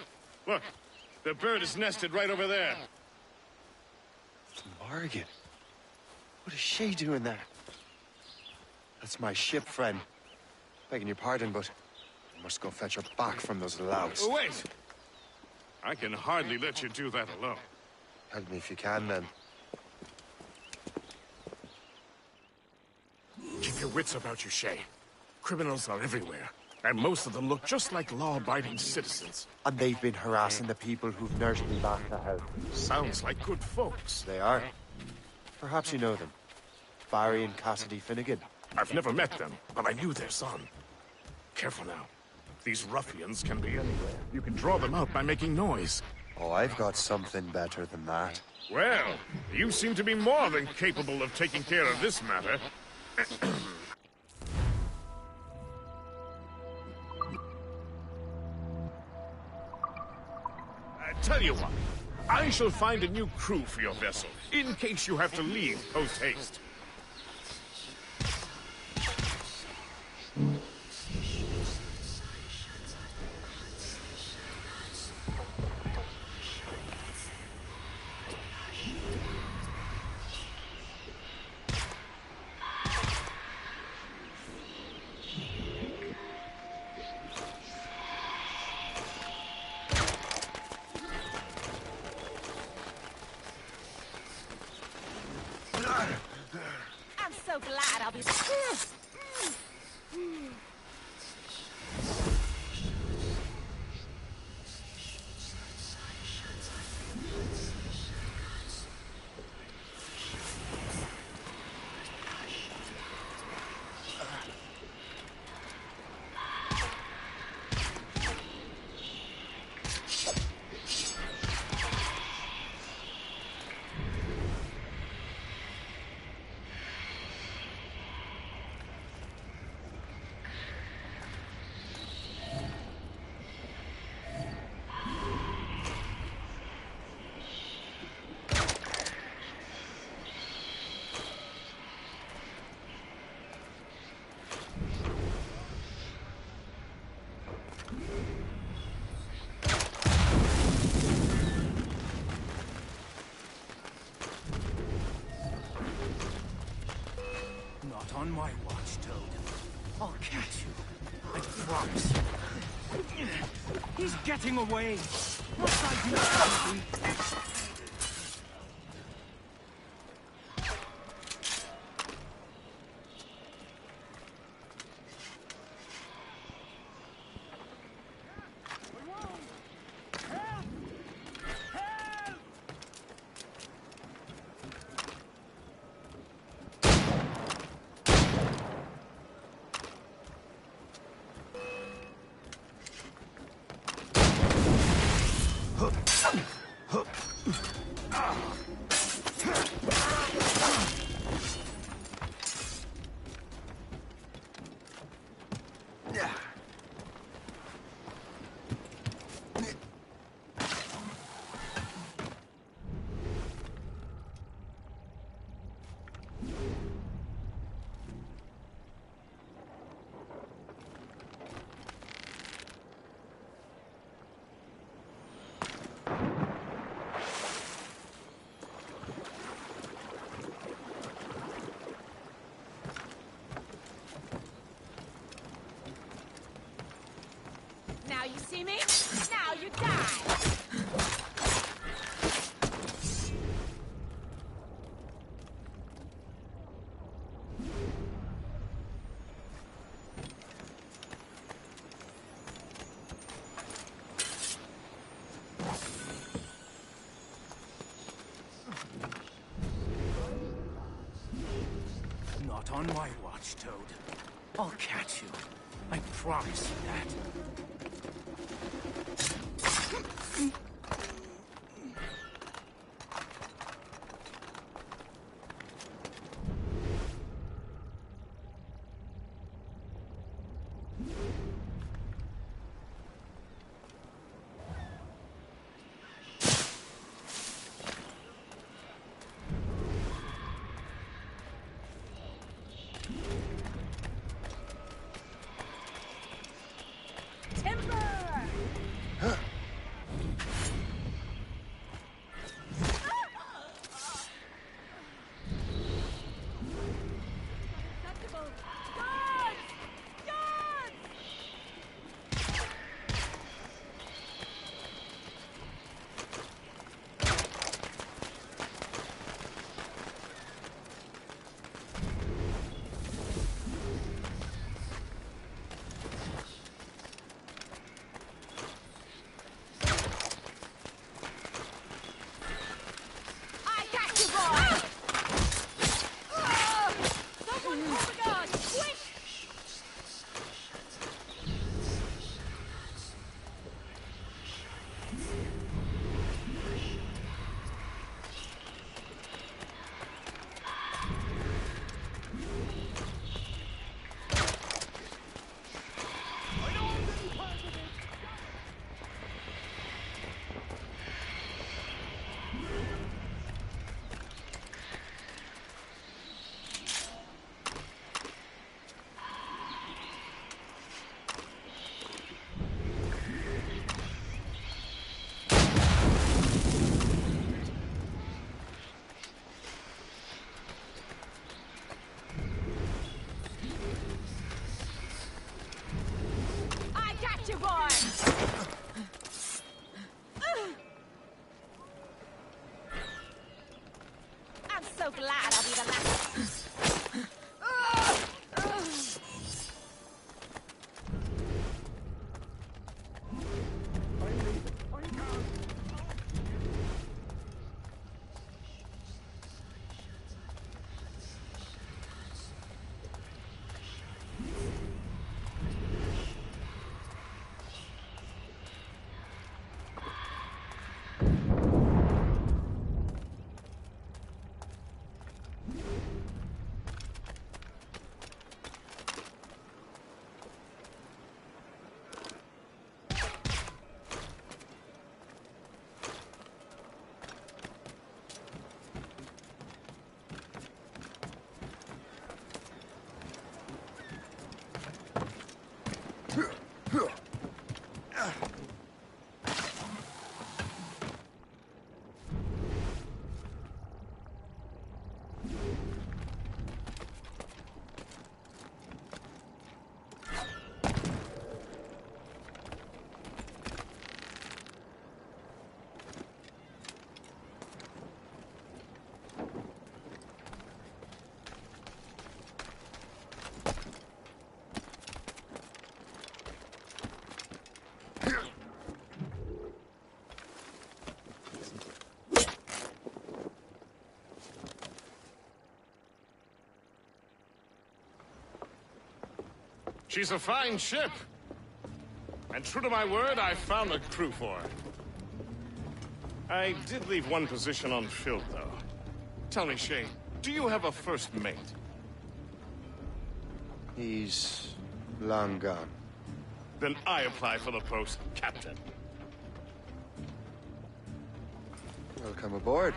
Look, the bird is nested right over there. Morgan? What is Shay doing there? That's my ship, friend. Begging your pardon, but I must go fetch her back from those louts. Oh, wait! I can hardly let you do that alone. Help me if you can, then. Keep your wits about you, Shay. Criminals are everywhere, And most of them look just like law-abiding citizens. And they've been harassing the people who've nursed me back to health. Sounds like good folks. They are. Perhaps you know them. Barry and Cassidy Finnegan. I've never met them, but I knew their son. Careful now. These ruffians can be anywhere. You can draw them out by making noise. Oh, I've got something better than that. Well, you seem to be more than capable of taking care of this matter. Tell you what, I shall find a new crew for your vessel, in case you have to leave post-haste. I'm so glad I'll be... Not on my watch, Toad. I'll catch you. I promise. He's getting away. Must I do something? Now you see me? Now you die! Not on my watch, Toad. I'll catch you. I promise you that. Timber! so glad I'll be the last. She's a fine ship. And true to my word, I found a crew for her. I did leave one position unfilled, though. Tell me, Shay, do you have a first mate? He's long gone. Then I apply for the post, Captain. Welcome aboard.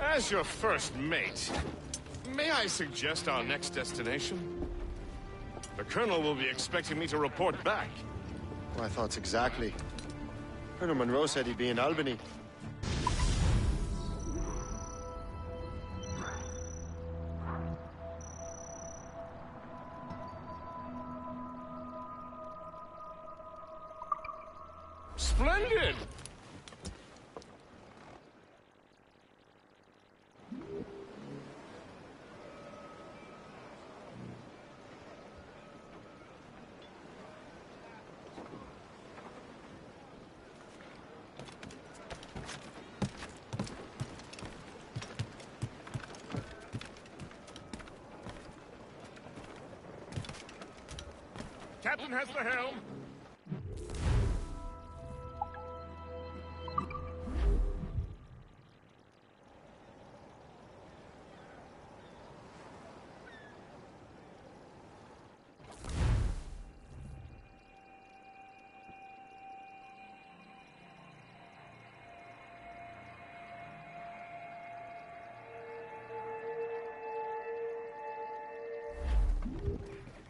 As your first mate, may I suggest our next destination? The Colonel will be expecting me to report back. My thoughts exactly. Colonel Monroe said he'd be in Albany. Splendid! Captain has the helm.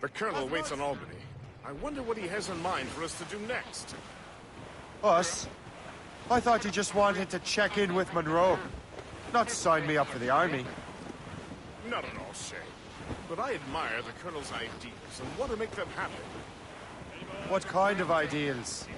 The Colonel waits on Albany. I wonder what he has in mind for us to do next. Us? I thought you just wanted to check in with Monroe. Not sign me up for the army. Not at all, Shay. But I admire the Colonel's ideas and want to make them happen. What kind of ideals?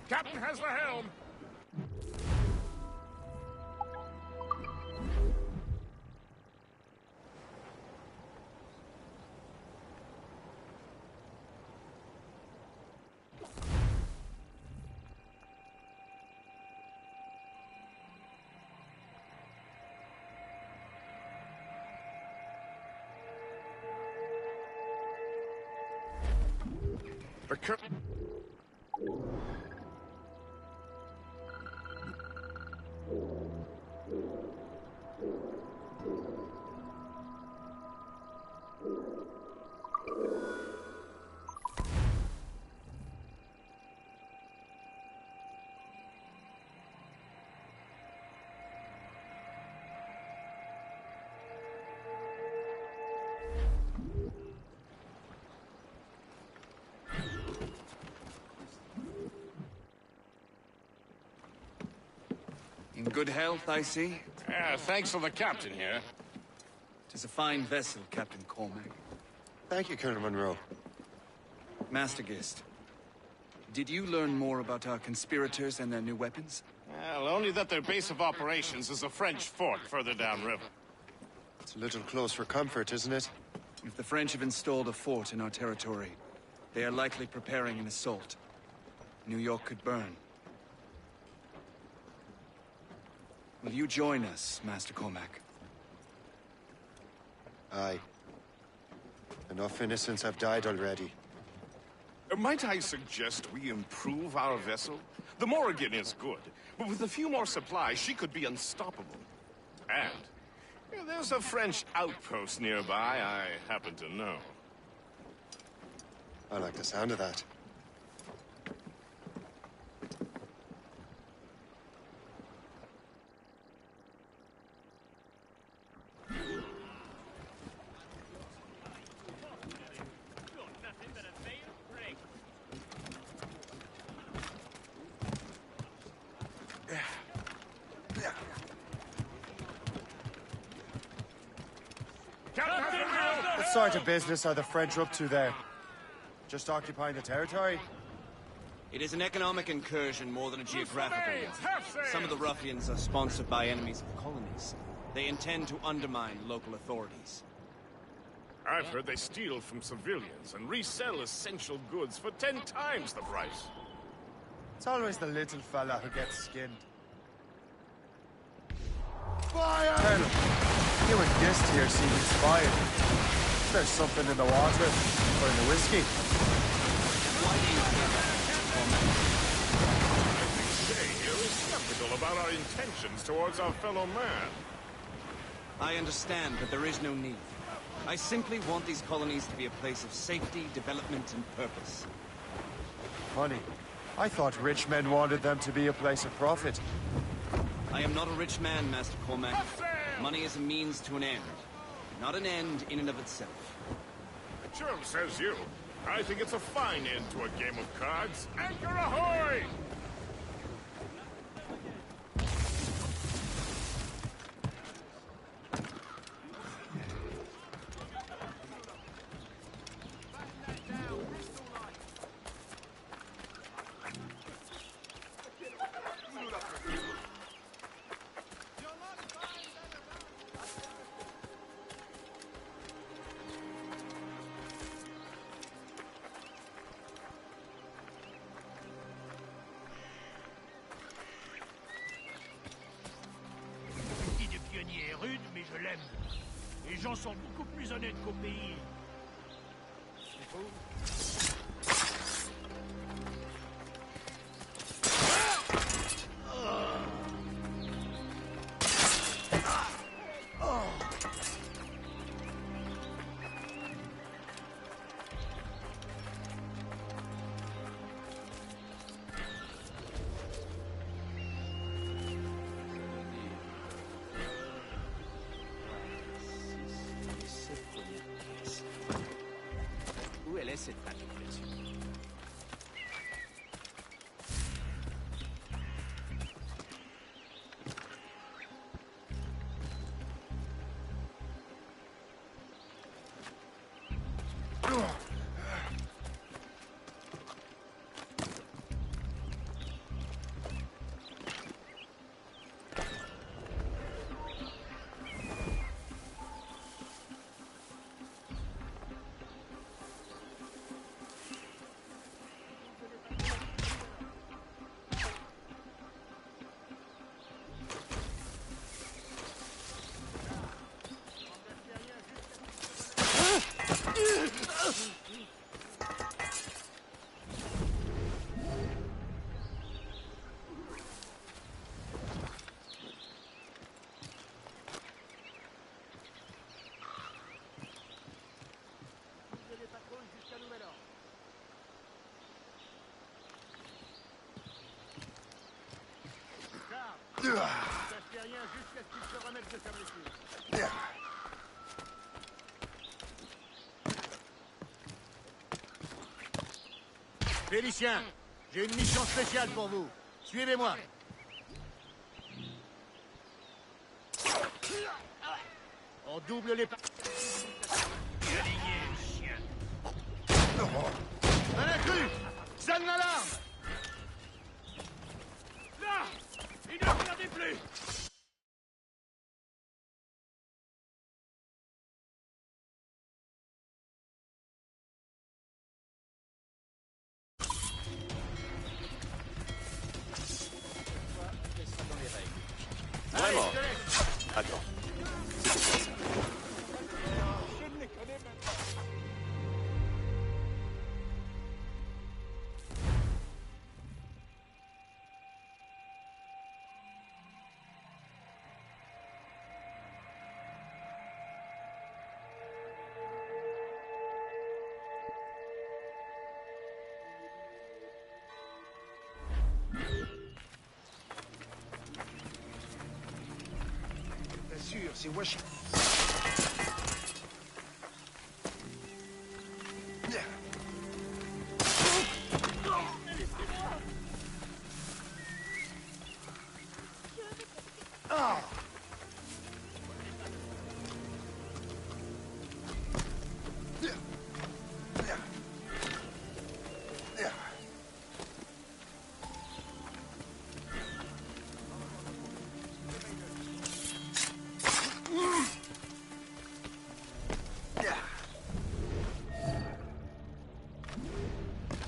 Captain has the helm. The cur- In good health, I see. Yeah, thanks for the captain here. Tis a fine vessel, Captain Cormac. Thank you, Colonel Monroe. Master Gist, did you learn more about our conspirators and their new weapons? Well, only that their base of operations is a French fort further downriver. It's a little close for comfort, isn't it? If the French have installed a fort in our territory, they are likely preparing an assault. New York could burn. Will you join us, Master Cormac? Aye. Enough innocents have died already. Might I suggest we improve our vessel? The Morrigan is good, but with a few more supplies, she could be unstoppable. And there's a French outpost nearby I happen to know. I like the sound of that. What sort of business are the French up to there? Just occupying the territory? It is an economic incursion more than a geographical one. Some of the ruffians are sponsored by enemies of the colonies. They intend to undermine local authorities. I've heard they steal from civilians and resell essential goods for 10 times the price. It's always the little fella who gets skinned. Fire! Colonel, you and Gist here seem inspired. Is there something in the water? Or in the whiskey? Why do you think that, I think Shay here is skeptical about our intentions towards our fellow man. I understand, but there is no need. I simply want these colonies to be a place of safety, development, and purpose. Funny. I thought rich men wanted them to be a place of profit. I am not a rich man, Master Cormac. Money is a means to an end, not an end in and of itself. Sure, says you. I think it's a fine end to a game of cards. Anchor ahoy! Mais je l'aime. Les gens sont beaucoup plus honnêtes qu'au pays. C'est faux. Où elle est cette fabrication? Félicien, j'ai une mission spéciale pour vous. Suivez-moi. On double les pas. Aligné, chien. Un intrus! Sonne l'alarme! Là! Il ne regardez plus! Vraiment? Attends. C'est quoi ça? Je ne les connais même pas. Bien sûr, c'est Washington.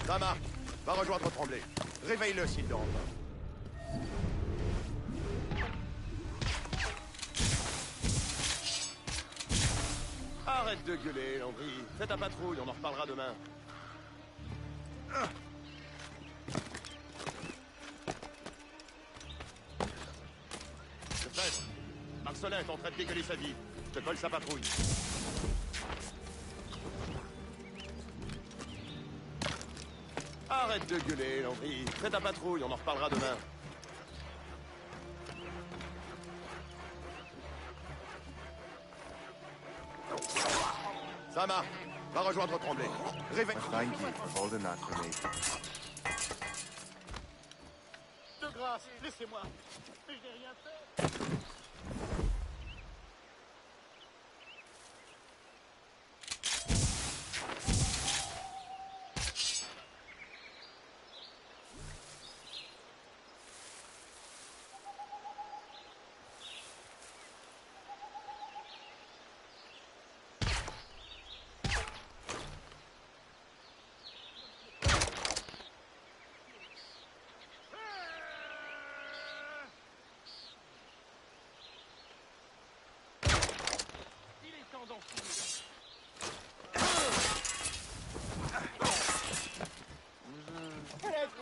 Ça marche. Va rejoindre Tremblay. Réveille-le s'il dort encore. Arrête de gueuler, Landry. Fais ta patrouille, on en reparlera demain. Je presse. Marcelin est en train de dégueuler sa vie. Je te colle sa patrouille. Arrête de gueuler, Landry. Fais ta patrouille, on en reparlera demain. Ça marche. Va rejoindre Tremblay. Réveille. Thank you for holding that for me. De grâce, laissez-moi. Mais je n'ai rien fait.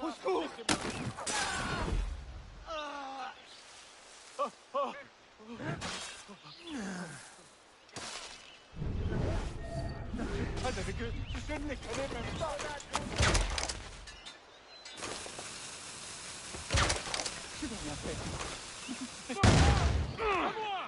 Au secours! Avec eux, je ne les connais même pas! Je n'ai rien fait. À moi!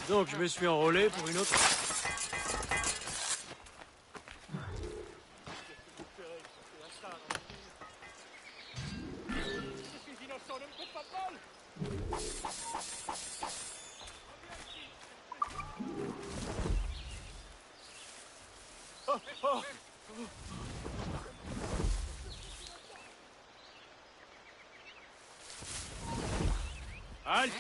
Donc je me suis enrôlé pour une autre. Je suis innocent, ne me faites pas de mal! Halte!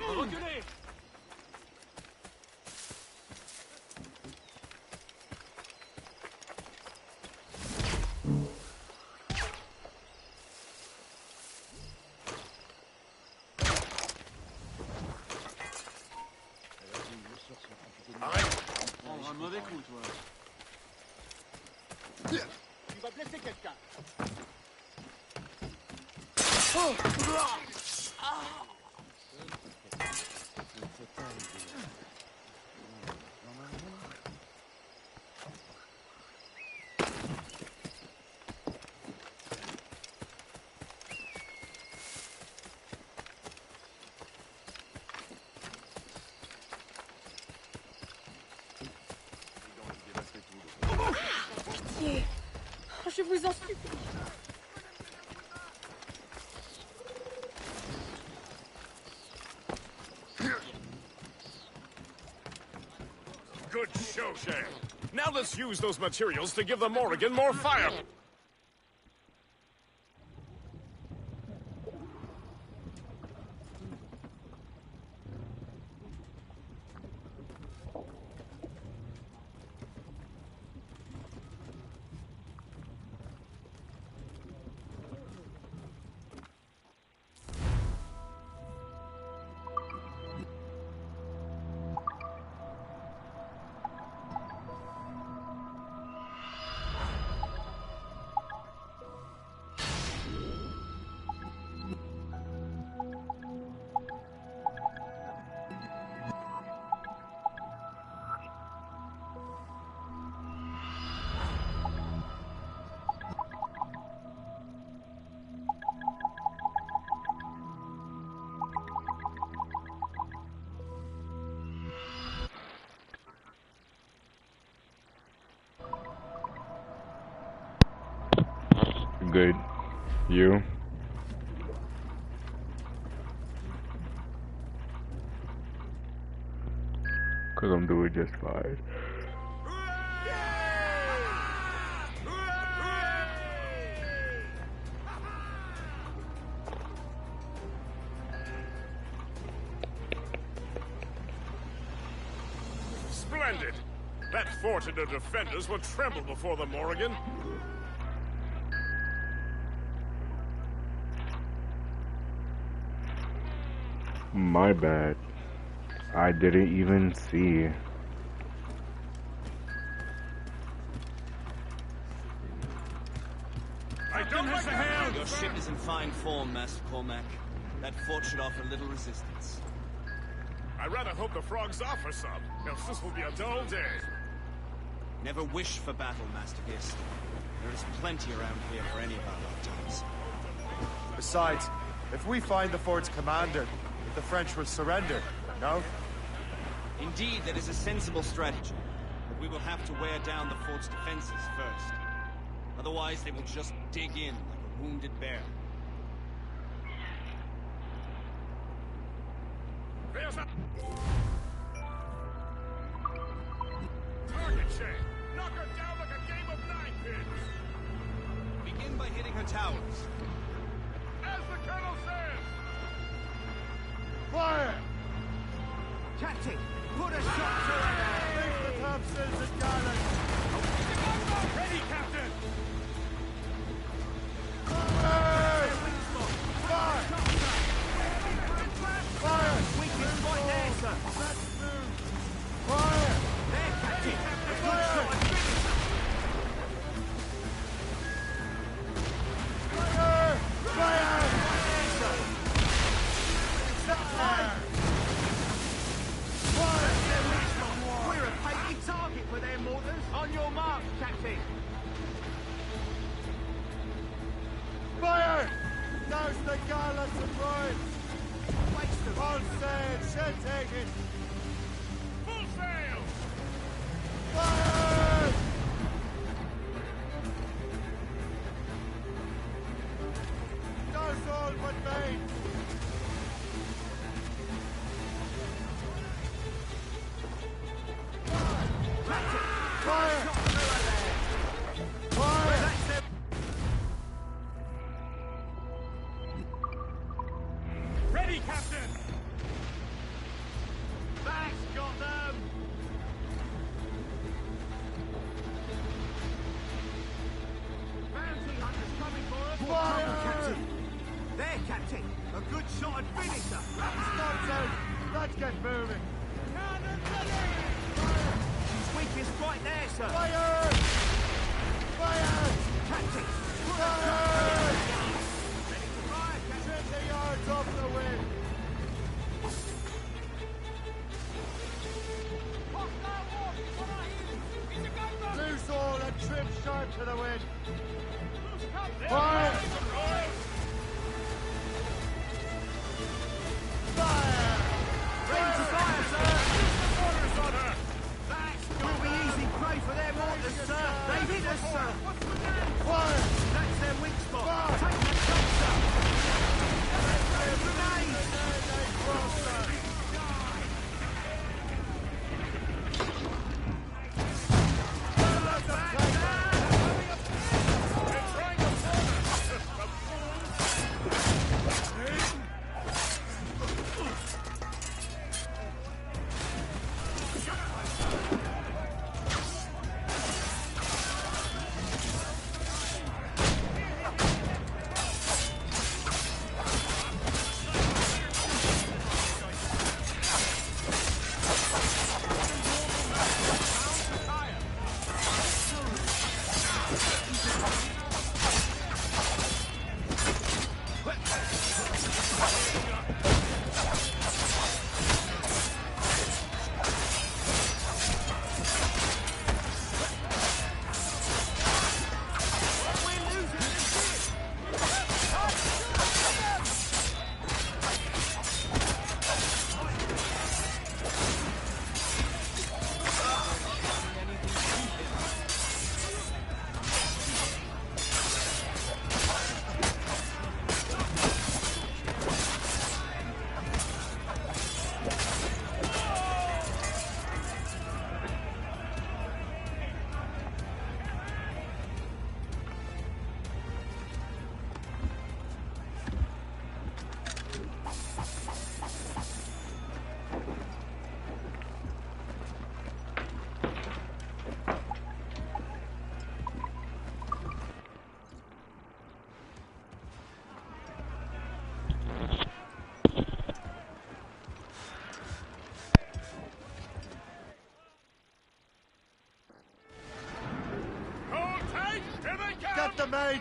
Reculez! Arrête! Prendre un mauvais coup, toi. Tu vas blesser quelqu'un. Pitié. Je vous en supplie. Good show, Shay. Now let's use those materials to give the Morrigan more fire. Good. You? Cause I'm doing just fine. Splendid! That fort and their defenders will tremble before the Morrigan. My bad. I didn't even see. Your ship is in fine form, Master Cormac. That fort should offer little resistance. I rather hope the frogs offer some, else this will be a dull day. Never wish for battle, Master Gist. There is plenty around here for any of our lifetimes. Besides, if we find the fort's commander, the French will surrender, no? Indeed, that is a sensible strategy. But we will have to wear down the fort's defenses first. Otherwise, they will just dig in like a wounded bear. Target, Shay! Knock her down like a game of ninepins! Begin by hitting her towers. As the colonel says! Fire! Captain, put a shot to her! Leave the Thompsons and Garland! Ready, Captain! Fire! Fire! Fire! Weakest right there, sir! Fire! There, Captain! A good Fire! shot and finish! Fire! Fire! There, sir! Fire! We're a painted target for their mortars. On your mark, Captain. Fire! Douse the gallants and royals! Waste them. All sail, shall take it! Full sail! Fire! Douse all but vain! Fire! Fire! Ready, Captain! That's got them! Bounty hunters coming for us. Fire! Captain. There, Captain. A good shot and finisher. Stop out! Let's get moving! She's weakest right there, sir. Fire! Fire! Captain. Fire! Ready to fire, Captain.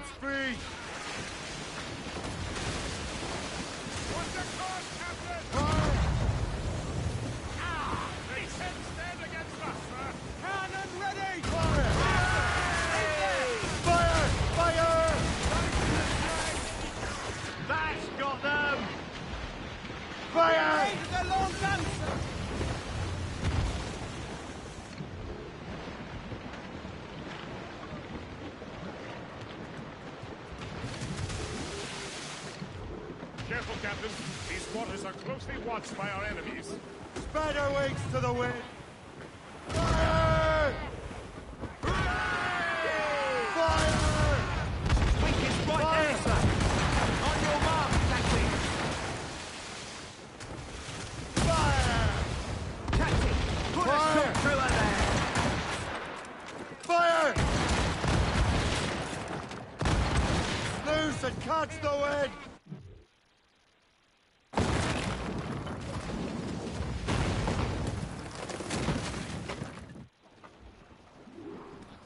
speed! What's the cause, Captain? They can't stand against us, sir. Cannon ready! Fire! Fire! Fire! That's got them! Fire! Raise the long guns! Careful, Captain. These waters are closely watched by our enemies. Spider wings to the wind! Fire! Fire! Weakest right there, sir. On your mark, Captain. Fire! Captain, put a shot through her there. Fire! Loose and catch the wind!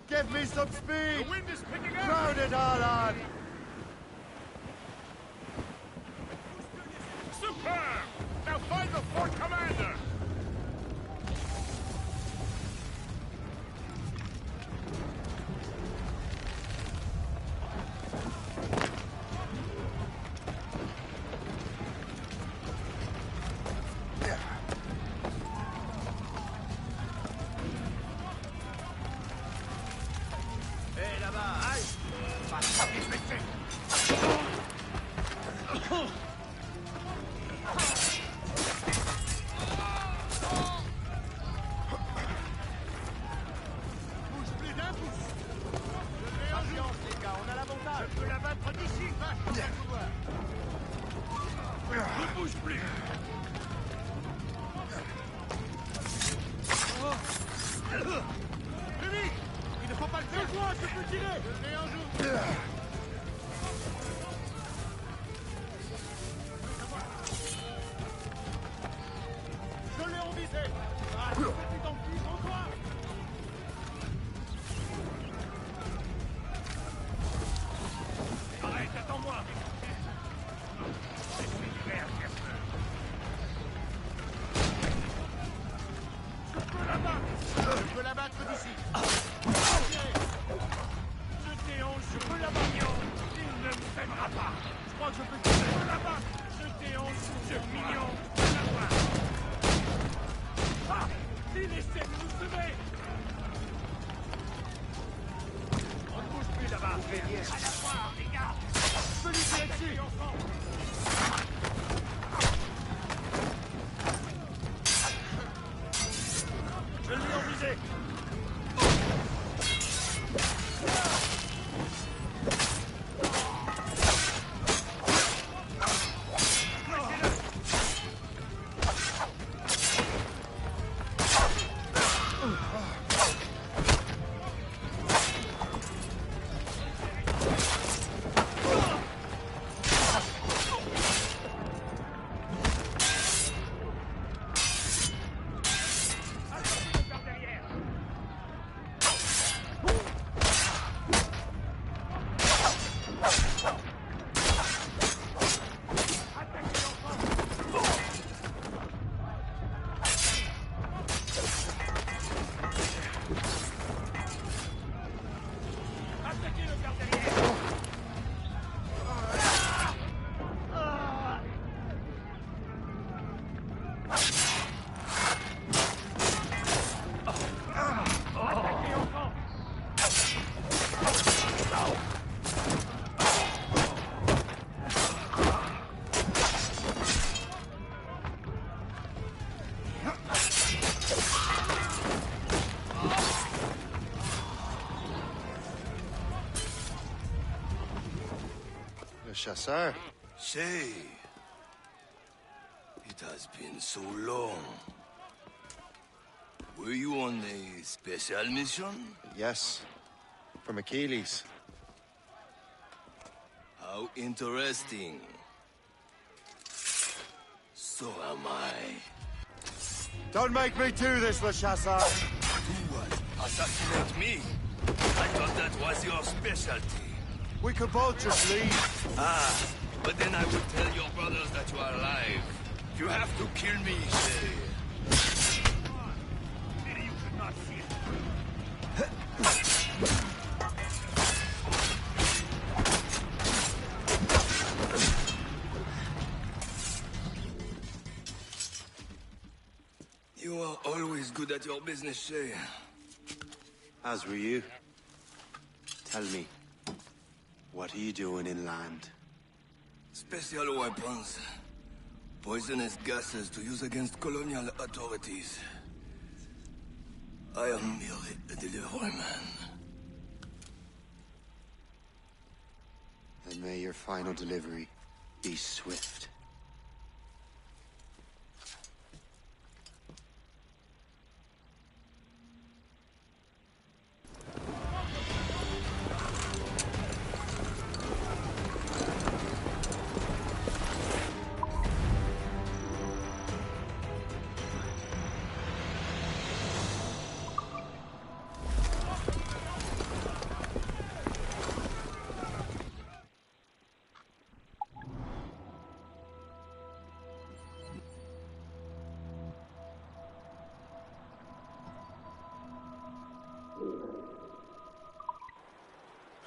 Give me some speed! The wind is picking up! Crowd it all on! Superb! Now find the Fort Commander! Hé, là-bas, aïe! Va taper ce métier! Bouge plus d'un pouce. Patience, les gars, on a l'avantage. Je peux la battre d'ici, vache, dans le couloir. Ne bouge plus! Vite! Il ne faut pas le faire. Moi, je peux tirer! Je l'ai en joue. Je l'ai en visée! Ah, ce petit enculé en toi! Arrête, attends-moi. Je peux la battre d'ici. Je déhanche, je peux la battre! Il ne m'aimera pas! Je crois que je peux tirer! Je peux la battre! Je déhanche, je mignon! Je peux la battre! Ah! Il essaie de nous semer! On ne bouge plus là-bas! À la fois, les gars! Je peux lui tirer dessus! Je l'ai en visée! Chasseur. Say, it has been so long. Were you on a special mission? Yes. From Achilles. How interesting. So am I. Don't make me do this, Le Chasseur. Do what? Assassinate me? I thought that was your specialty. We could both just leave. Ah, but then I would tell your brothers that you are alive. You have to kill me, say. Maybe you should not see it. You are always good at your business, Shay. As were you. Tell me, what are you doing inland? Special weapons. Poisonous gases to use against colonial authorities. I am merely a delivery man. And may your final delivery be swift.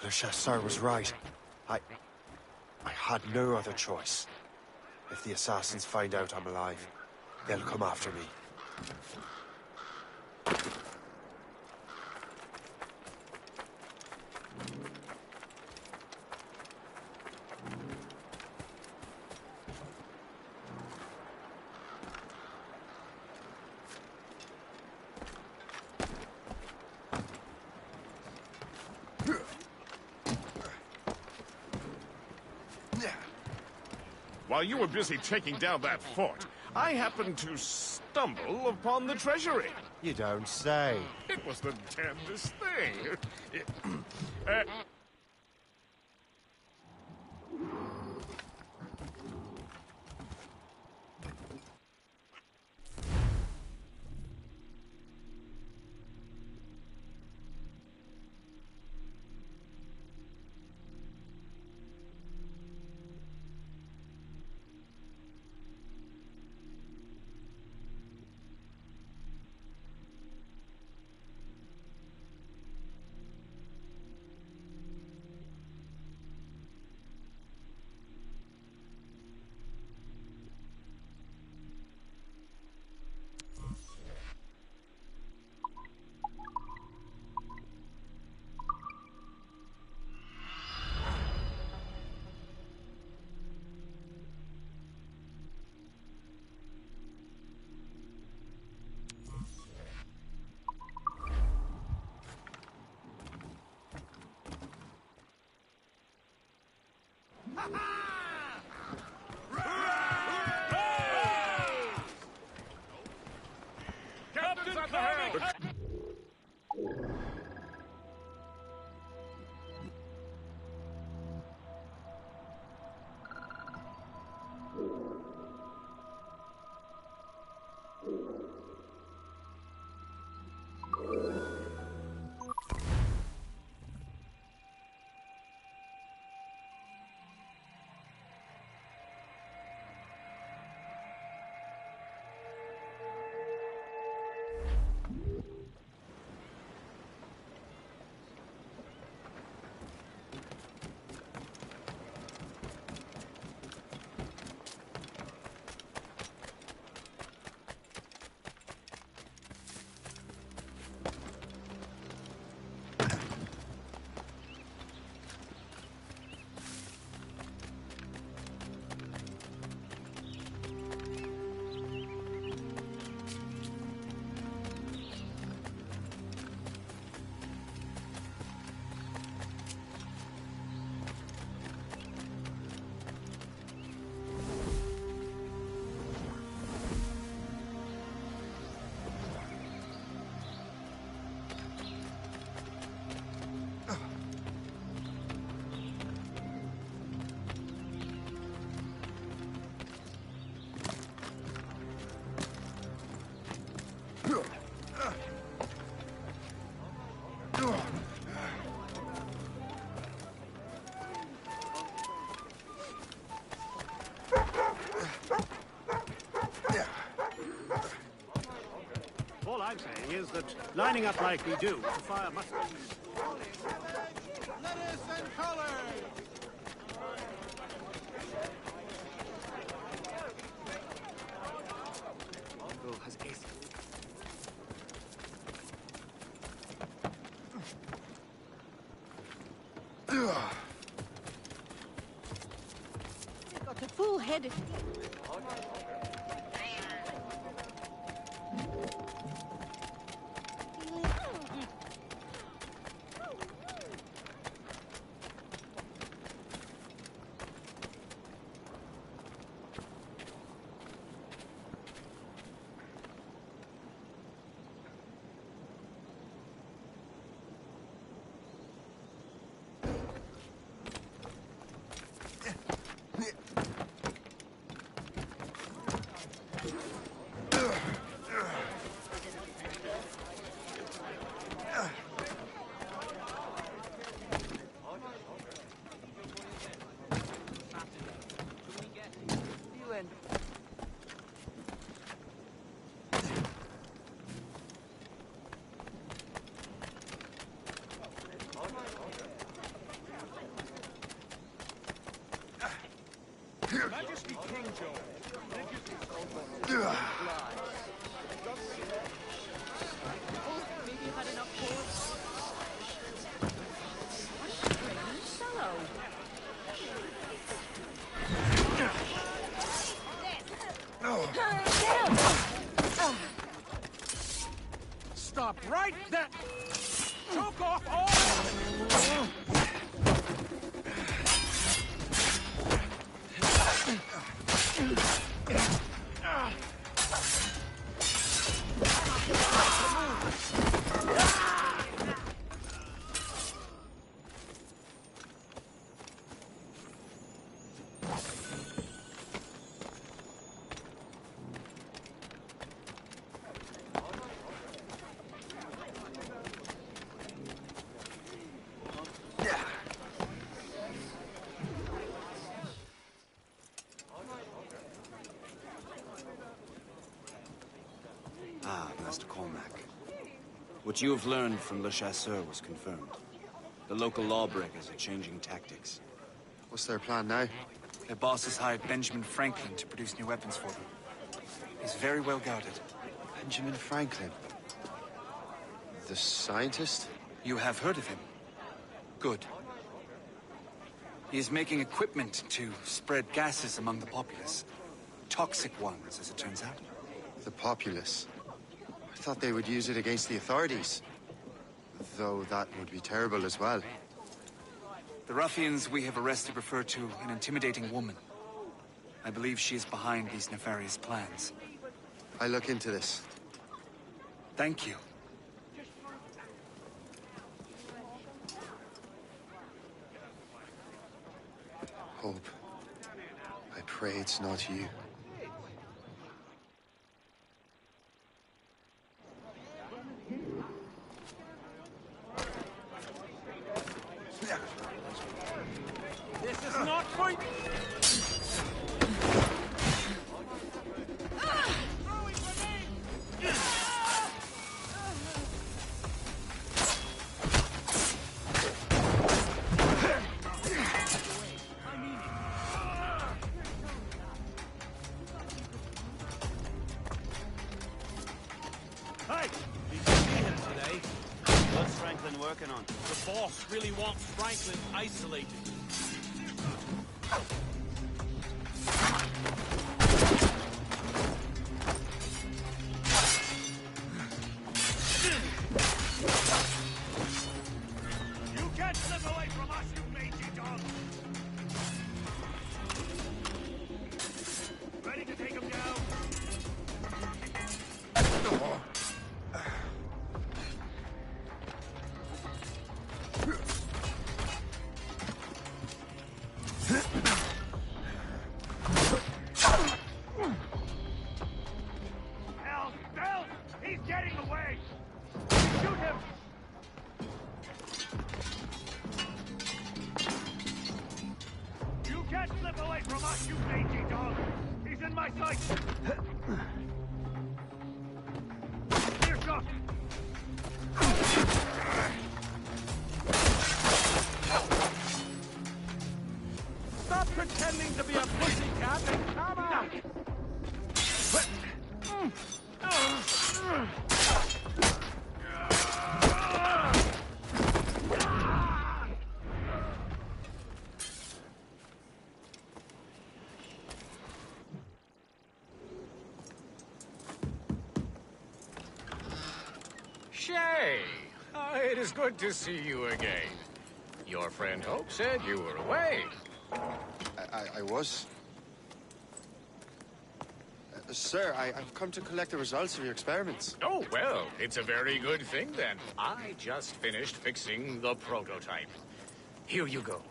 Le Chasseur was right. I had no other choice. If the assassins find out I'm alive, they'll come after me. While you were busy taking down that fort, I happened to stumble upon the treasury. You don't say. It was the damnedest thing. I'm saying is that lining up like we do, the fire must... Lettuce and colors! Girl has ace. They've got a full head of... Majesty King Joe. Maybe you had enough pork. What a strange fellow. Stop right there! Choke off all! Master Cormac. What you have learned from Le Chasseur was confirmed. The local lawbreakers are changing tactics. What's their plan now? Their boss has hired Benjamin Franklin to produce new weapons for them. He's very well guarded. Benjamin Franklin? The scientist? You have heard of him? Good. He is making equipment to spread gases among the populace. Toxic ones, as it turns out. The populace? I thought they would use it against the authorities. Though that would be terrible as well. The ruffians we have arrested refer to an intimidating woman. I believe she is behind these nefarious plans. I look into this. Thank you. Hope. I pray it's not you. This is not for... Hey! Did you see him today? What's Franklin working on? The boss really wants Franklin isolated. You can't slip away from us, you mangy dog! Ready to take him down? Help! He's getting away! Shoot him! You can't slip away from us, you mangy dog! He's in my sight! Clear shot! Stop pretending to be a pussycat and come on! Shay! It is good to see you again. Your friend Hope said you were away. I was. Sir, I've come to collect the results of your experiments. Oh, well, it's a very good thing then. I just finished fixing the prototype. Here you go.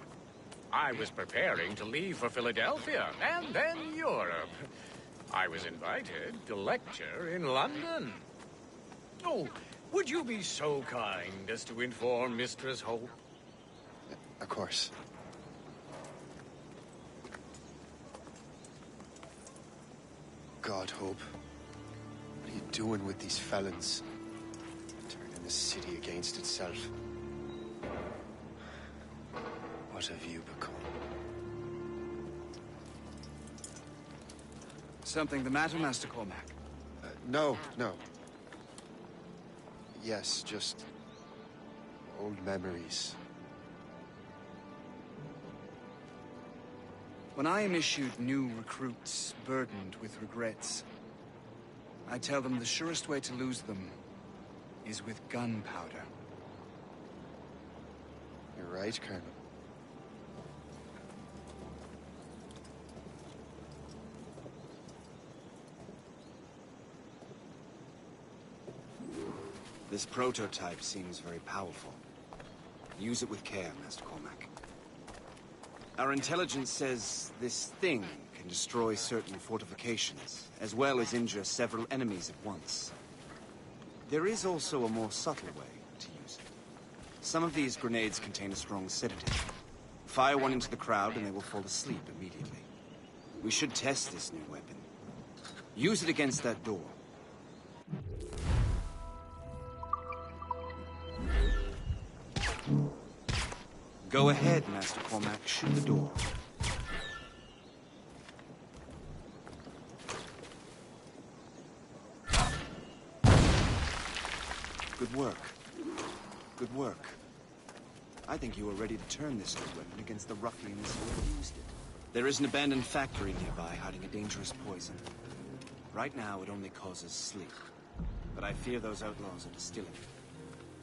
I was preparing to leave for Philadelphia and then Europe. I was invited to lecture in London. Oh, would you be so kind as to inform Mistress Hope? Of course. God, Hope. What are you doing with these felons? Turning the city against itself. What have you become? Something the matter, Master Cormac? No. Yes, just old memories. When I am issued new recruits burdened with regrets, I tell them the surest way to lose them is with gunpowder. You're right, Colonel. This prototype seems very powerful. Use it with care, Master Cormac. Our intelligence says this thing can destroy certain fortifications, as well as injure several enemies at once. There is also a more subtle way to use it. Some of these grenades contain a strong sedative. Fire one into the crowd and they will fall asleep immediately. We should test this new weapon. Use it against that door. Go ahead, Master Cormac. Shoot the door. Good work. Good work. I think you are ready to turn this new weapon against the ruffians who have used it. There is an abandoned factory nearby hiding a dangerous poison. Right now, it only causes sleep. But I fear those outlaws are distilling it.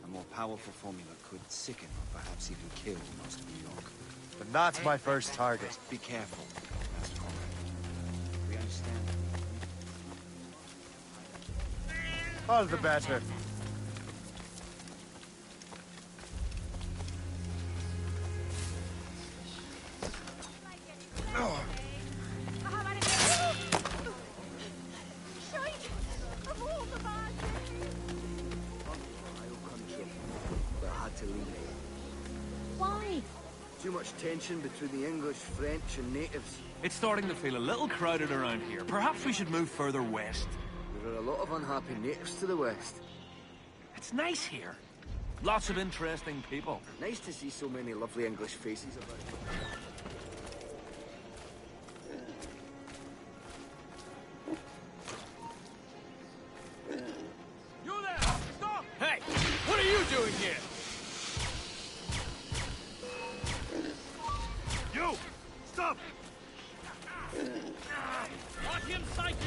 A more powerful formula could sicken or perhaps even kill most of New York. But not my first target. Be careful, Master Cormac. We understand. All the better. Why? Too much tension between the English, French, and natives. It's starting to feel a little crowded around here. Perhaps we should move further west. There are a lot of unhappy natives to the west. It's nice here. Lots of interesting people. Nice to see so many lovely English faces about. You there! Stop! Hey! What are you doing here? You! Stop! Got him sighted!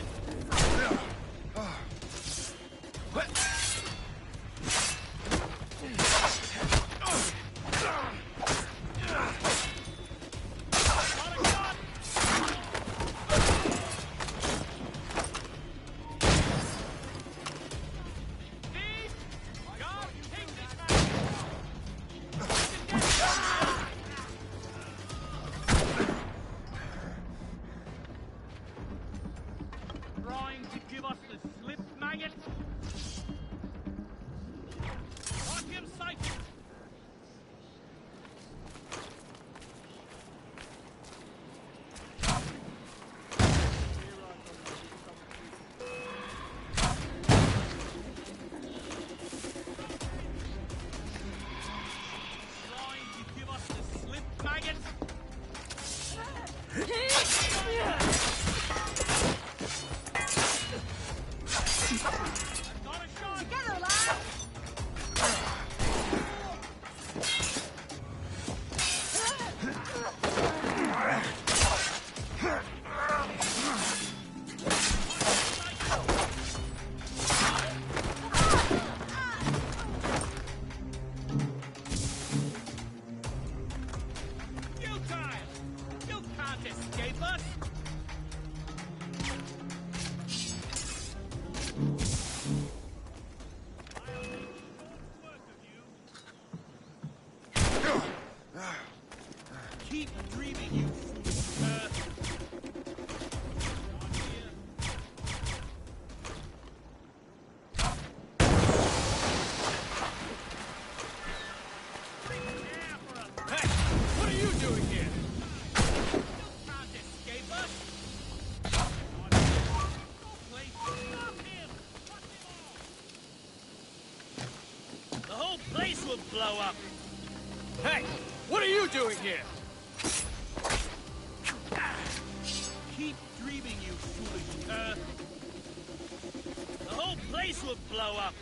can't escape us! Keep dreaming, you foolish earth! Hey! What are you doing here? You can't escape us! The whole place will blow up! Hey! What are you doing here? Keep dreaming, you foolish earth! The whole place will blow up!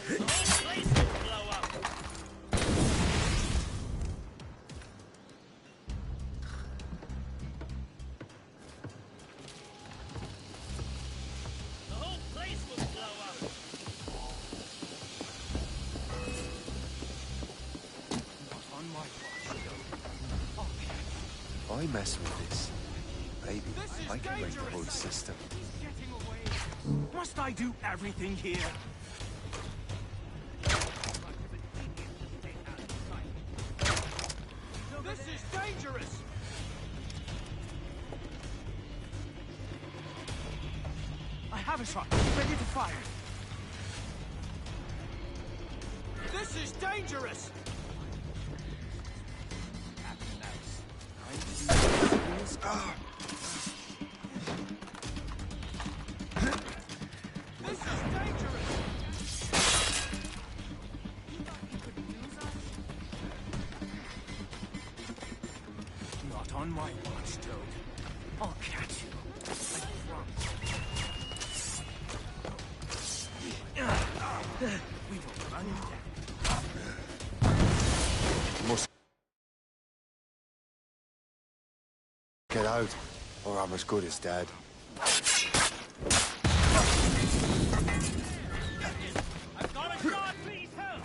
The whole place will blow up! The whole place will blow up! Not on my watch, If I mess with this, maybe I can break the whole system. Getting away! Must I do everything here? This is dangerous! I have a shot, ready to fire. This is dangerous! This is dangerous! Not on my watch, Toad. I'll catch you. We will run down. Must get out, or I'm as good as dead. I've got a shot! Please help!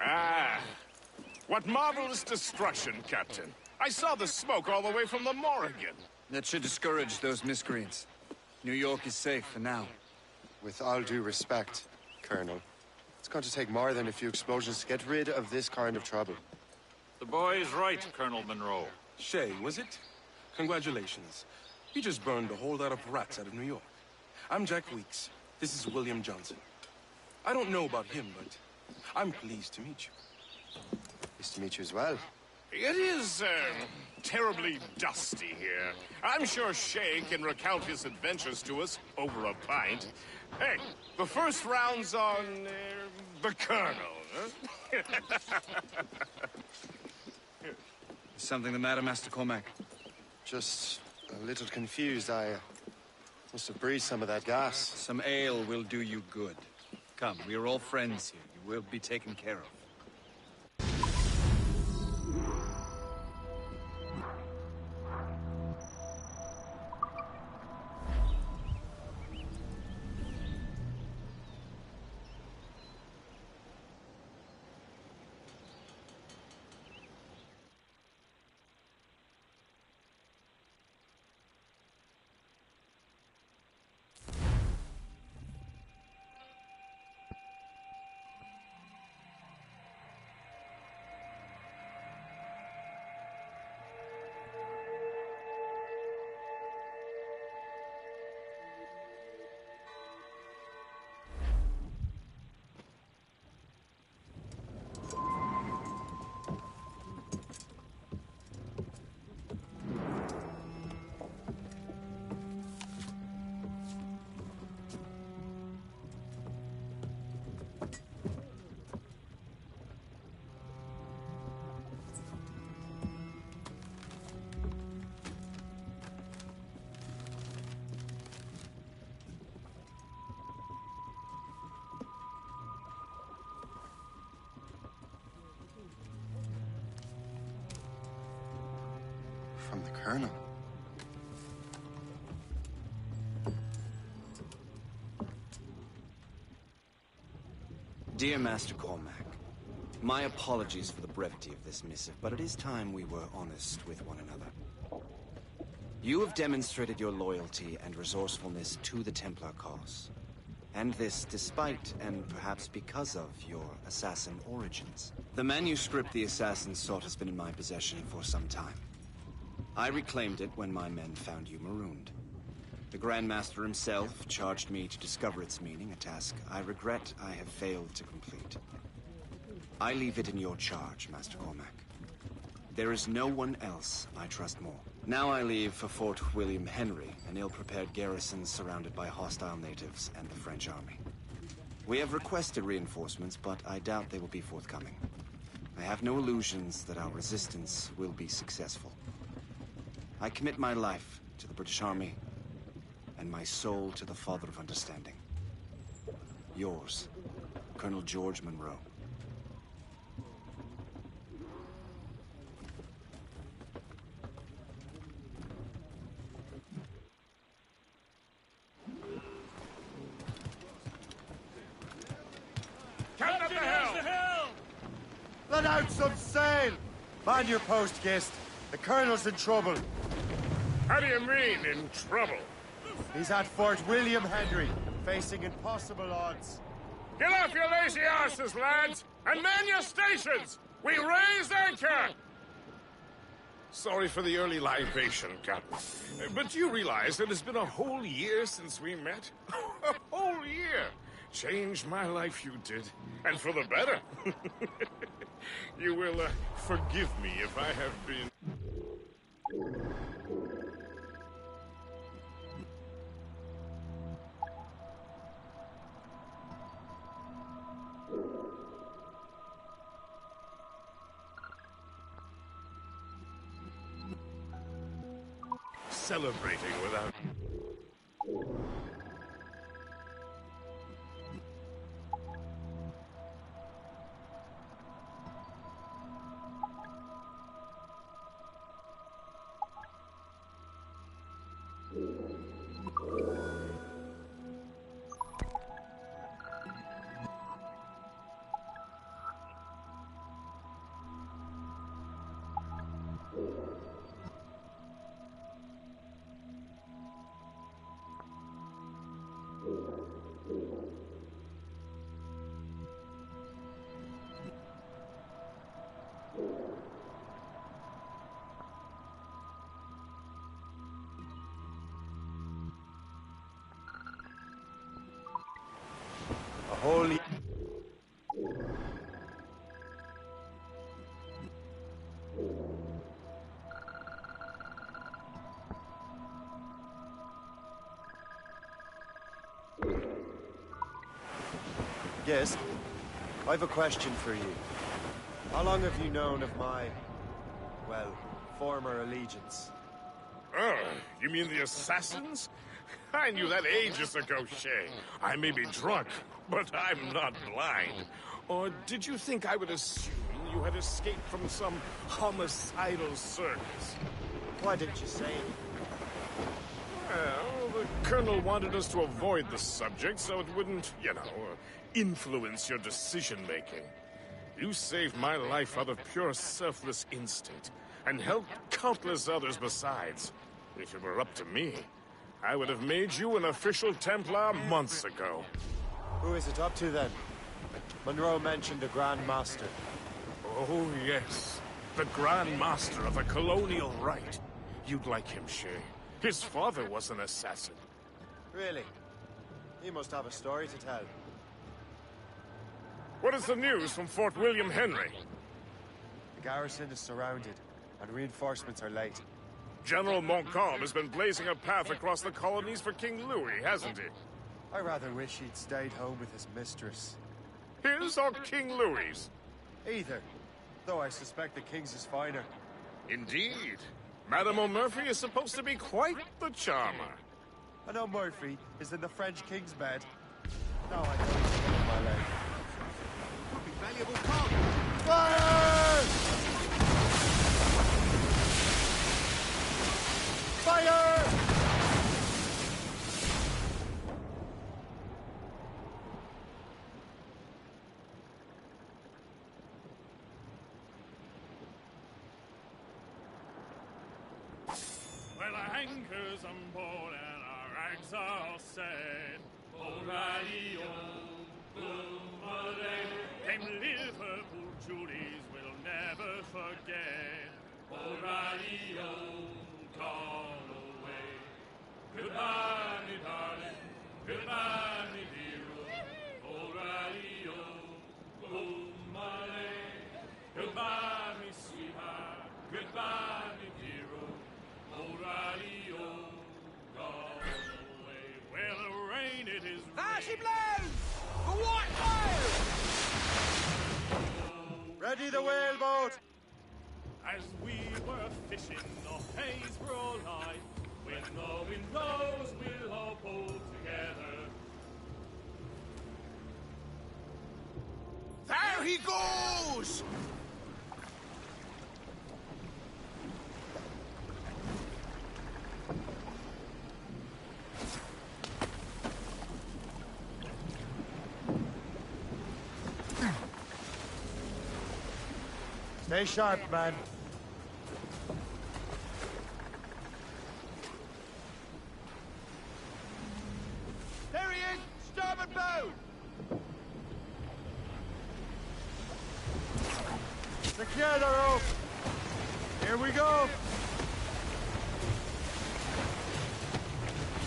Ah, what marvelous destruction, Captain. I saw the smoke all the way from the Morrigan. That should discourage those miscreants. New York is safe for now. With all due respect, Colonel, it's going to take more than a few explosions to get rid of this kind of trouble. The boy is right, Colonel Monroe. Shay, was it? Congratulations. You just burned a whole lot of rats out of New York. I'm Jack Weeks. This is William Johnson. I don't know about him, but I'm pleased to meet you. Pleased to meet you as well. It is, terribly dusty here. I'm sure Shay can recount his adventures to us over a pint. Hey, the first round's on, the Colonel, huh? Is something the matter, Master Cormac? Just a little confused. I must have breathed some of that gas. Some ale will do you good. Come, we are all friends here. You will be taken care of. from the Colonel. Dear Master Cormac, my apologies for the brevity of this missive, but it is time we were honest with one another. You have demonstrated your loyalty and resourcefulness to the Templar cause. And this despite, and perhaps because of, your assassin origins. The manuscript the assassin sought has been in my possession for some time. I reclaimed it when my men found you marooned. The Grand Master himself charged me to discover its meaning, a task I regret I have failed to complete. I leave it in your charge, Master Cormac. There is no one else I trust more. Now I leave for Fort William Henry, an ill-prepared garrison surrounded by hostile natives and the French army. We have requested reinforcements, but I doubt they will be forthcoming. I have no illusions that our resistance will be successful. I commit my life to the British Army, and my soul to the Father of Understanding. Yours, Colonel George Monroe. Captain, how's the hill? Let out some sail! Man your post, Gist. The Colonel's in trouble. How do you mean, in trouble? He's at Fort William Henry, facing impossible odds. Get off your lazy arses, lads, and man your stations! We raise anchor! Sorry for the early libation, Captain. But you realize it has been a whole year since we met? A whole year! Changed my life, you did. And for the better. You will forgive me if I have been... celebrating without... Holy... Yes, I have a question for you. How long have you known of my, well, former allegiance? Oh, you mean the assassins? I knew that ages ago, Shay. I may be drunk, but I'm not blind. Or did you think I would assume you had escaped from some homicidal circus? Why didn't you say it? Well, the Colonel wanted us to avoid the subject so it wouldn't, influence your decision-making. You saved my life out of pure selfless instinct, and helped countless others besides. If it were up to me, I would have made you an official Templar months ago. Who is it up to, then? Monroe mentioned the Grand Master. Oh, yes. The Grand Master of the colonial rite. You'd like him, Shay. His father was an assassin. Really? He must have a story to tell. What is the news from Fort William Henry? The garrison is surrounded, and reinforcements are late. General Montcalm has been blazing a path across the colonies for King Louis, hasn't he? I rather wish he'd stayed home with his mistress. His or King Louis's? Either, though I suspect the King's is finer. Indeed. Madame O'Murphy is supposed to be quite the charmer. And O'Murphy is in the French King's bed. Now I know he's in my leg. Could be valuable cargo. Fire! Well, our anchor's on board and our rags are all set. O'Reilly, them Liverpool Julies will never forget. O'Reilly, Galway. Goodbye, me darling. Goodbye, me dear. O'Reilly, goodbye, me sweetheart. Goodbye, me dear. O'Reilly, Galway. Well, rain it is. There she blows! The white whale! Ready the whaleboat! As we were fishing, the haze were all high. When the wind blows, we'll all pull together. There he goes! Stay sharp, man. There he is! Starboard bow! Secure the rope! Here we go!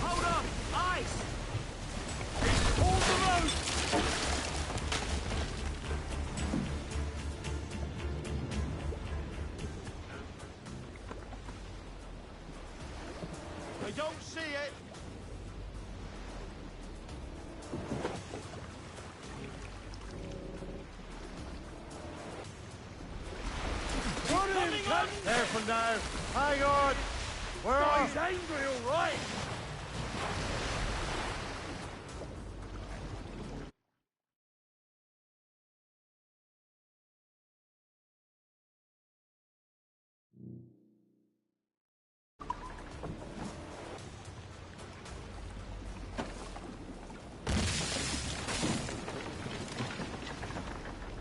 Hold on! Ice! He's pulled the rope! I don't see it! Careful now! Hang on! We're off! He's angry, all right!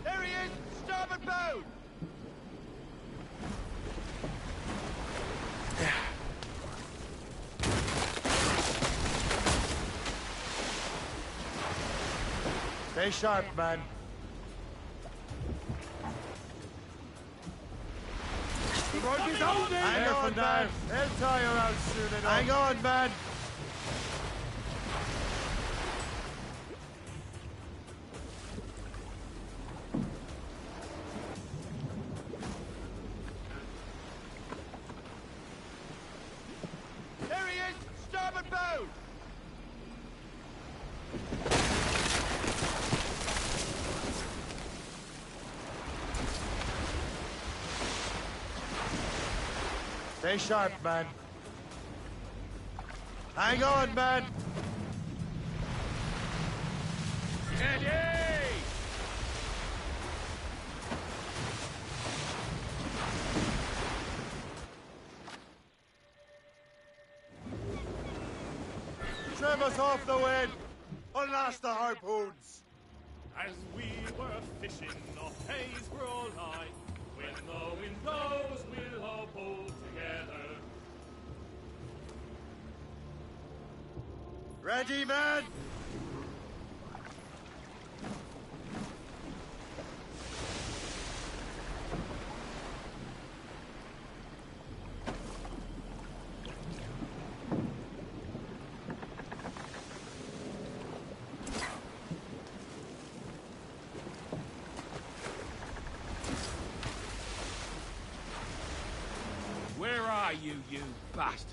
There he is! Starboard bow! Stay sharp, man. The rope is holding! Hang on, man. They'll tie you out soon enough. Hang on, man. There he is! Starboard bow! Stay sharp, man. Hang on, man. Steady! Trim us off the wind. Unlash the harpoons. As we were fishing, the haze were all high. When the wind blows, we'll all pull together. Ready, man? Where are you, you bastard?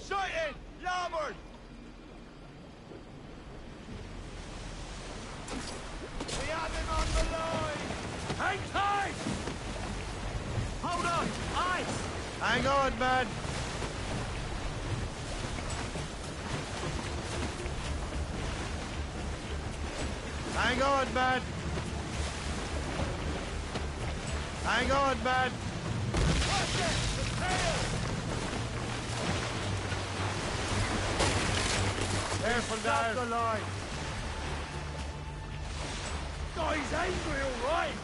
Shot it! Larboard! We have him on the line! Hang tight! Hold on! Ice! Hang on, man. Hang on, man. Hang on, man. Watch it! The tail! Careful now. Stop the line! guy's angry, all right.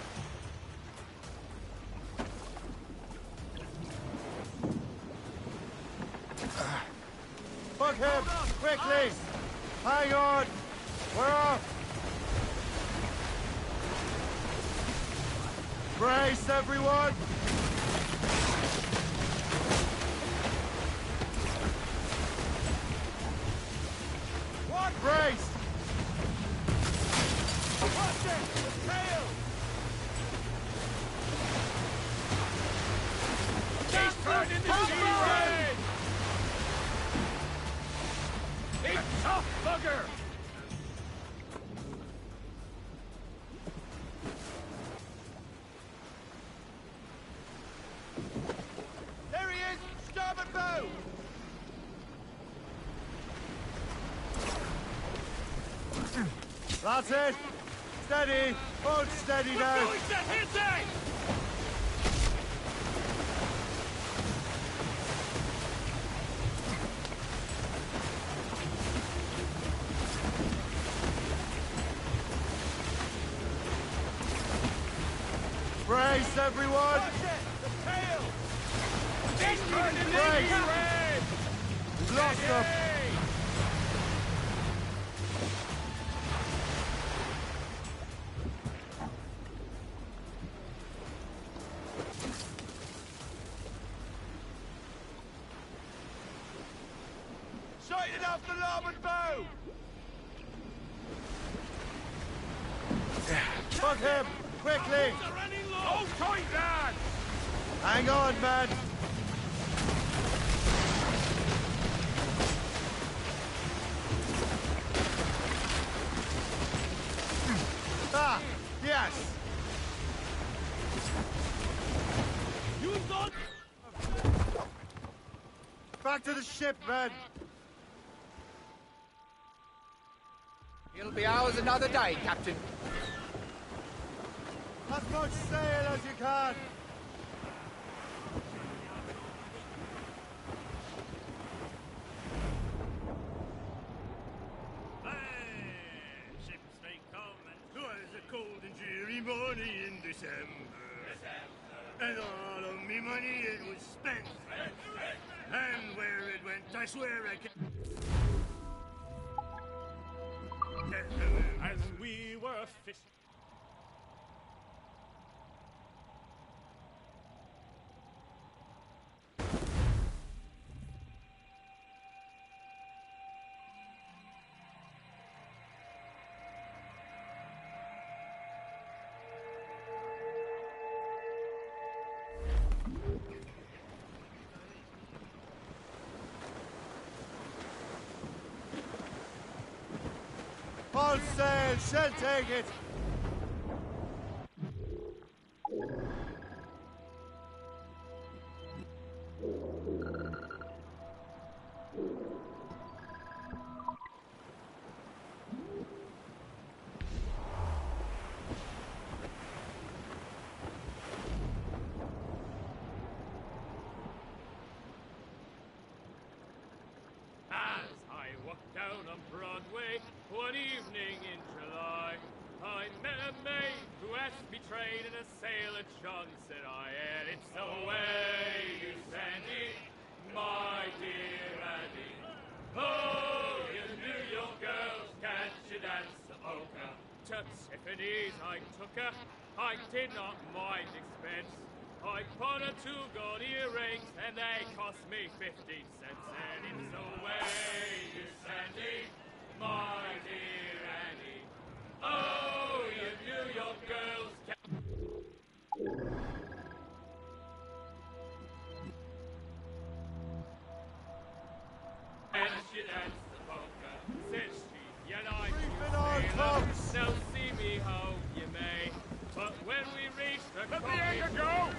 Fuck him! Quickly! Hang on! We're off! Brace, everyone! What? Brace! Watch it! The tail! He's turned into G-Ray! Big tough bugger! There he is! Starboard bow! That's it! Steady! Hold steady now! We're going to hit it! Brace, everyone! Watch it! The tail! He's turned into Brace! G-Ray! We've lost them! Sighted off the larboard bow! Fuck him! Quickly! Hold tight, lad! Hang on, man! Ah! Yes! You got... Back to the ship, man! It'll be ours another day, Captain. As much sail as you can! Ships may come and twas a cold and dreary morning in December. And all of me money it was spent. And where it went, I swear I can't. As we were fishing. All sail! Shall take it! As I walked down on Broadway one evening in July, I met a maid who asked me trade in a sailor John, said I, and it's the way you Sandy, my dear Annie. Oh, you New York girls, can't you dance the polka? To Tiffany's I took her, I did not mind expense. I bought her 2 gold earrings, and they cost me 15 cents. And it's the way you Sandy, my dear Annie. Oh, you New York girls can... And she danced the polka, said she, and I now see me how you may. But when we reached the Let the anchor go!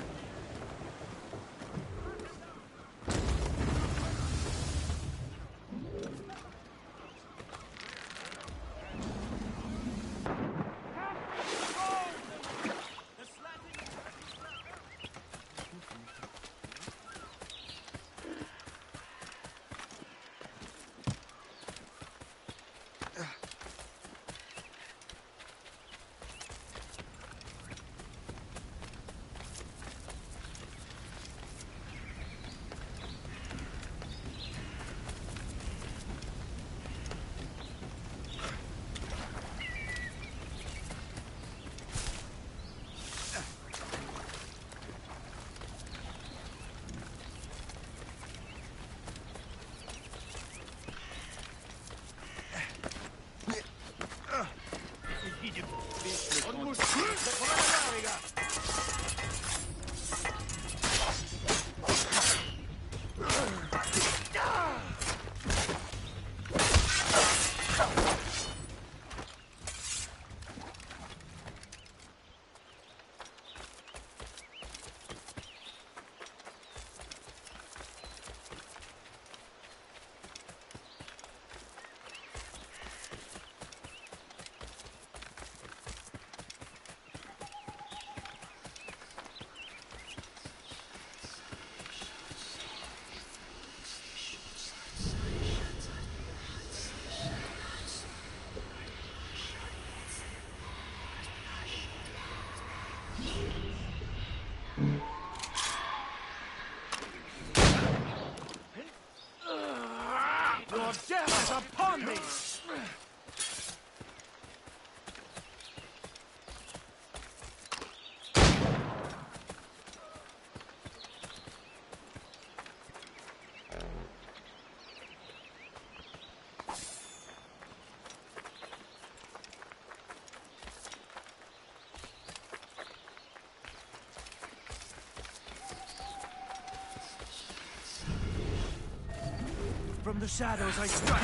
From the shadows I strike.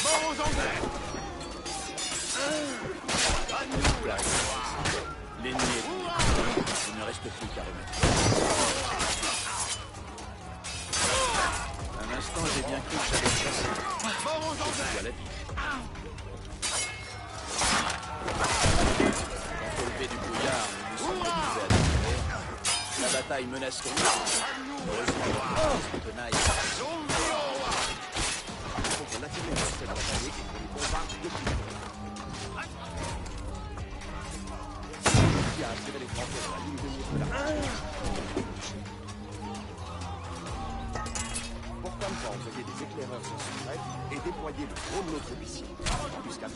Mort aux Anglais! À nous la gloire! L'ennemi est venu. Il ne reste plus qu'à remettre. Un instant, j'ai bien cru que j'allais passer. Mort aux Anglais! À la vie. Quand au lever du brouillard, nous nous sommes délivrés à la terre, la bataille menace ton vie. Heureusement, notre tenaille. Il faut qu'on attire cette bataille et qu'on les bombarde depuis. Qui a attiré les Français sur la ligne de mire de la Pourquoi ne pas envoyer des éclaireurs en secret et déployer le gros de notre missile jusqu'à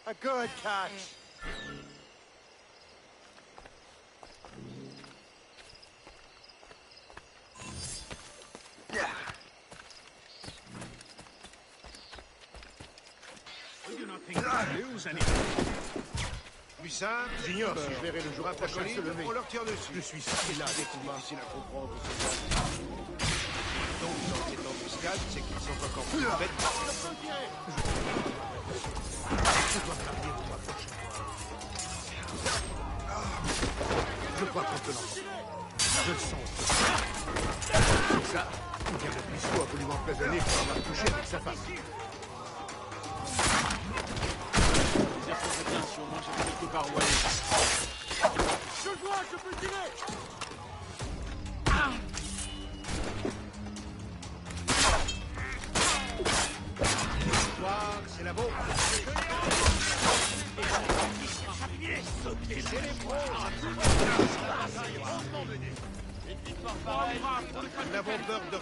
A good catch. We do not think we can lose anything. Plus simple, j'ignore si je verrai le jour prochain se lever. On leur tire dessus. Je suis sorti là, c'est difficile à comprendre. Donc, dans cette embuscade, c'est qu'ils sont encore plus bêtes. Je dois travailler pour ma prochaine fois. Je crois qu'on peut l'entendre. Je le sens. Ça, ou bien le puceau a voulu m'empoisonner pour avoir touché avec sa femme. Bien si au moins j'ai quelque part où aller. Je le vois, je peux tirer. C'est la vôtre. C'est les pros. Nous n'avons peur de...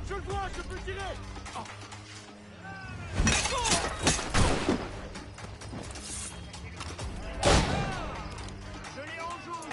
Je le vois, je peux tirer. Je l'ai en joue.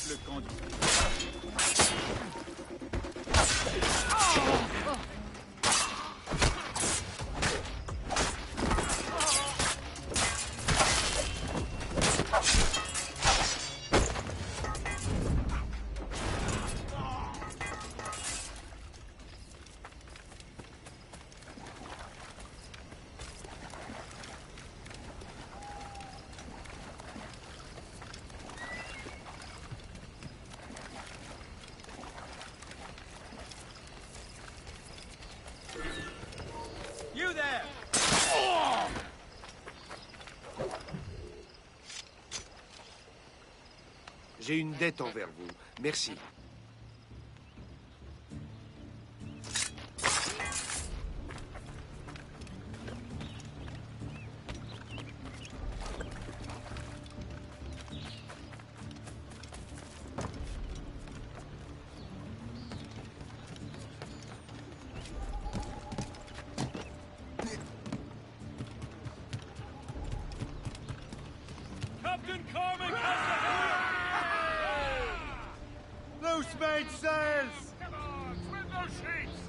Le camp du... You there! J'ai une dette envers vous. Merci. Captain Carmack has the helm! Loose main sails! Come on, swim those sheets!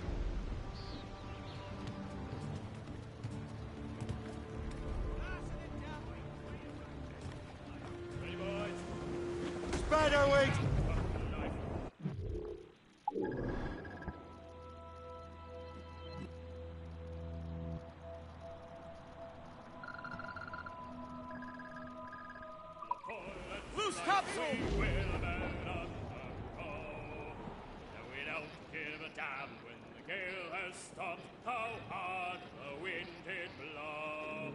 Ready, boys? Spider wings! Loose topsail! We don't give a damn when the gale has stopped, how hard the wind did blow.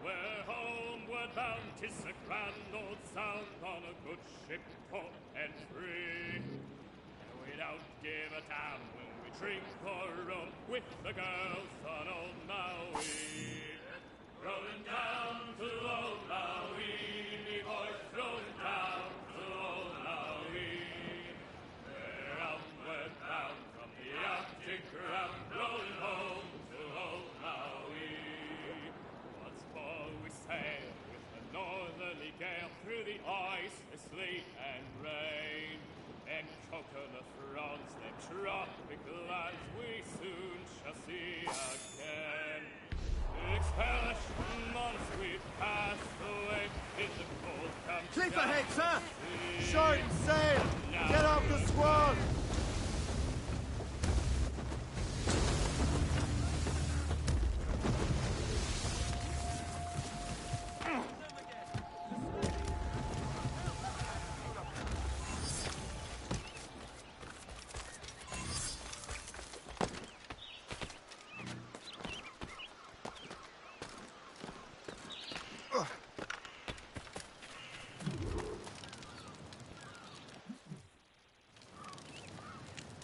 We're homeward bound, 'tis a grand old sound on a good ship, taut and free. We don't give a damn when we We drink our rum with the girls on old Maui. Rolling down to old Maui, me boys rolling down to old Maui. We're bound from the Arctic ground, rolling home to old Maui. Once more we sail with the northerly gale through the ice, the sleet and rain. And coconut fronds, them tropical lands we soon shall see again. Expelled months we pass away in the cold camp. Cliff ahead, sir! Short and sail! Get off the squall!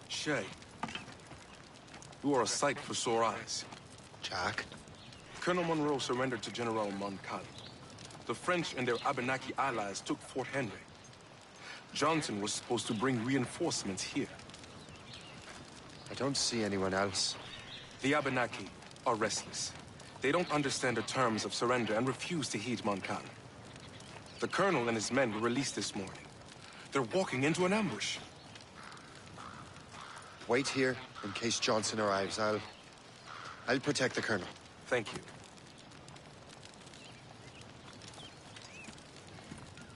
Shay, you are a sight for sore eyes. Jack? Colonel Monroe surrendered to General Montcalm. The French and their Abenaki allies took Fort Henry. Johnson was supposed to bring reinforcements here. I don't see anyone else. The Abenaki are restless. They don't understand the terms of surrender and refuse to heed Montcalm. The colonel and his men were released this morning. They're walking into an ambush. Wait here in case Johnson arrives. I'll protect the colonel. Thank you.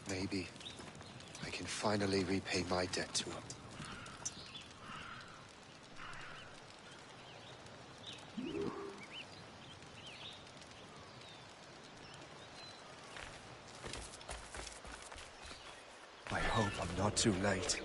Maybe I can finally repay my debt to him. I hope I'm not too late.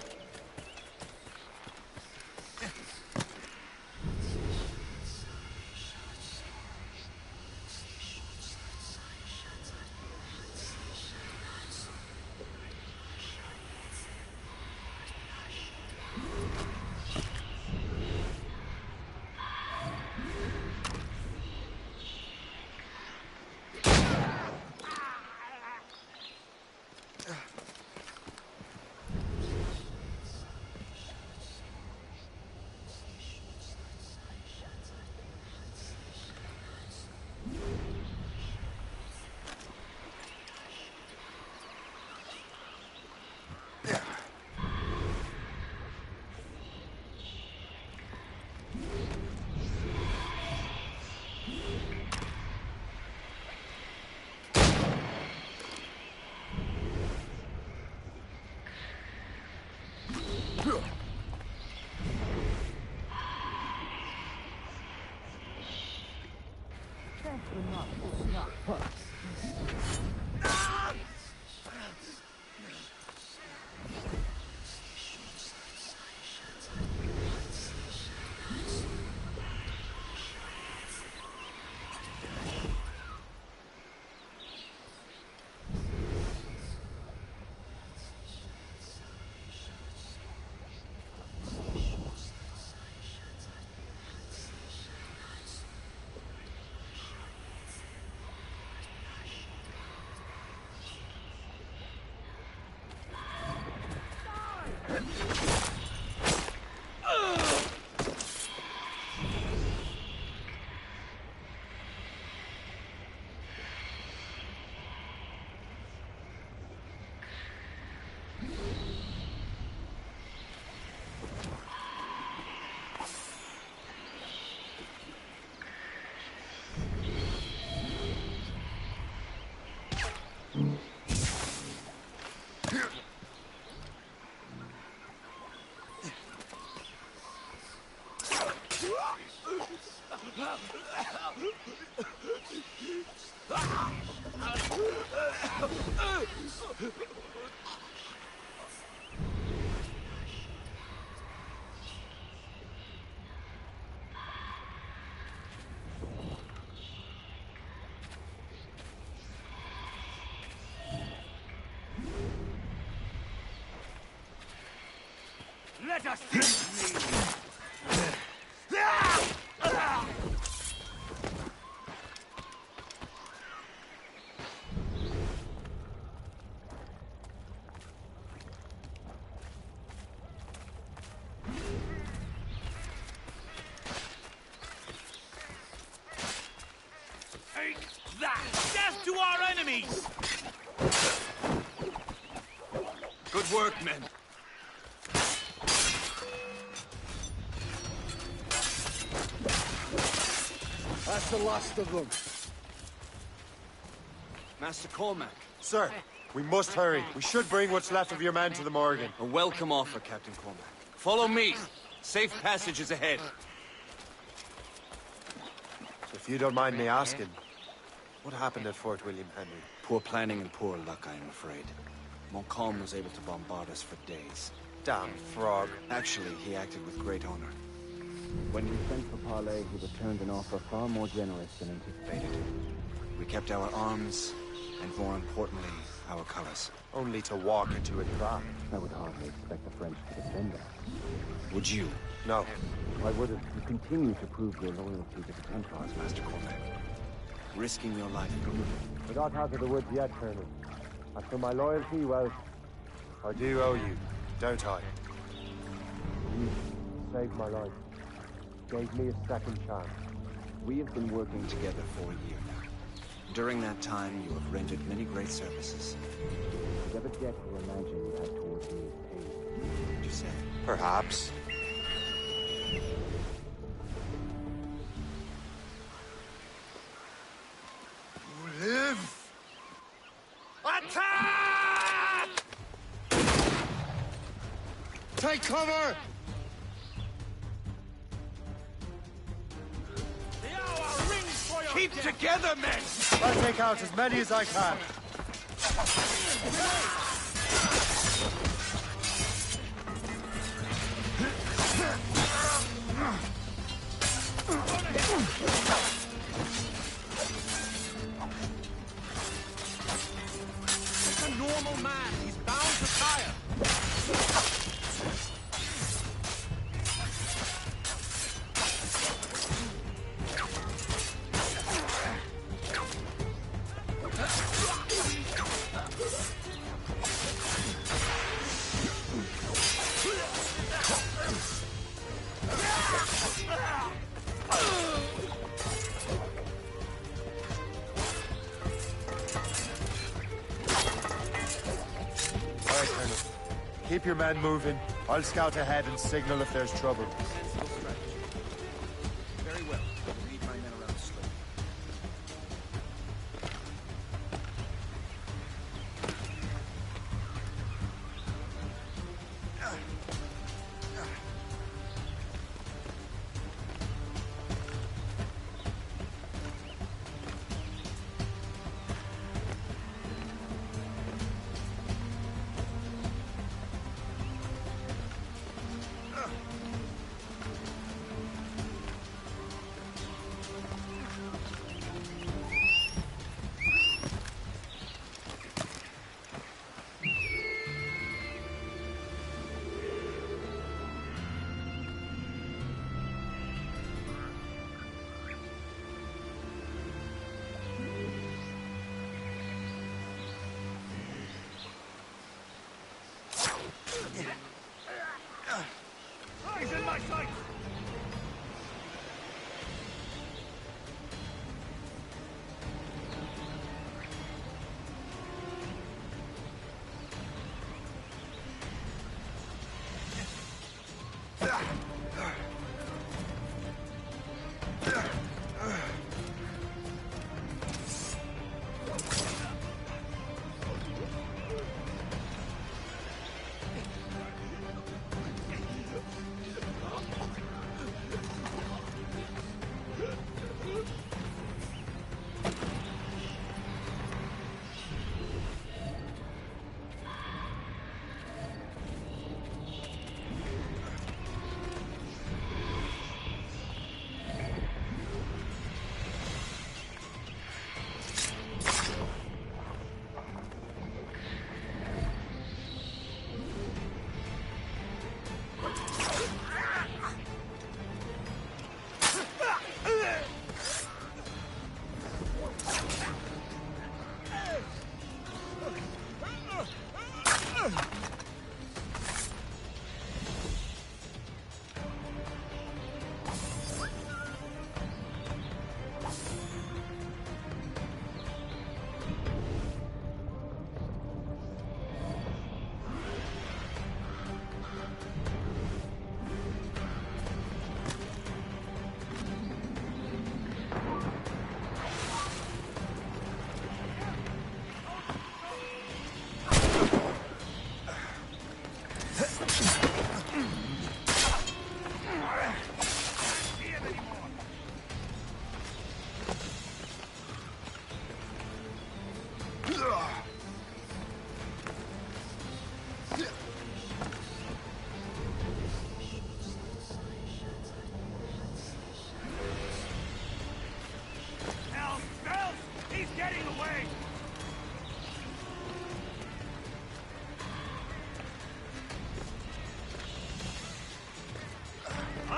Let us leave. enemies! Good work, men. That's the last of them. Master Cormac. Sir, we must hurry. We should bring what's left of your men to the Morgan. A welcome offer, Captain Cormac. Follow me. Safe passage is ahead. If you don't mind me asking, what happened at Fort William Henry? Poor planning and poor luck, I am afraid. Montcalm was able to bombard us for days. Damn frog. Actually, he acted with great honor. When we sent for parley, he returned an offer far more generous than anticipated. We kept our arms, and more importantly, our colors. Only to walk into a trap. I would hardly expect the French to defend us. Would you? No. Why would it? You continue to prove your loyalty to the Templars, Master Cormac. Risking your life. We're not out of the woods yet, Colonel. As for my loyalty, well... I do owe you, don't I? You saved my life. Gave me a second chance. We have been working together for a year now. During that time, you have rendered many great services. Never debt or imagine you had towards me is paid. What did you say? Perhaps. You live! Attack! Take cover! Keep together, men! I'll take out as many as I can. It's a normal man. He's bound to tire. Keep your men moving. I'll scout ahead and signal if there's trouble. Sensible strategy. Very well. Lead my men around slowly. Eyes in my sight!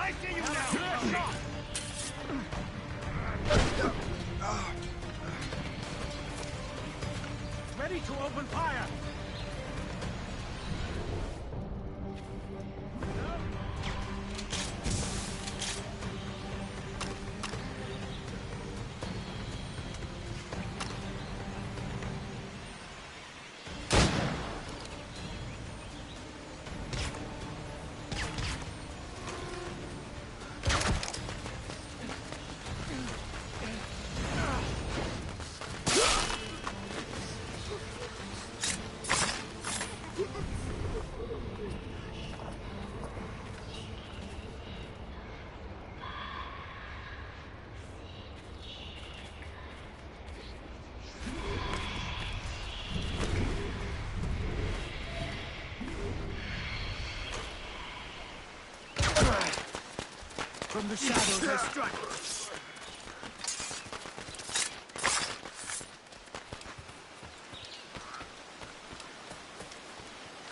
I see you now! Ready to open fire! From the shadows I strike.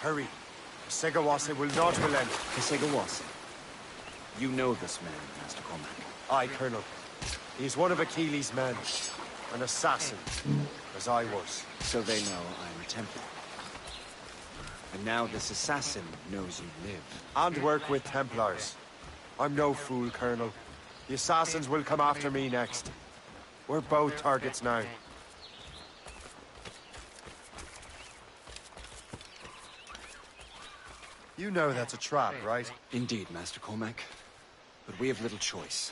Hurry. Segawase will not relent. Segawase? You know this man, Master Cormac. Aye, Colonel. He's one of Achilles' men. An assassin, as I was. So they know I'm a Templar. And now this assassin knows you live. And work with Templars. I'm no fool, Colonel. The assassins will come after me next. We're both targets now. You know that's a trap, right? Indeed, Master Cormac. But we have little choice.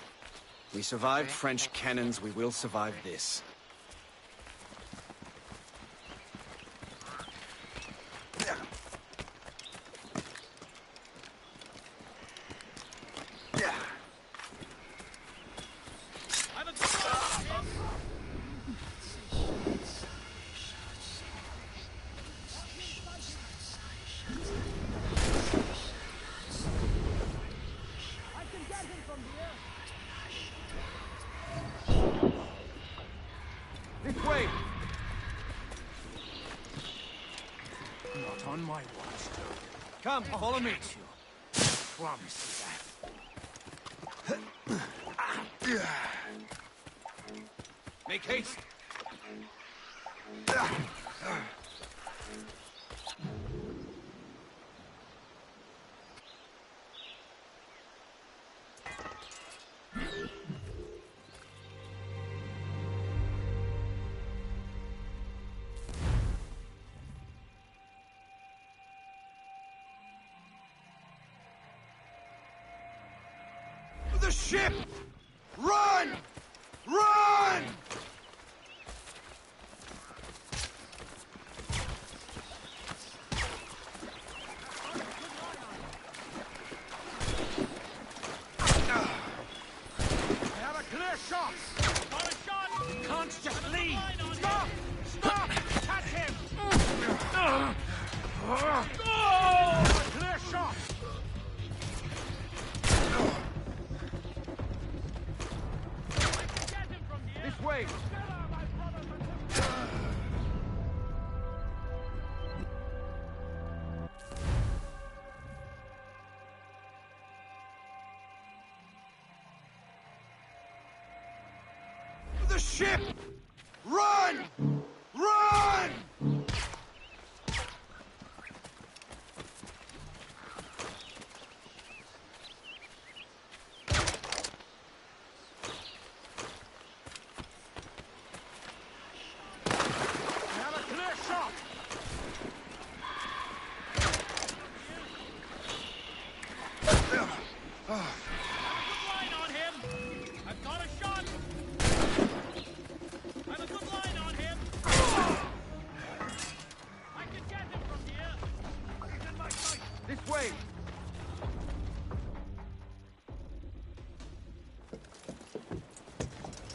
We survived French cannons, we will survive this. This way! Not on my watch, though. Come, follow me. I promise you that. Make haste! The ship! Run! Run! I have a clear shot! Got a shot! Can't just leave! Stop! Stop! Catch him! A clear shot! This way! The ship! Run! Run! This way!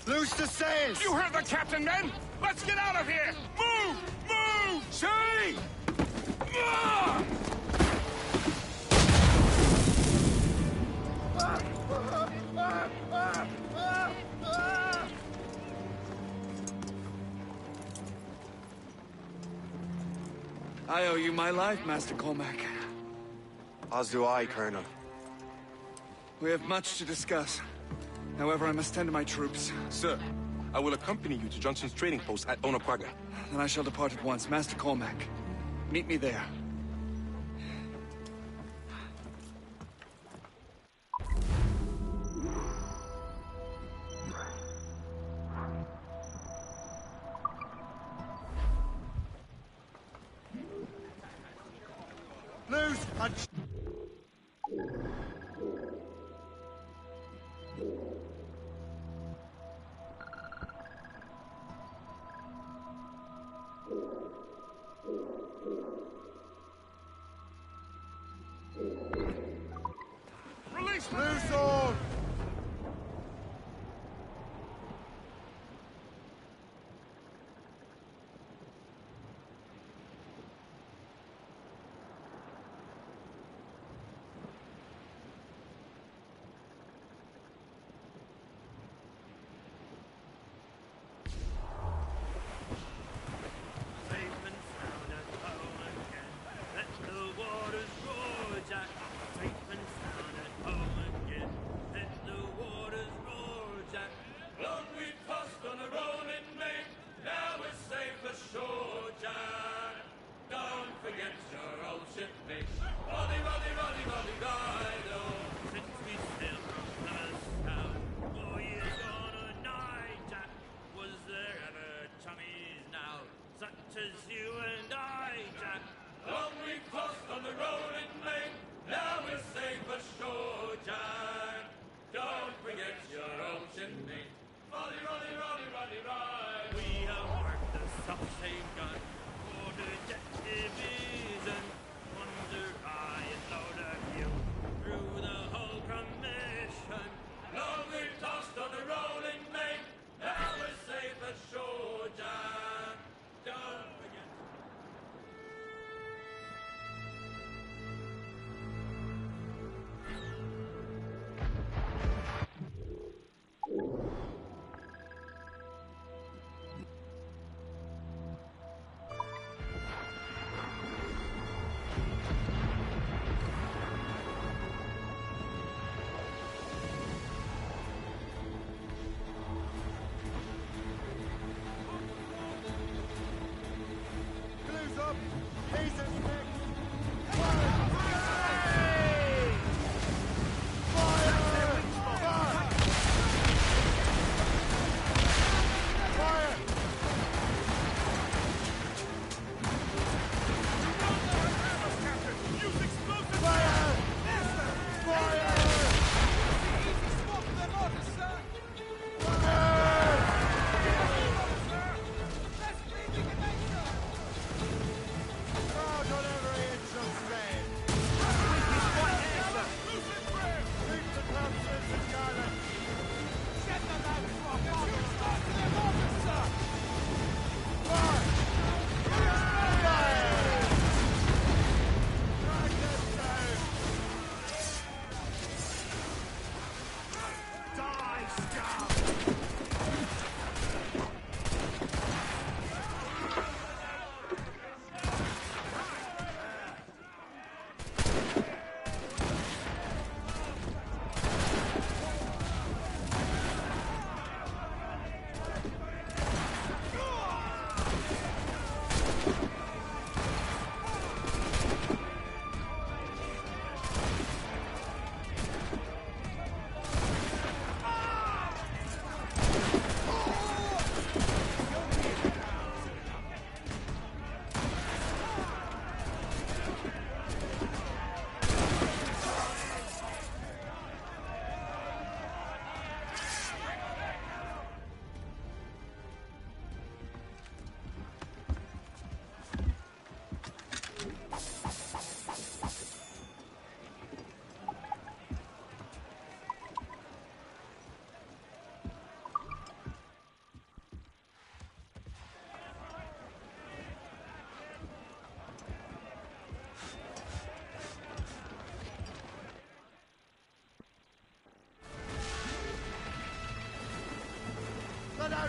Loose the sails! You heard the captain, men! Let's get out of here! Move! Move! See! I owe you my life, Master Cormac. As do I, Colonel. We have much to discuss. However, I must tend to my troops. Sir, I will accompany you to Johnson's trading post at Onokwaga. Then I shall depart at once. Master Cormac, meet me there. Loose and... Release me! Loose on!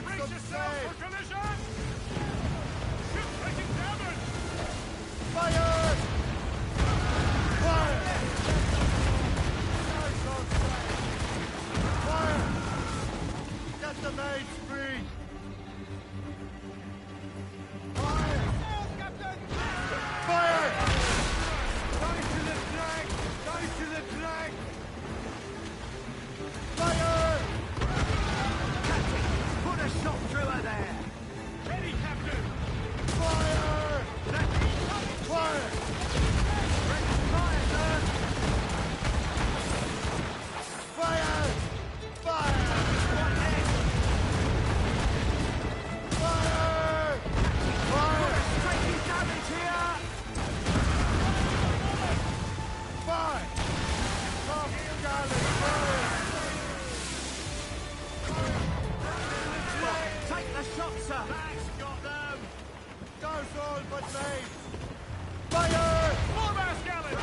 Brace yourself for collision! Ship taking damage! Fire! Fire! Nice on fire! with me! Fire! Foremost gallant!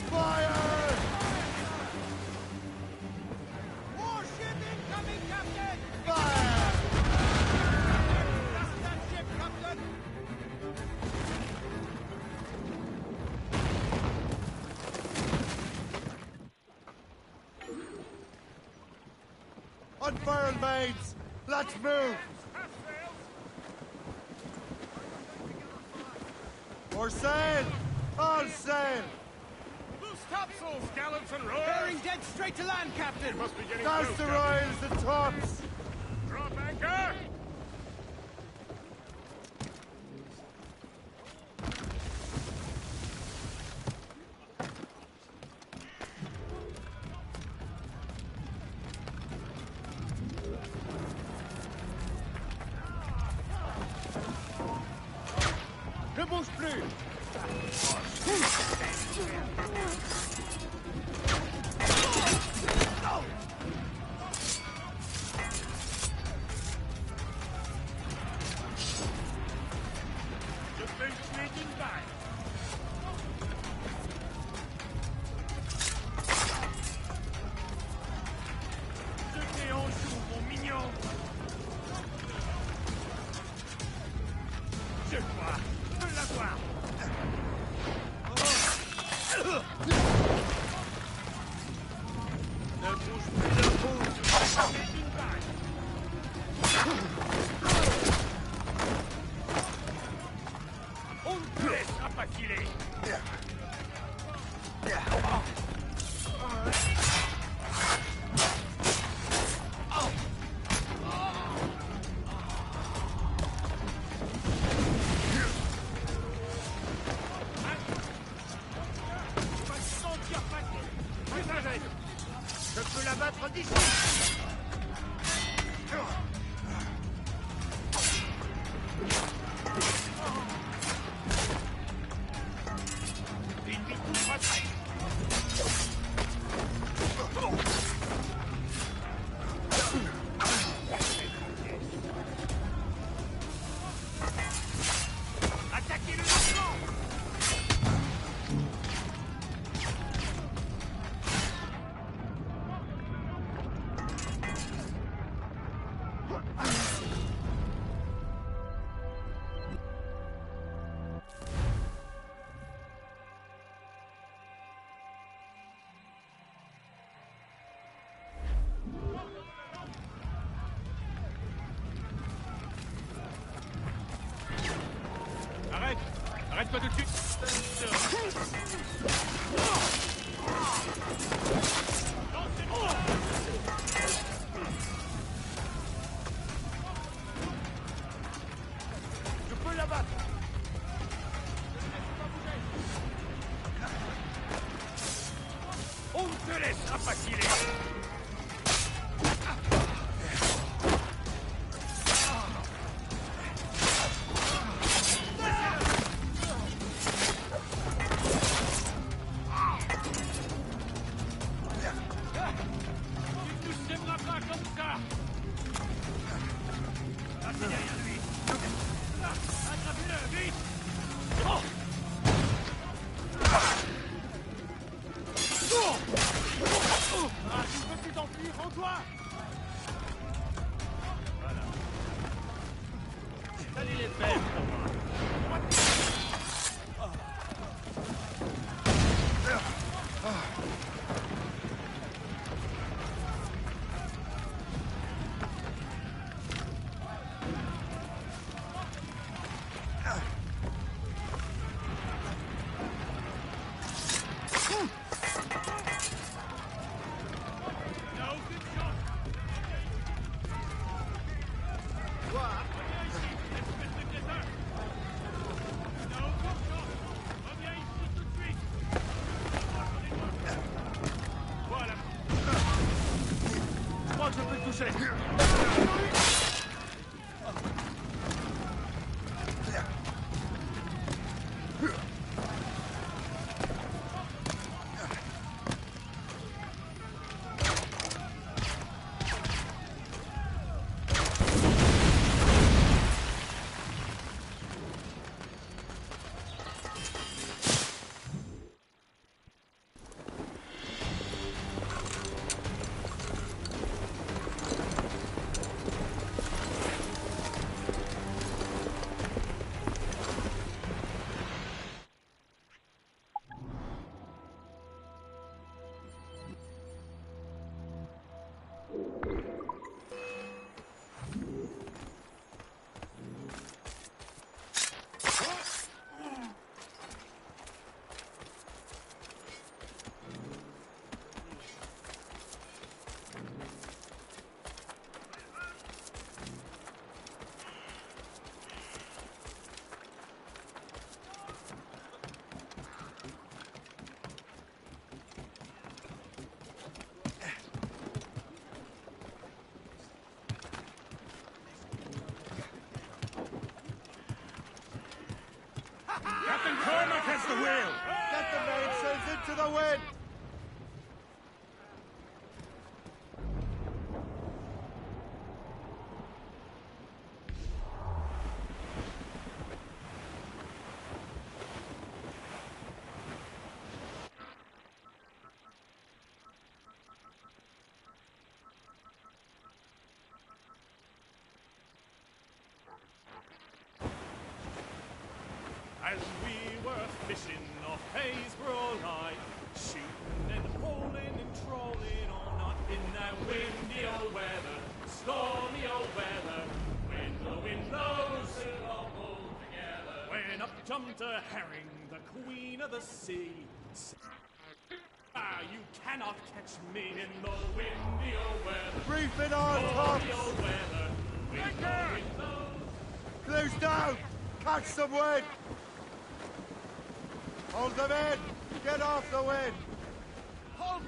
Fire! Warship incoming, Captain! Fire! That's that ship, Captain! Unfurl, mates! Let's move! Or sail! All sail! Loose topsails, gallants and rowers! Bearing dead straight to land, Captain! Must be getting Douse close, the Captain. royals and tops! Drop anchor! Ne bouge plus! The boat's making back! Je t'ai en joue, mon mignon! Je crois de l'avoir! Ne bouge plus de pouce! Making back! On ne te laissera pas filer! On va se sentir fatigué! Je peux la battre d'ici! L'ennemi tout près! Attaquez le lancement! Arrête! Arrête-toi tout de suite! Je peux la battre! On ne te laissera pas filer! Tu ne s'aimeras pas comme ça! Passez derrière lui! Là, attrapez-le, vite! Oh! Ah, tu ne peux plus t'enfuir, rends-toi! Voilà. Salut les fèves pour moi! T'as aucune chance! Toi, reviens ici, espèce de crétin! Cormac has the wheel! Get the mainsails into the wind! As we were fishing off Haysborough Line, shooting and holding and trolling all night in that windy old weather, stormy old weather. When the wind blows, we'll all pull together. When up jumped a herring, the queen of the sea. Ah, you cannot catch me in the windy old weather. Reef it on, Tom! Stormy old weather. When the wind blows. Close down! Catch some wind! Hold them in! Get off the wind! Hold!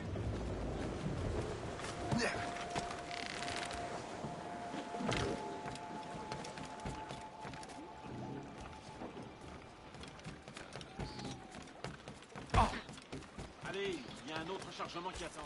Allez, il y a un autre chargement qui attend.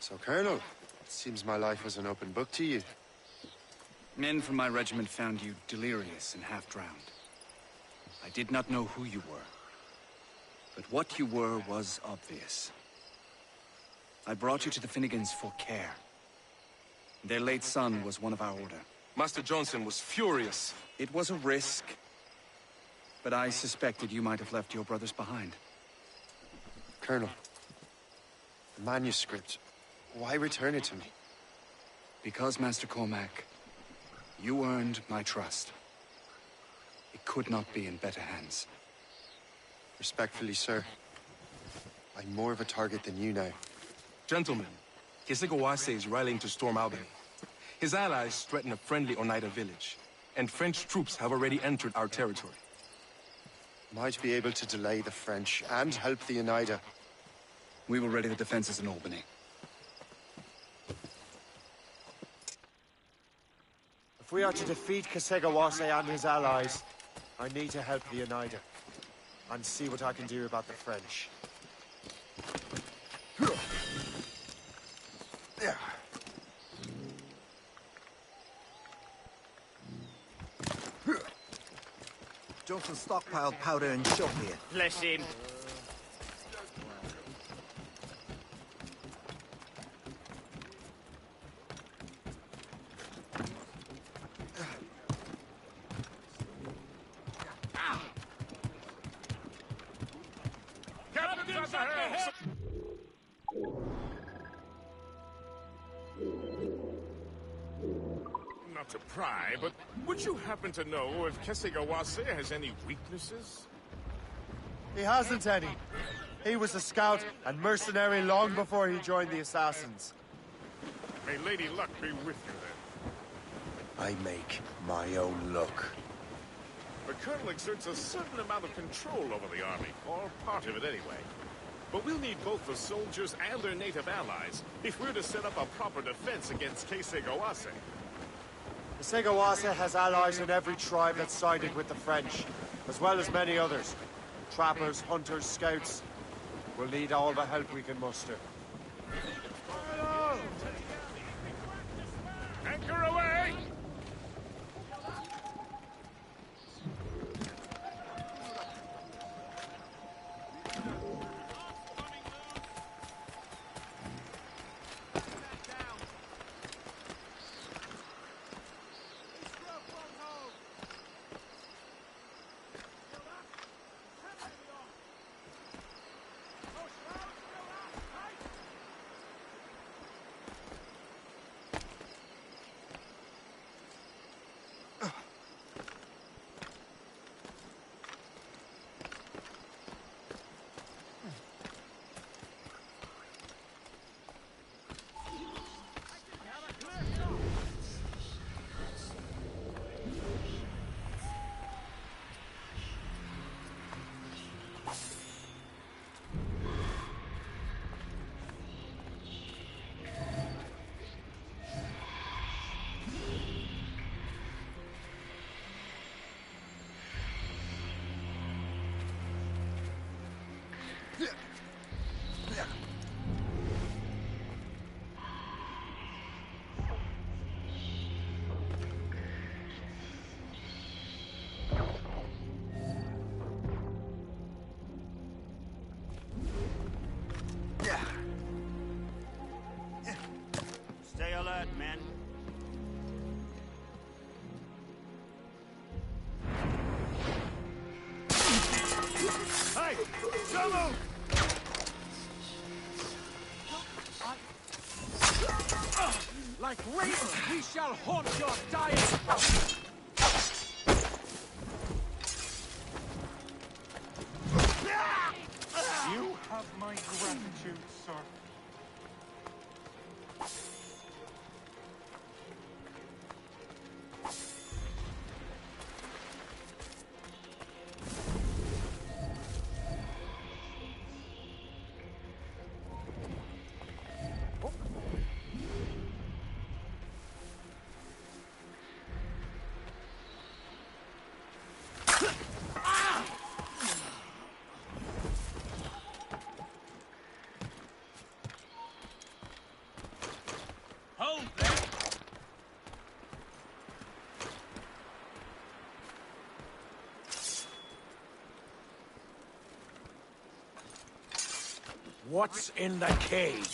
So, Colonel, it seems my life was an open book to you. Men from my regiment found you delirious and half-drowned. I did not know who you were. But what you were was obvious. I brought you to the Finnegans for care. Their late son was one of our order. Master Johnson was furious. It was a risk, but I suspected you might have left your brothers behind. Colonel, the manuscript, why return it to me? Because, Master Cormac, you earned my trust. It could not be in better hands. Respectfully, sir, I'm more of a target than you now. Gentlemen, Kesegowase is rallying to storm Albany. His allies threaten a friendly Oneida village, and French troops have already entered our territory. Might be able to delay the French and help the Oneida. We will ready the defenses in Albany. If we are to defeat Kesegowase and his allies, I need to help the Oneida. And see what I can do about the French. Johnson stockpiled powder and shot here. Bless him. Captain's at the helm! Not to pry, but would you happen to know if Kesegowase has any weaknesses? He hasn't any. He was a scout and mercenary long before he joined the Assassins. May Lady Luck be with you, then. I make my own luck. The Colonel exerts a certain amount of control over the army, or part of it anyway. But we'll need both the soldiers and their native allies if we're to set up a proper defense against Kesegowase. Kesegowase has allies in every tribe that sided with the French, as well as many others. Trappers, hunters, scouts. We'll need all the help we can muster. Anchor away! Like ravens, we shall haunt your dying. You have my gratitude, sir. Hold there! What's in the cave?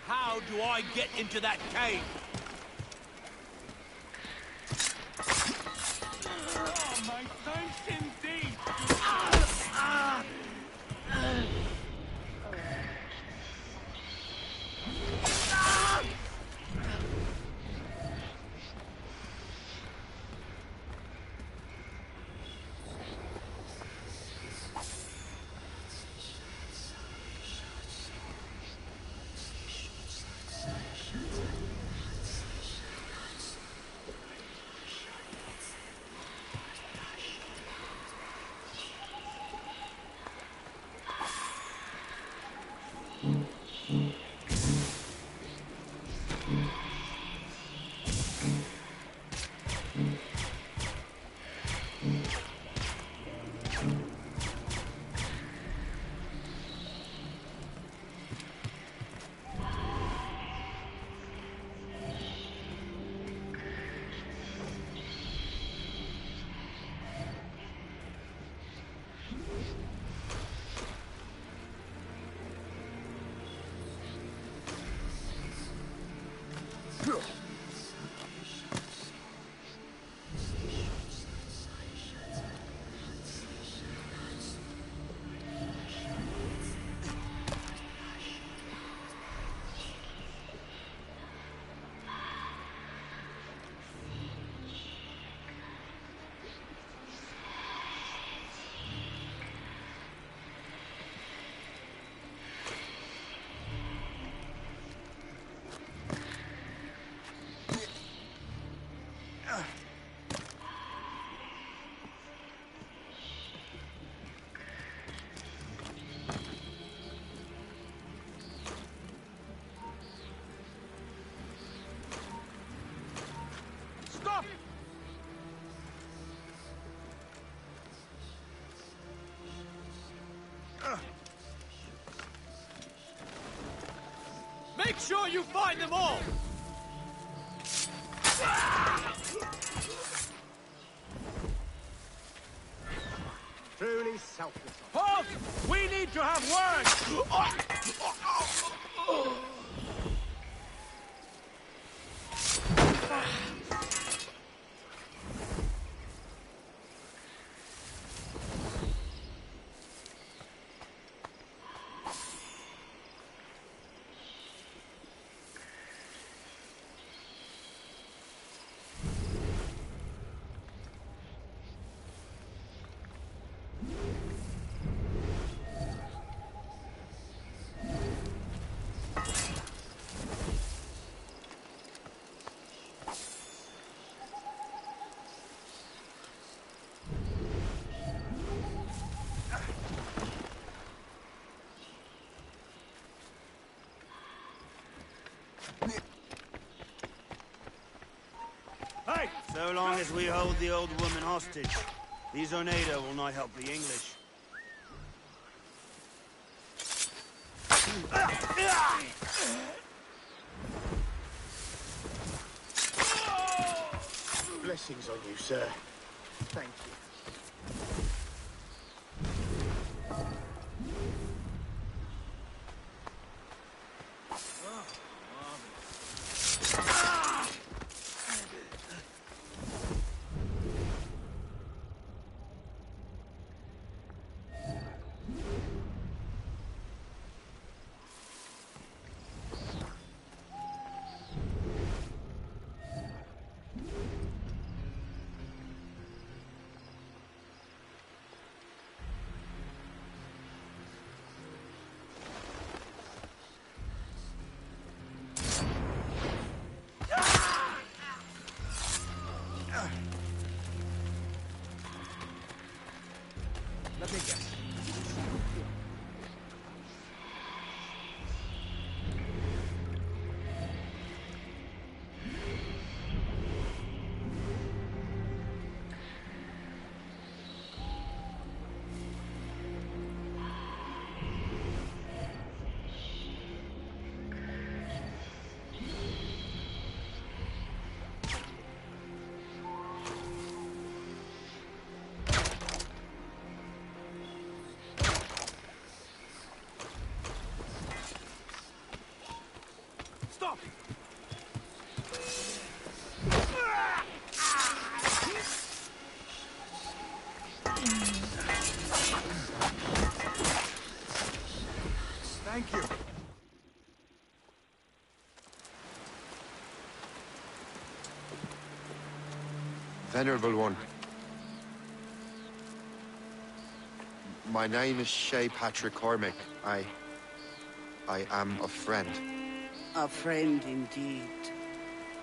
How do I get into that cave? Oh, my thanks indeed! Stop! Make sure you find them all! Truly selfless. Halt! We need to have words! Hey! So long as we hold the old woman hostage, these Oneida will not help the English. Blessings on you, sir. Thank you. Let me guess. Stop! Thank you. Venerable One. My name is Shay Patrick Cormac. I am a friend. A friend indeed.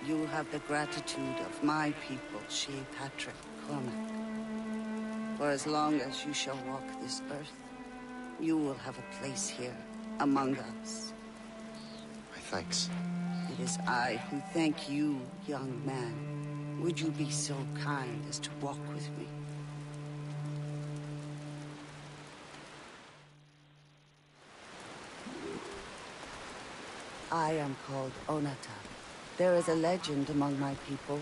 You have the gratitude of my people, Shay Patrick Cormac. For as long as you shall walk this earth, you will have a place here, among us. My thanks. It is I who thank you, young man. Would you be so kind as to walk with me? I am called Onata. There is a legend among my people.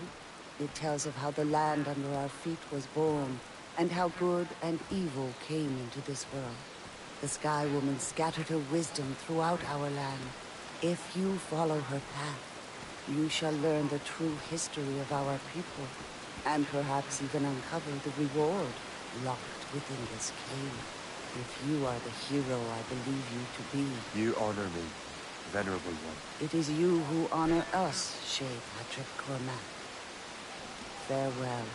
It tells of how the land under our feet was born, and how good and evil came into this world. The Sky Woman scattered her wisdom throughout our land. If you follow her path, you shall learn the true history of our people, and perhaps even uncover the reward locked within this cave. If you are the hero I believe you to be. You honor me, Venerable One. It is you who honor us, Shay Patrick Cormac. Farewell.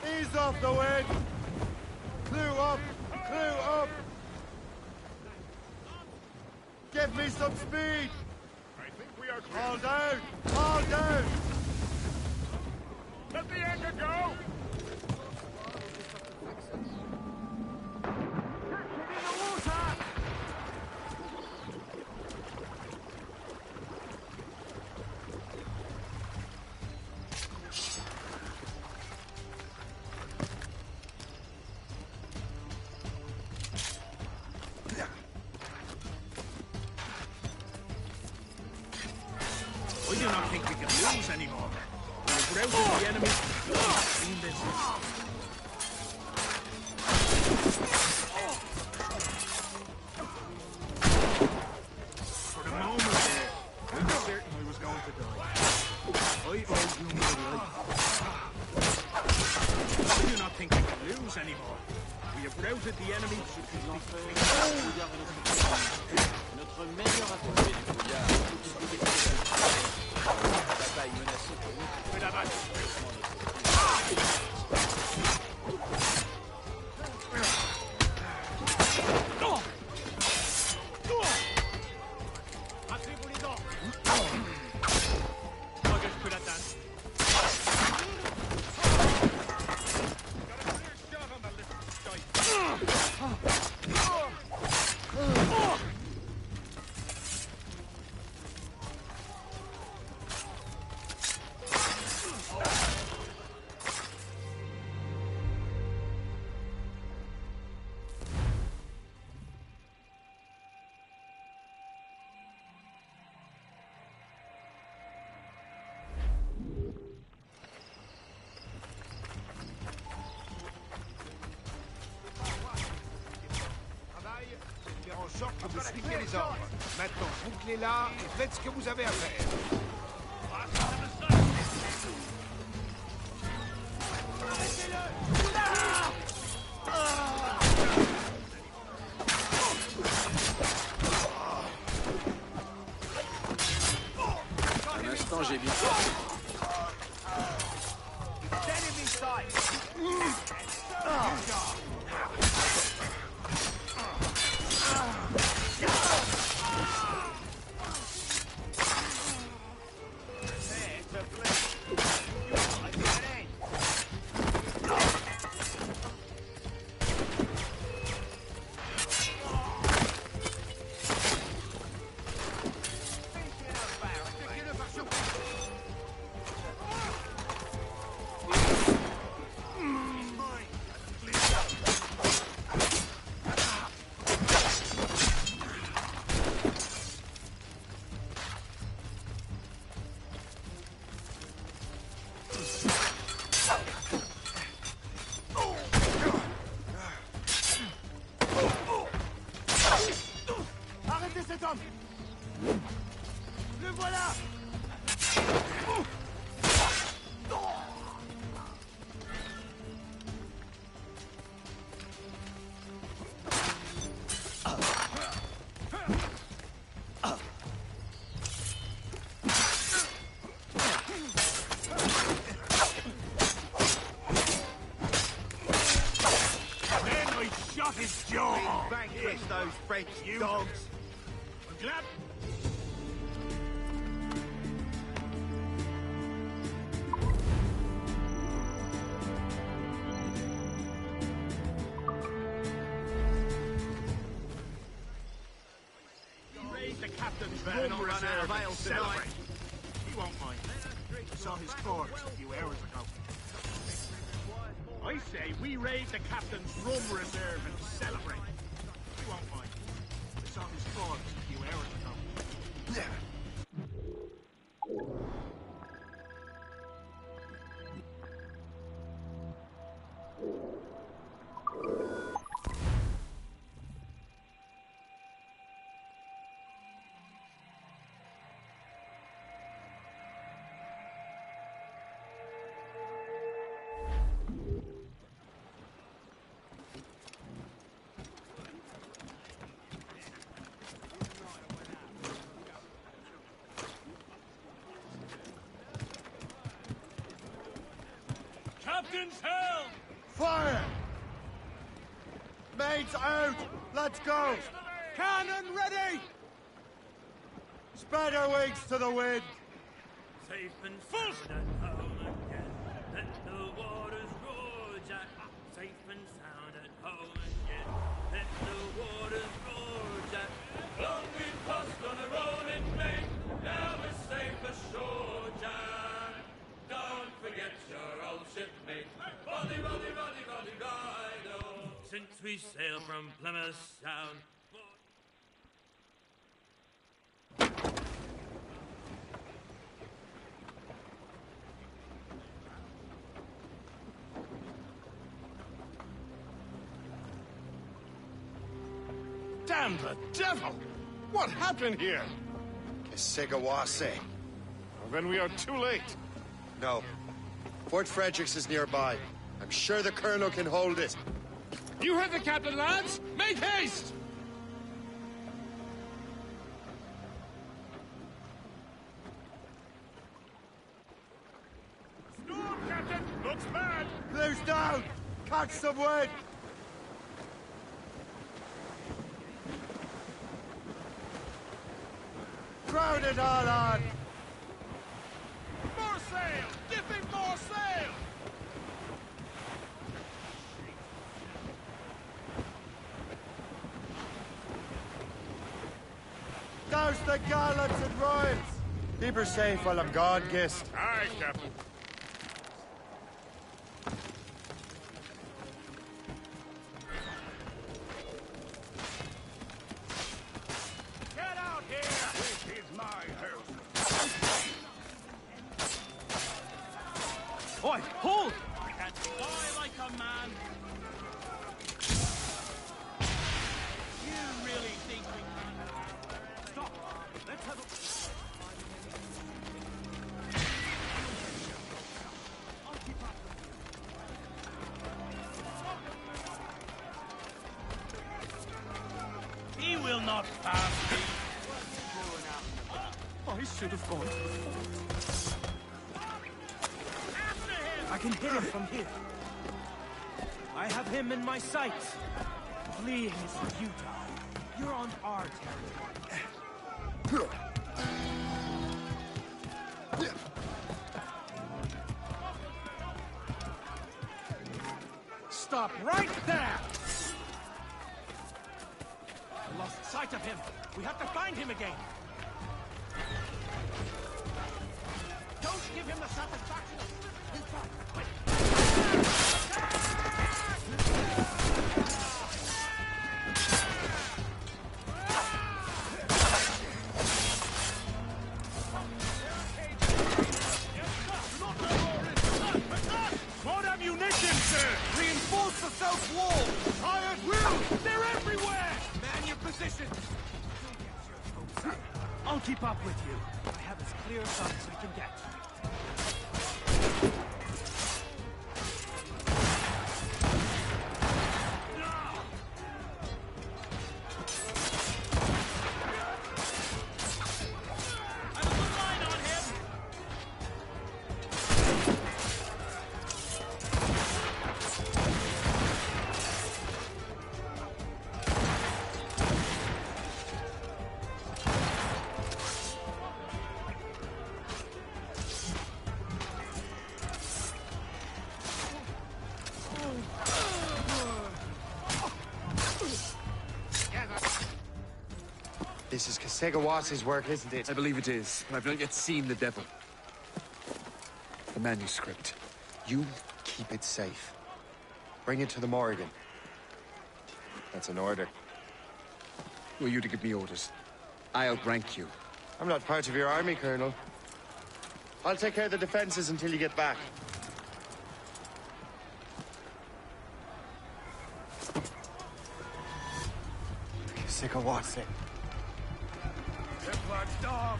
Ease off the wind! Clue up! Clue up! Give me some speed! I think we are clear. Haul down! Haul down! Let the anchor go! I do not think we can lose anymore. We've routed the enemy. Clean business. For the moment there, I was certain I was going to die. I owe you my life. I do not think we can lose anymore. We have routed the enemy. Notre meilleur atelier du brouillard. La bataille menacée pour nous. Fais la balle. Rappelez-vous les dents. Je crois que je peux l'atteindre. En sorte que vous suiviez les ordres. Maintenant, bouclez-la et faites ce que vous avez à faire. Un instant, j'ai bien. Le voilà! Henry shot his jaw! Vanquish those French dogs! I'm glad. Raise the captain's rum reserve and celebrate. He won't mind. I saw his corpse a few hours ago. I say we raid the captain's rum reserve and celebrate. He won't mind. I saw his corpse a few hours ago. Captain's helm! Fire! Mates out! Let's go! Cannon ready! Spread our wings to the wind! Safe and full! At home again. Let the waters roar, Jack. Safe and sound at home again. Let the waters roar, Jack. Long we've tossed on a rolling main. Now we're safe ashore, Jack. Don't forget your old shipmate. Roddy, Roddy, Roddy, Roddy, Rido. Since we sailed from Plymouth Sound. Damn the devil! What happened here? Kesigawase. Well, then we are too late. No. Fort Fredericks is nearby. I'm sure the Colonel can hold it. You heard the captain, lads! Make haste! Storm, Captain! Looks bad! Close down! Catch some wind! Crowd it all on! More sail! Give him more sail! Douse the gallants and royals! Keep her safe while I'm gone, Gist. Aye, Captain. Get out here! This is my house. Oi, hold! I can't die like a man. You really think we can? Stop! Let's have a... He will not pass me. I should have gone. I can hit him from here. I have him in my sights. Fleeing is futile. You're on our territory. Stop right there! I lost sight of him. We have to find him again. Don't give him the satisfaction of... More ammunition, sir! Reinforce the south wall! Tired will! They're everywhere! Man your positions! I'll keep up with you. I have as clear a sight as I can get. This is Kasegawasi's work, isn't it? I believe it is, but I've not yet seen the devil. The manuscript. You keep it safe. Bring it to the Morrigan. That's an order. Were you to give me orders? I outrank you. I'm not part of your army, Colonel. I'll take care of the defenses until you get back. Kasegawasi. Templar dog!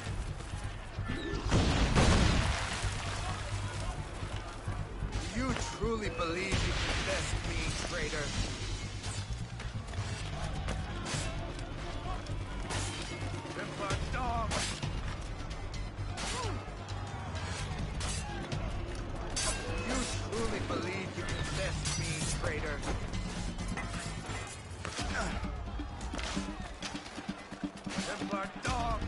You truly believe you can best me, traitor? Templar dog! You truly believe you can best me, traitor? Templar dog!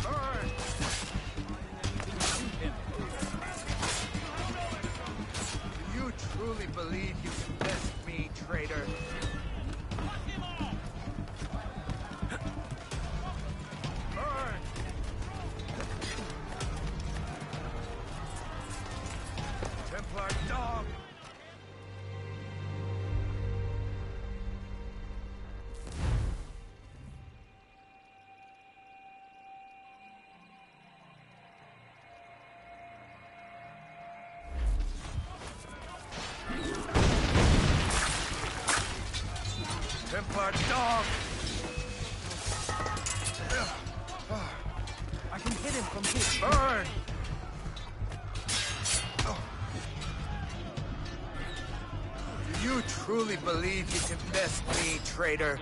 Burn! You truly believe you can best me, traitor? Burn! Templar dog! Templar dog! I can hit him from here. Burn! truly believe you can best me, traitor?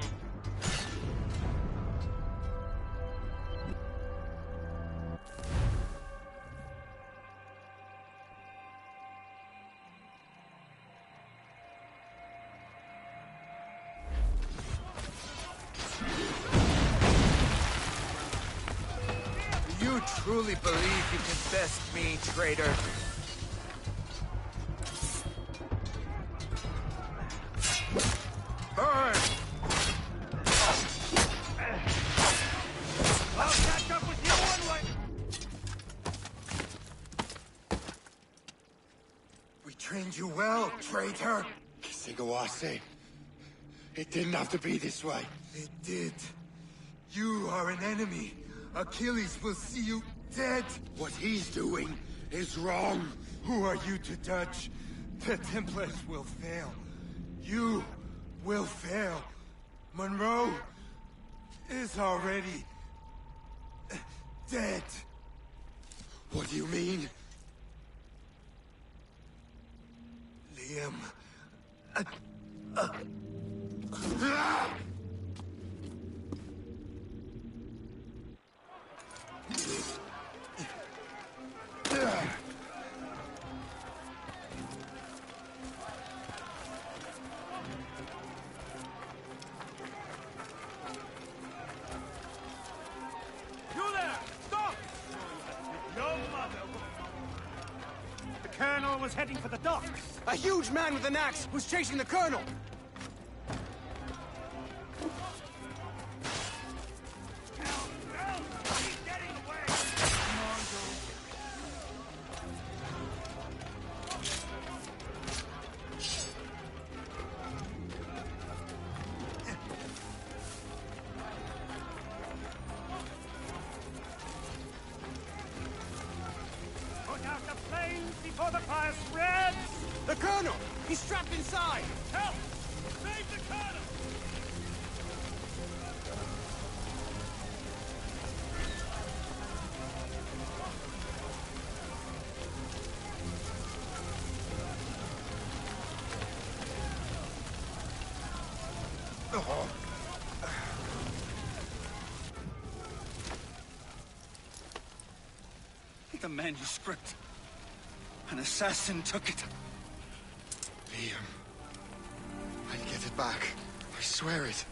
You truly believe you can best me, traitor? Burn! I'll catch up with you one way! We trained you well, traitor. Sigawase. It didn't have to be this way. It did. You are an enemy. Achilles will see you dead. What he's doing is wrong. Who are you to judge? The Templars will fail. You will fail. Monroe is already dead. What do you mean? Liam. You there! Stop! Your mother. The Colonel was heading for the docks. A huge man with an axe was chasing the Colonel! Put out the flames before the fire spreads! The Colonel! He's trapped inside! Help! Save the Colonel! The manuscript. An assassin took it. Liam. I'll get it back. I swear it.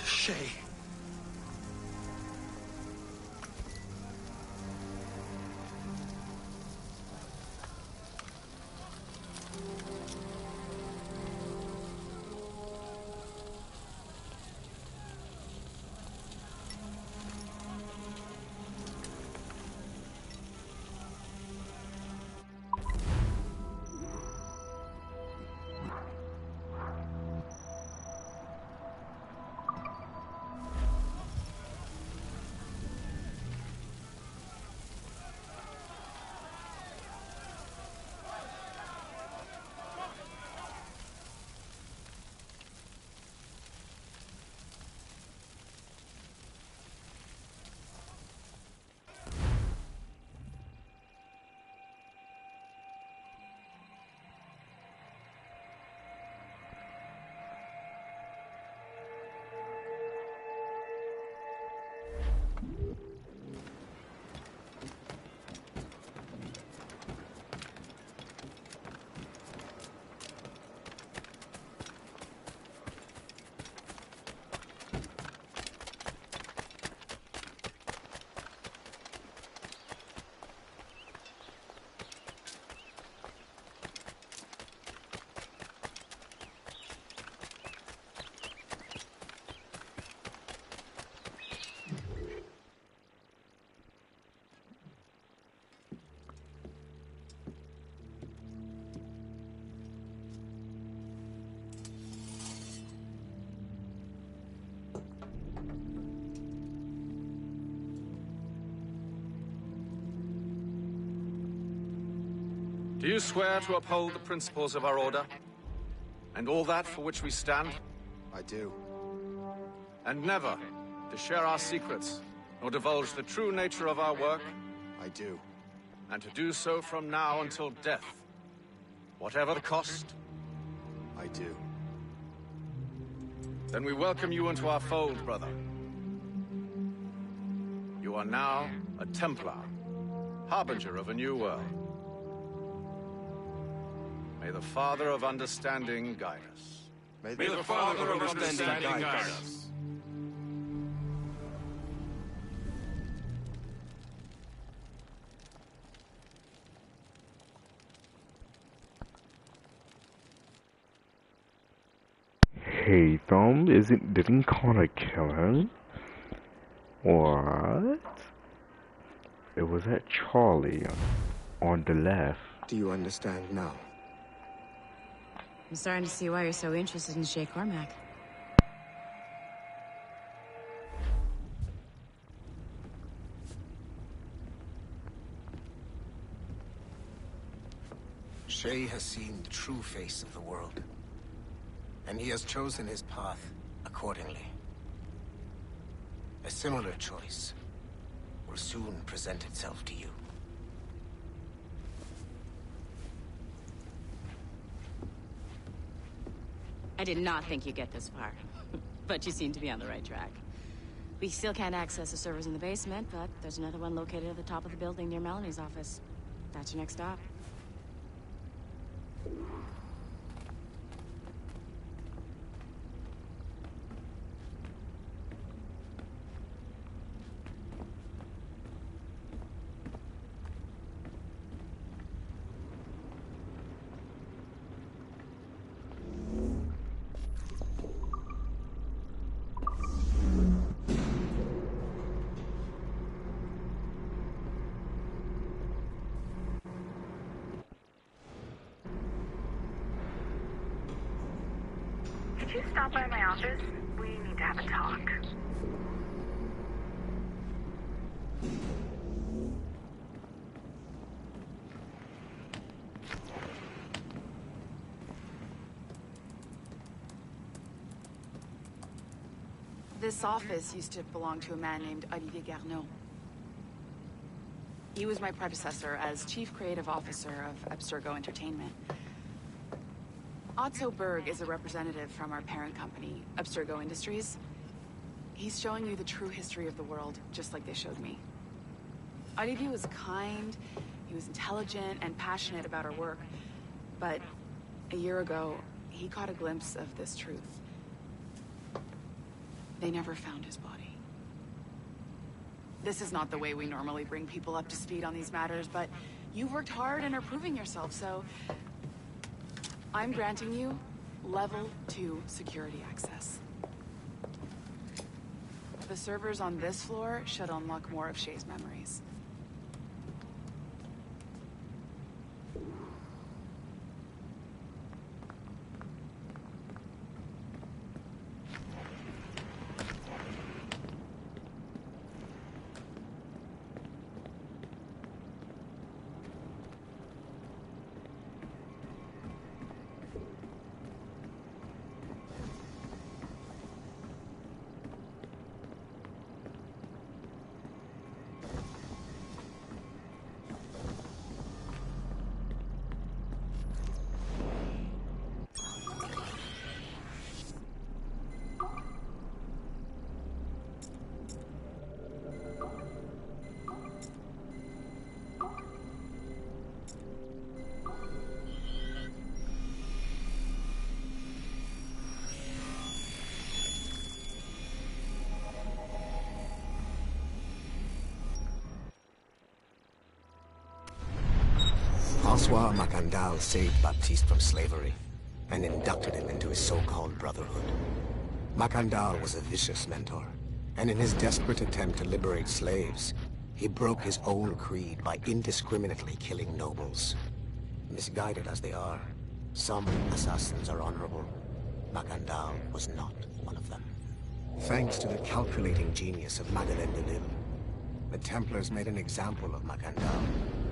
Shay. Do you swear to uphold the principles of our order? And all that for which we stand? I do. And never to share our secrets, nor divulge the true nature of our work? I do. And to do so from now until death? Whatever the cost? I do. Then we welcome you into our fold, brother. You are now a Templar, harbinger of a new world. May the Father of Understanding guide us. May the Father of Understanding guide us. Hey, didn't Connor kill him? What? It was at Charlie on the left. Do you understand now? I'm starting to see why you're so interested in Shay Cormac. Shay has seen the true face of the world, and he has chosen his path accordingly. A similar choice will soon present itself to you. I did not think you'd get this far, but you seem to be on the right track. We still can't access the servers in the basement, but there's another one located at the top of the building near Melanie's office. That's your next stop. Could you stop by my office? We need to have a talk. This office used to belong to a man named Olivier Garneau. He was my predecessor as Chief Creative Officer of Abstergo Entertainment. Otto Berg is a representative from our parent company, Abstergo Industries. He's showing you the true history of the world, just like they showed me. Olivier was kind, he was intelligent and passionate about our work, but a year ago, he caught a glimpse of this truth. They never found his body. This is not the way we normally bring people up to speed on these matters, but you've worked hard and are proving yourself, so I'm granting you level 2 security access. The servers on this floor should unlock more of Shay's memories. François Macandal saved Baptiste from slavery and inducted him into his so-called brotherhood. Macandal was a vicious mentor, and in his desperate attempt to liberate slaves, he broke his own creed by indiscriminately killing nobles. Misguided as they are, some assassins are honorable. Macandal was not one of them. Thanks to the calculating genius of Madeleine de Lille, the Templars made an example of Macandal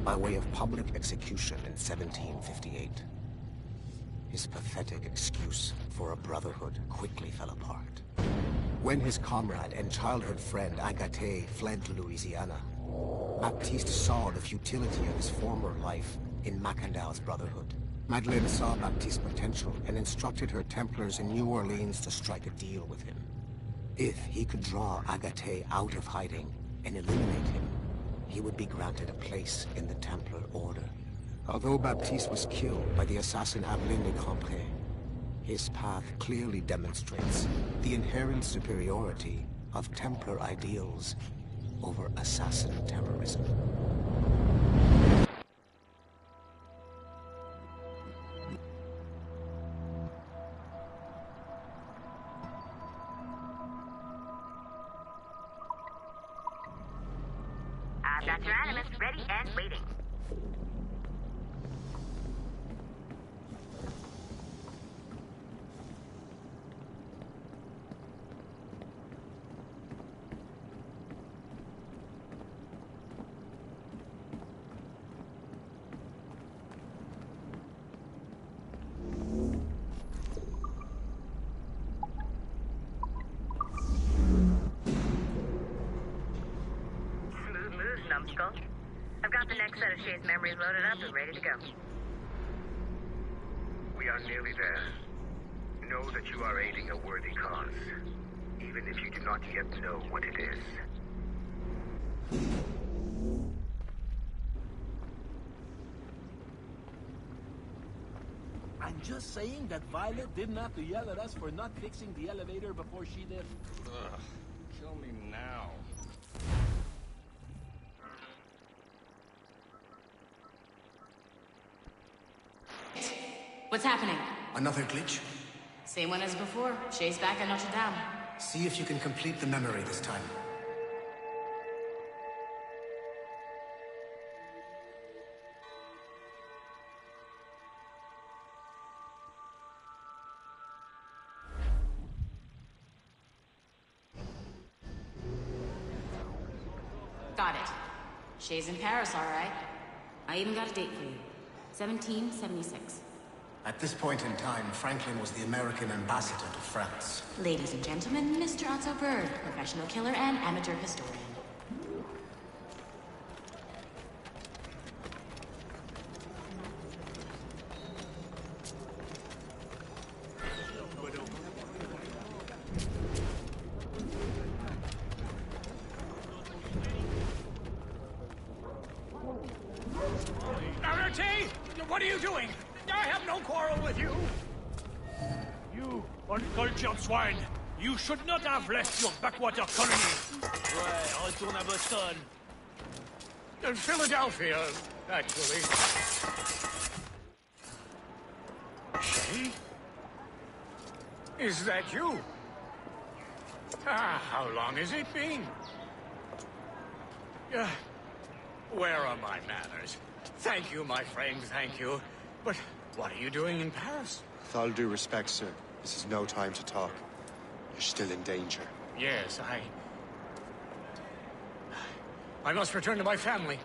by way of public execution in 1758. His pathetic excuse for a brotherhood quickly fell apart. When his comrade and childhood friend Agathe fled to Louisiana, Baptiste saw the futility of his former life in Macandal's brotherhood Madeleine saw Baptiste's potential and instructed her Templars in New Orleans to strike a deal with him. If he could draw Agaté out of hiding and eliminate him, he would be granted a place in the Templar Order. Although Baptiste was killed by the assassin Aveline de Grandpré, his path clearly demonstrates the inherent superiority of Templar ideals over assassin terrorism. I've got your animus ready and waiting. Numbskull. I've got the next set of Shay's memories loaded up and ready to go. We are nearly there. Know that you are aiding a worthy cause, even if you do not yet know what it is. I'm just saying that Violet didn't have to yell at us for not fixing the elevator before she did. Ugh, kill me now. What's happening? Another glitch? Same one as before. Shay's back at Notre Dame. See if you can complete the memory this time. Got it. Shay's in Paris, all right. I even got a date for you. 1776. At this point in time, Franklin was the American ambassador to France. Ladies and gentlemen, Mr. Otto Bird, professional killer and amateur historian. What are you doing? I have no quarrel with you! You uncultured swine! You should not have left your backwater colony! Ouais, retourne à Boston! Philadelphia, actually. Shay? Is that you? How long has it been? Where are my manners? Thank you, my friend, thank you. But what are you doing in Paris? With all due respect, sir, this is no time to talk. You're still in danger. Yes, I must return to my family.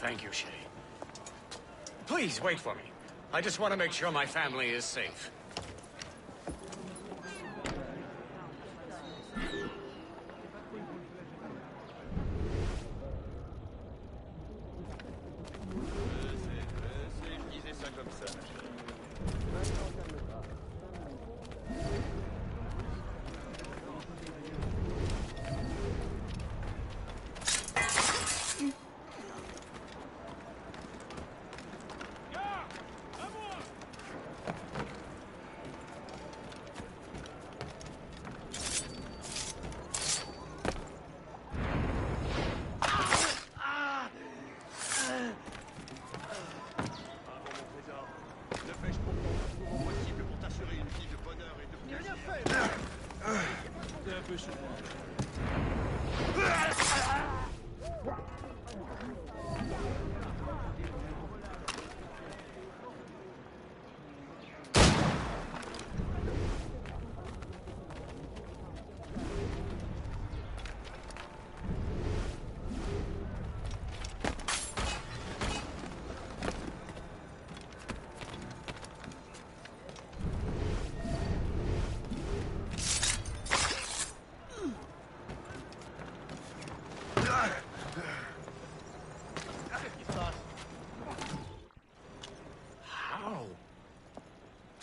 Thank you, Shay. Please, wait for me. I just want to make sure my family is safe. serait une vie de bonheur et de plaisir. T'es un peu chaud.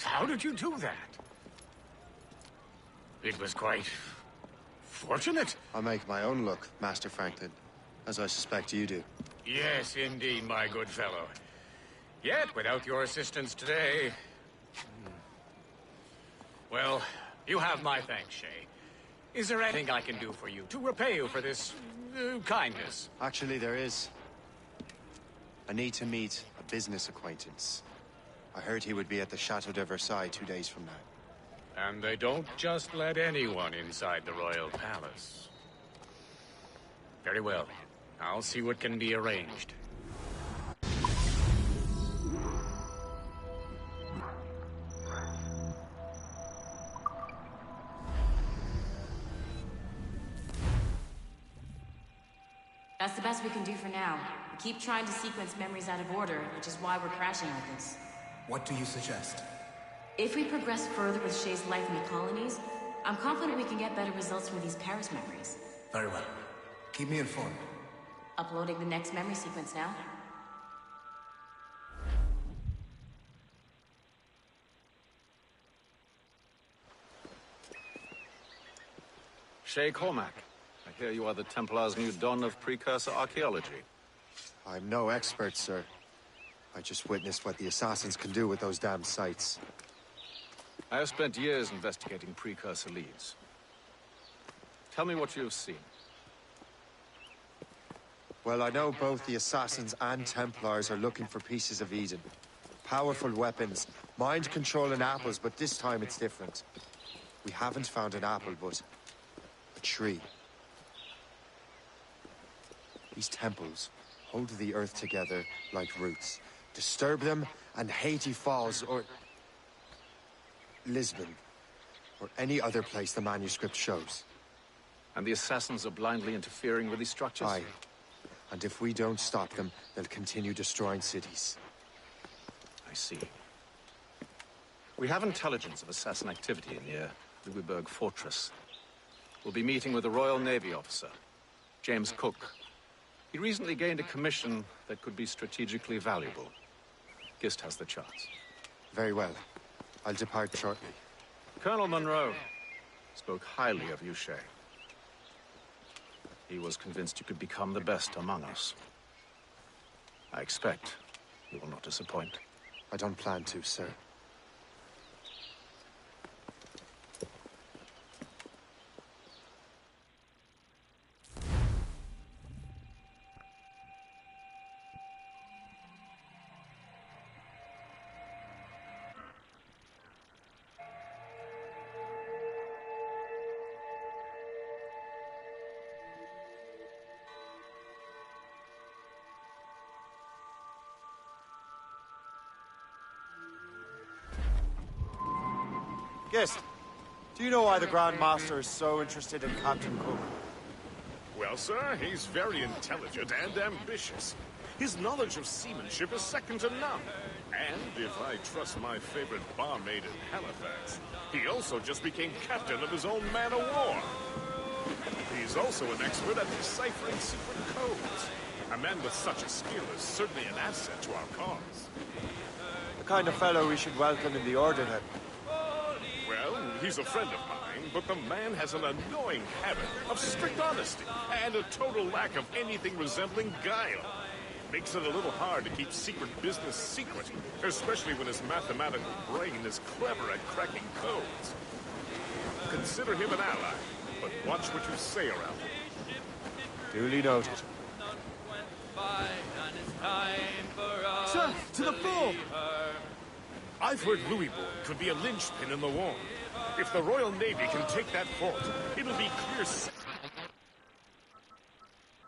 How did you do that? It was quite fortunate. I make my own luck, Master Franklin, as I suspect you do. Yes, indeed, my good fellow. Yet, without your assistance today... Well, you have my thanks, Shay. Is there anything I can do for you to repay you for this kindness? Actually, there is. I need to meet a business acquaintance. I heard he would be at the Chateau de Versailles 2 days from now. And they don't just let anyone inside the royal palace. Very well. I'll see what can be arranged. That's the best we can do for now. We keep trying to sequence memories out of order, which is why we're crashing like this. What do you suggest? If we progress further with Shay's life in the colonies, I'm confident we can get better results from these Paris memories. Very well. Keep me informed. Uploading the next memory sequence now. Shay Cormac, I hear you are the Templar's new don of precursor archaeology. I'm no expert, sir. I just witnessed what the assassins can do with those damn sites. I have spent years investigating precursor leads. Tell me what you have seen. Well, I know both the assassins and Templars are looking for pieces of Eden. Powerful weapons, mind-controlling apples, but this time it's different. We haven't found an apple, but a tree. These temples hold the earth together like roots. Disturb them, and Haiti falls, or Lisbon, or any other place the manuscript shows. And the assassins are blindly interfering with these structures? Aye. And if we don't stop them, they'll continue destroying cities. I see. We have intelligence of assassin activity near Louisburg Fortress. We'll be meeting with a Royal Navy officer, James Cook. He recently gained a commission that could be strategically valuable. Gist has the charts. Very well. I'll depart shortly. Colonel Monroe spoke highly of you, Shay. He was convinced you could become the best among us. I expect you will not disappoint. I don't plan to, sir. Gist, do you know why the Grand Master is so interested in Captain Cook? Well, sir, he's very intelligent and ambitious. His knowledge of seamanship is second to none. And if I trust my favorite barmaid in Halifax, he also just became captain of his own man-of-war. He's also an expert at deciphering secret codes. A man with such a skill is certainly an asset to our cause. The kind of fellow we should welcome in the Order, then. Well, he's a friend of mine, but the man has an annoying habit of strict honesty and a total lack of anything resembling guile. Makes it a little hard to keep secret business secret, especially when his mathematical brain is clever at cracking codes. Consider him an ally, but watch what you say around him. Duly noted. Sir, to the fore! I've heard Louisbourg could be a linchpin in the war. If the Royal Navy can take that fort, it'll be clear...